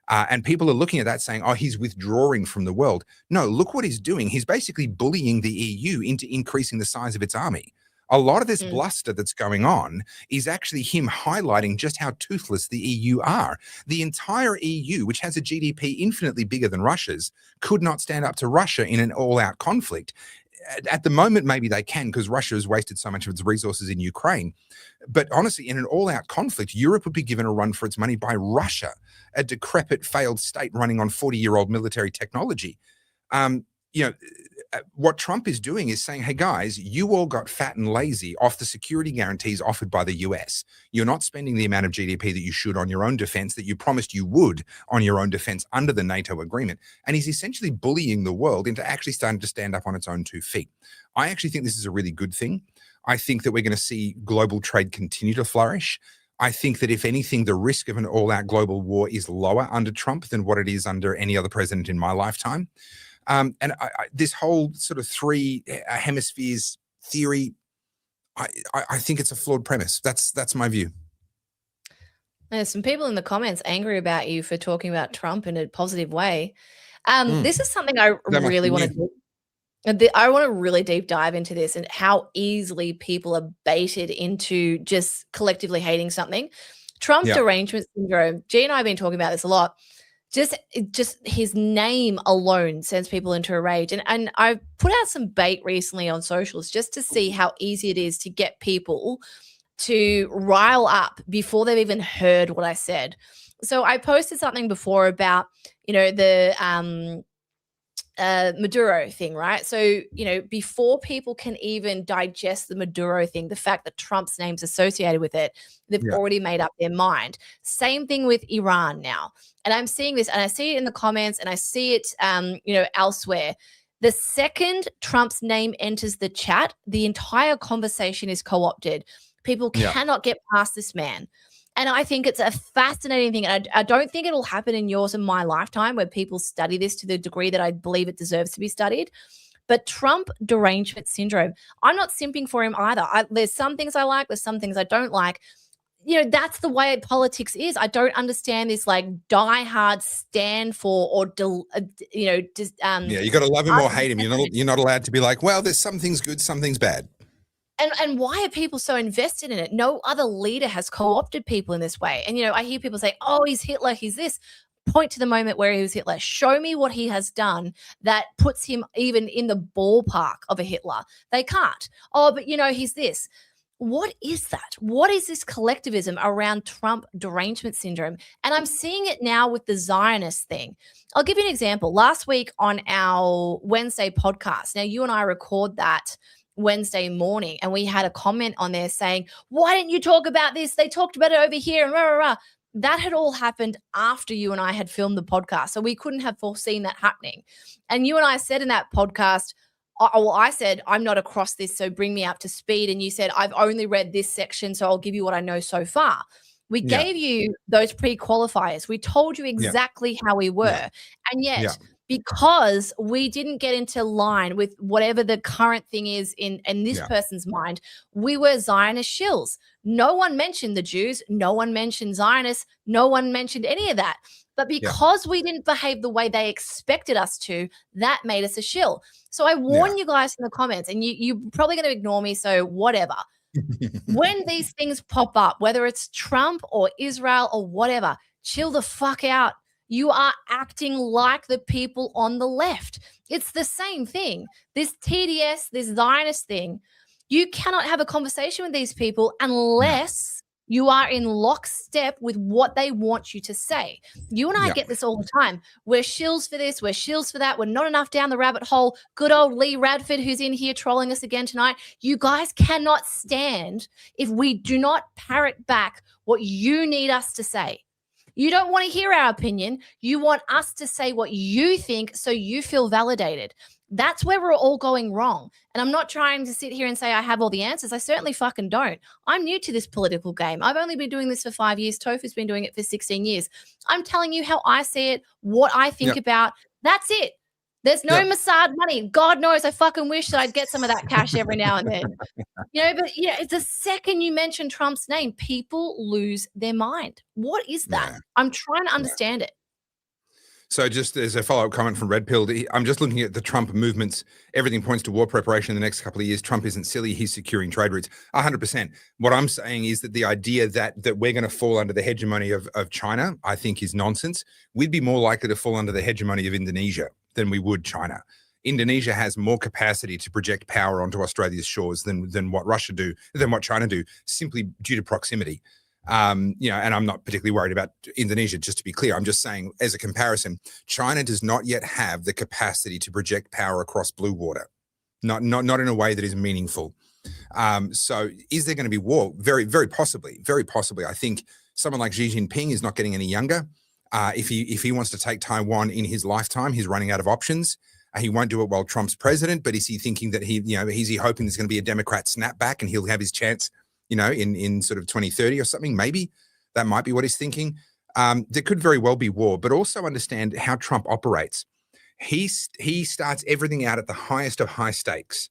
And people are looking at that saying, oh, he's withdrawing from the world. No, look what he's doing. He's basically bullying the EU into increasing the size of its army. A lot of this bluster that's going on is actually him highlighting just how toothless the EU are. The entire EU, which has a GDP infinitely bigger than Russia's, could not stand up to Russia in an all-out conflict. At the moment, maybe they can because Russia has wasted so much of its resources in Ukraine. But honestly, in an all-out conflict, Europe would be given a run for its money by Russia, a decrepit, failed state running on 40-year-old military technology. What Trump is doing is saying, hey, guys, you all got fat and lazy off the security guarantees offered by the US. You're not spending the amount of GDP that you should on your own defense that you promised you would on your own defense under the NATO agreement. And he's essentially bullying the world into actually starting to stand up on its own 2 feet. I actually think this is a really good thing. I think that we're going to see global trade continue to flourish. I think that if anything, the risk of an all-out global war is lower under Trump than what it is under any other president in my lifetime. And this whole sort of three hemispheres theory, I think it's a flawed premise. That's my view. There's some people in the comments angry about you for talking about Trump in a positive way. This is something I really want to do. I want to really deep dive into this and how easily people are baited into just collectively hating something. Trump derangement syndrome. G and I have been talking about this a lot. Just his name alone sends people into a rage. And I've put out some bait recently on socials just to see how easy it is to get people to rile up before they've even heard what I said. So I posted something before about, the Maduro thing, right? So, before people can even digest the Maduro thing, the fact that Trump's name's associated with it, they've already made up their mind. Same thing with Iran now. And I'm seeing this, and I see it in the comments, and I see it, elsewhere. The second Trump's name enters the chat, the entire conversation is co-opted. People cannot get past this man. And I think it's a fascinating thing. And I don't think it'll happen in yours and my lifetime where people study this to the degree that I believe it deserves to be studied. But Trump derangement syndrome, I'm not simping for him either. There's some things I like. There's some things I don't like. That's the way politics is. I don't understand this like diehard stand for or, you got to love him or hate him. You're not allowed to be like, well, there's some things good, some things bad. And why are people so invested in it? No other leader has co-opted people in this way. And, I hear people say, oh, he's Hitler, he's this. Point to the moment where he was Hitler. Show me what he has done that puts him even in the ballpark of a Hitler. They can't. Oh, but, he's this. What is that? What is this collectivism around Trump derangement syndrome? And I'm seeing it now with the Zionist thing. I'll give you an example. Last week on our Wednesday podcast, now you and I record that Wednesday morning, and we had a comment on there saying, why didn't you talk about this? They talked about it over here and rah, rah, rah. That had all happened after you and I had filmed the podcast. So we couldn't have foreseen that happening. And you and I said in that podcast, I said, I'm not across this, so bring me up to speed. And you said, I've only read this section, so I'll give you what I know so far. We gave you those pre-qualifiers. We told you exactly how we were. And yet, because we didn't get into line with whatever the current thing is in this person's mind, we were Zionist shills. No one mentioned the Jews. No one mentioned Zionists. No one mentioned any of that. But because we didn't behave the way they expected us to, that made us a shill. So I warn you guys in the comments, and you're probably going to ignore me, so whatever. When these things pop up, whether it's Trump or Israel or whatever, chill the fuck out. You are acting like the people on the left. It's the same thing. This TDS, this Zionist thing, you cannot have a conversation with these people unless you are in lockstep with what they want you to say. You and I get this all the time. We're shills for this. We're shills for that. We're not enough down the rabbit hole. Good old Lee Radford, who's in here trolling us again tonight. You guys cannot stand if we do not parrot back what you need us to say. You don't want to hear our opinion. You want us to say what you think so you feel validated. That's where we're all going wrong. And I'm not trying to sit here and say I have all the answers. I certainly fucking don't. I'm new to this political game. I've only been doing this for 5 years. Topher's been doing it for 16 years. I'm telling you how I see it, what I think about. That's it. There's no Mossad money. God knows I fucking wish that I'd get some of that cash every now and then. But it's the second you mention Trump's name, people lose their mind. What is that? I'm trying to understand it. So just as a follow-up comment from Red Pill, I'm just looking at the Trump movements. Everything points to war preparation in the next couple of years. Trump isn't silly. He's securing trade routes. 100%. What I'm saying is that the idea that we're going to fall under the hegemony of China, I think is nonsense. We'd be more likely to fall under the hegemony of Indonesia than we would China. Indonesia has more capacity to project power onto Australia's shores than what China do, simply due to proximity. And I'm not particularly worried about Indonesia, just to be clear. I'm just saying, as a comparison, China does not yet have the capacity to project power across blue water, not in a way that is meaningful. So is there going to be war? Very, very possibly. Very possibly. I think someone like Xi Jinping is not getting any younger. If he wants to take Taiwan in his lifetime, he's running out of options. He won't do it while Trump's president, but is he thinking that is he hoping there's going to be a Democrat snapback and he'll have his chance in sort of 2030 or something? Maybe that might be what he's thinking. There could very well be war, but also understand how Trump operates. He starts everything out at the highest of high stakes.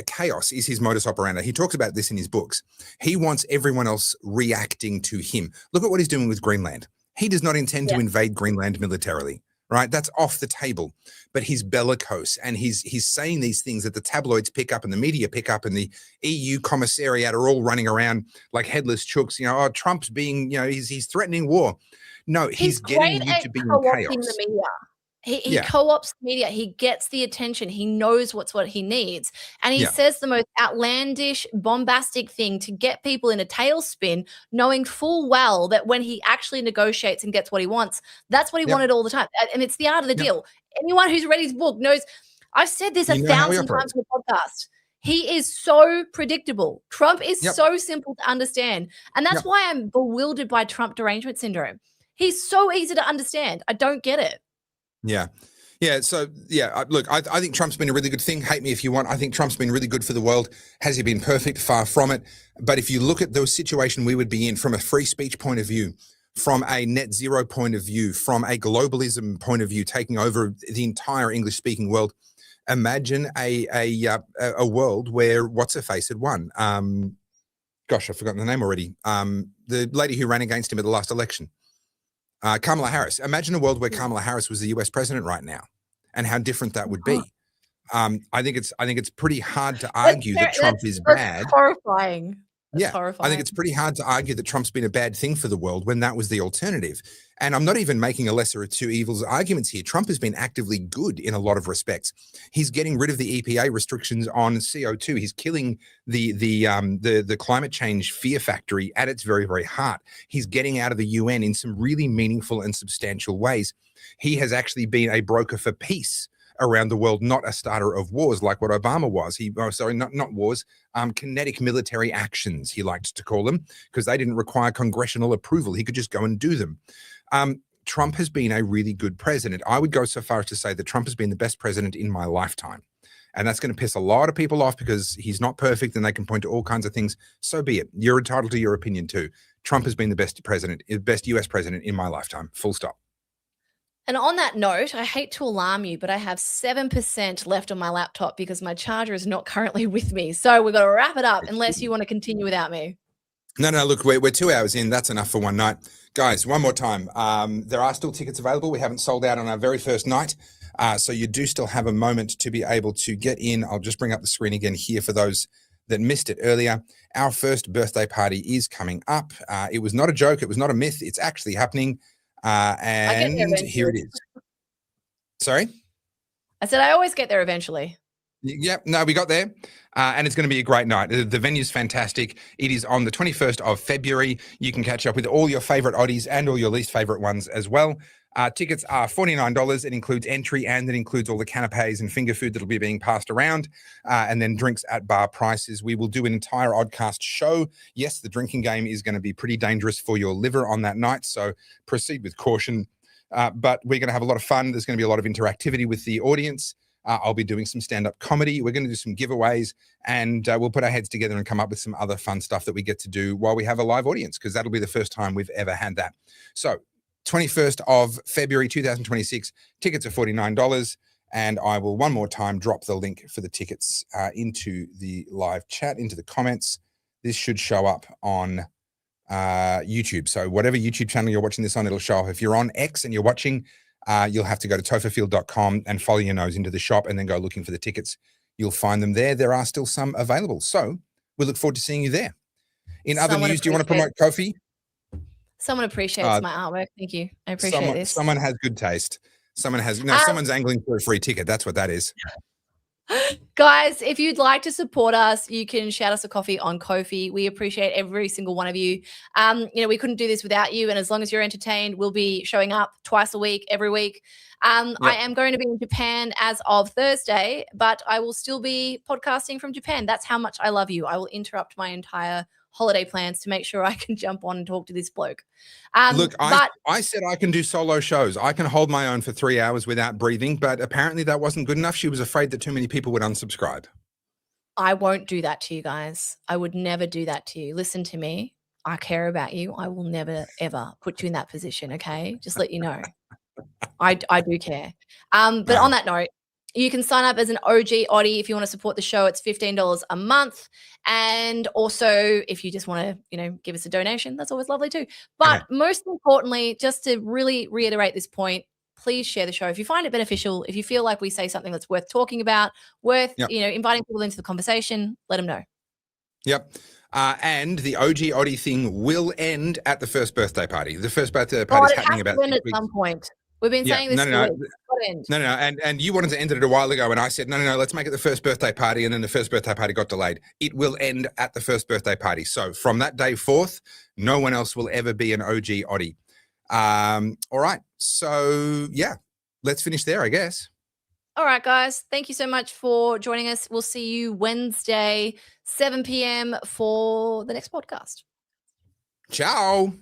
Chaos is his modus operandi. He talks about this in his books. He wants everyone else reacting to him. Look at what he's doing with Greenland. He does not intend to invade Greenland militarily, right? That's off the table. But he's bellicose, and he's saying these things that the tabloids pick up and the media pick up, and the EU commissariat are all running around like headless chooks. Trump's being, he's threatening war. No, he's getting you to be in chaos. The media. He co-ops media. He gets the attention. He knows what he needs. And he says the most outlandish, bombastic thing to get people in a tailspin, knowing full well that when he actually negotiates and gets what he wants, that's what he wanted all the time. And it's the art of the deal. anyone who's read his book knows. I've said this 1,000 times in the podcast. He is so predictable. Trump is so simple to understand. And that's why I'm bewildered by Trump derangement syndrome. He's so easy to understand. I don't get it. Yeah. Yeah. So, look, I think Trump's been a really good thing. Hate me if you want. I think Trump's been really good for the world. Has he been perfect? Far from it. But if you look at the situation we would be in from a free speech point of view, from a net zero point of view, from a globalism point of view, taking over the entire English-speaking world, imagine a world where what's-her-face had won. Gosh, I've forgotten the name already. The lady who ran against him at the last election. Kamala Harris. Imagine a world where Kamala Harris was the US president right now, and how different that would be. I think it's pretty hard to argue that Trump is bad. Horrifying. That's horrifying. I think it's pretty hard to argue that Trump's been a bad thing for the world when that was the alternative. And I'm not even making a lesser of two evils arguments here. Trump has been actively good in a lot of respects. He's getting rid of the EPA restrictions on CO2. He's killing the climate change fear factory at its very, very heart. He's getting out of the UN in some really meaningful and substantial ways. He has actually been a broker for peace around the world, not a starter of wars like what Obama was. Not wars, kinetic military actions, he liked to call them, because they didn't require congressional approval. He could just go and do them. Trump has been a really good president. I would go so far as to say that Trump has been the best president in my lifetime. And that's going to piss a lot of people off because he's not perfect and they can point to all kinds of things. So be it. You're entitled to your opinion too. Trump has been the best US president in my lifetime. Full stop. And on that note, I hate to alarm you, but I have 7% left on my laptop because my charger is not currently with me. So we've got to wrap it up unless you want to continue without me. No, look, we're 2 hours in. That's enough for one night. Guys, one more time. There are still tickets available. We haven't sold out on our very first night. So you do still have a moment to be able to get in. I'll just bring up the screen again here for those that missed it earlier. Our first birthday party is coming up. It was not a joke. It was not a myth. It's actually happening. And here it is. Sorry? I said I always get there eventually. Yep. No, we got there. And it's going to be a great night. The venue's fantastic. It is on the 21st of February. You can catch up with all your favorite oddies and all your least favorite ones as well. Tickets are $49. It includes entry and it includes all the canapes and finger food that'll be being passed around, and then drinks at bar prices. We will do an entire Oddcast show. Yes, the drinking game is going to be pretty dangerous for your liver on that night, so proceed with caution. But we're going to have a lot of fun. There's going to be a lot of interactivity with the audience. I'll be doing some stand-up comedy. We're going to do some giveaways, and we'll put our heads together and come up with some other fun stuff that we get to do while we have a live audience, because that'll be the first time we've ever had that. So 21st of February 2026, tickets are $49, and I will one more time drop the link for the tickets into the live chat, into the comments. This should show up on YouTube. So whatever YouTube channel you're watching this on, it'll show up. If you're on X and you're watching, you'll have to go to topherfield.com and follow your nose into the shop and then go looking for the tickets. You'll find them there. There are still some available. So we look forward to seeing you there. In other news, do you want to promote Kofi? Someone appreciates my artwork. Thank you. I appreciate this. Someone has good taste. Someone's angling for a free ticket. That's what that is. Guys, if you'd like to support us, you can shout us a coffee on Ko-fi. We appreciate every single one of you. We couldn't do this without you. And as long as you're entertained, we'll be showing up twice a week, every week. I am going to be in Japan as of Thursday, but I will still be podcasting from Japan. That's how much I love you. I will interrupt my entire holiday plans to make sure I can jump on and talk to this bloke. Look, I said I can do solo shows. I can hold my own for 3 hours without breathing, but apparently that wasn't good enough. She was afraid that too many people would unsubscribe. I won't do that to you guys. I would never do that to you. Listen to me. I care about you. I will never, ever put you in that position, okay? Just let you know. I do care. But on that note, you can sign up as an OG Oddie if you want to support the show. It's $15 a month. And also, if you just want to, give us a donation, that's always lovely too. But most importantly, just to really reiterate this point, please share the show. If you find it beneficial, if you feel like we say something that's worth talking about, inviting people into the conversation, let them know. Yep. And the OG Oddie thing will end at the first birthday party. The first birthday party is happening about 6 weeks. At some point. We've been saying this No. And you wanted to end it a while ago, and I said, no, let's make it the first birthday party, and then the first birthday party got delayed. It will end at the first birthday party. So from that day forth, no one else will ever be an OG Oddie. All right. So, let's finish there, I guess. All right, guys. Thank you so much for joining us. We'll see you Wednesday, 7 p.m. for the next podcast. Ciao.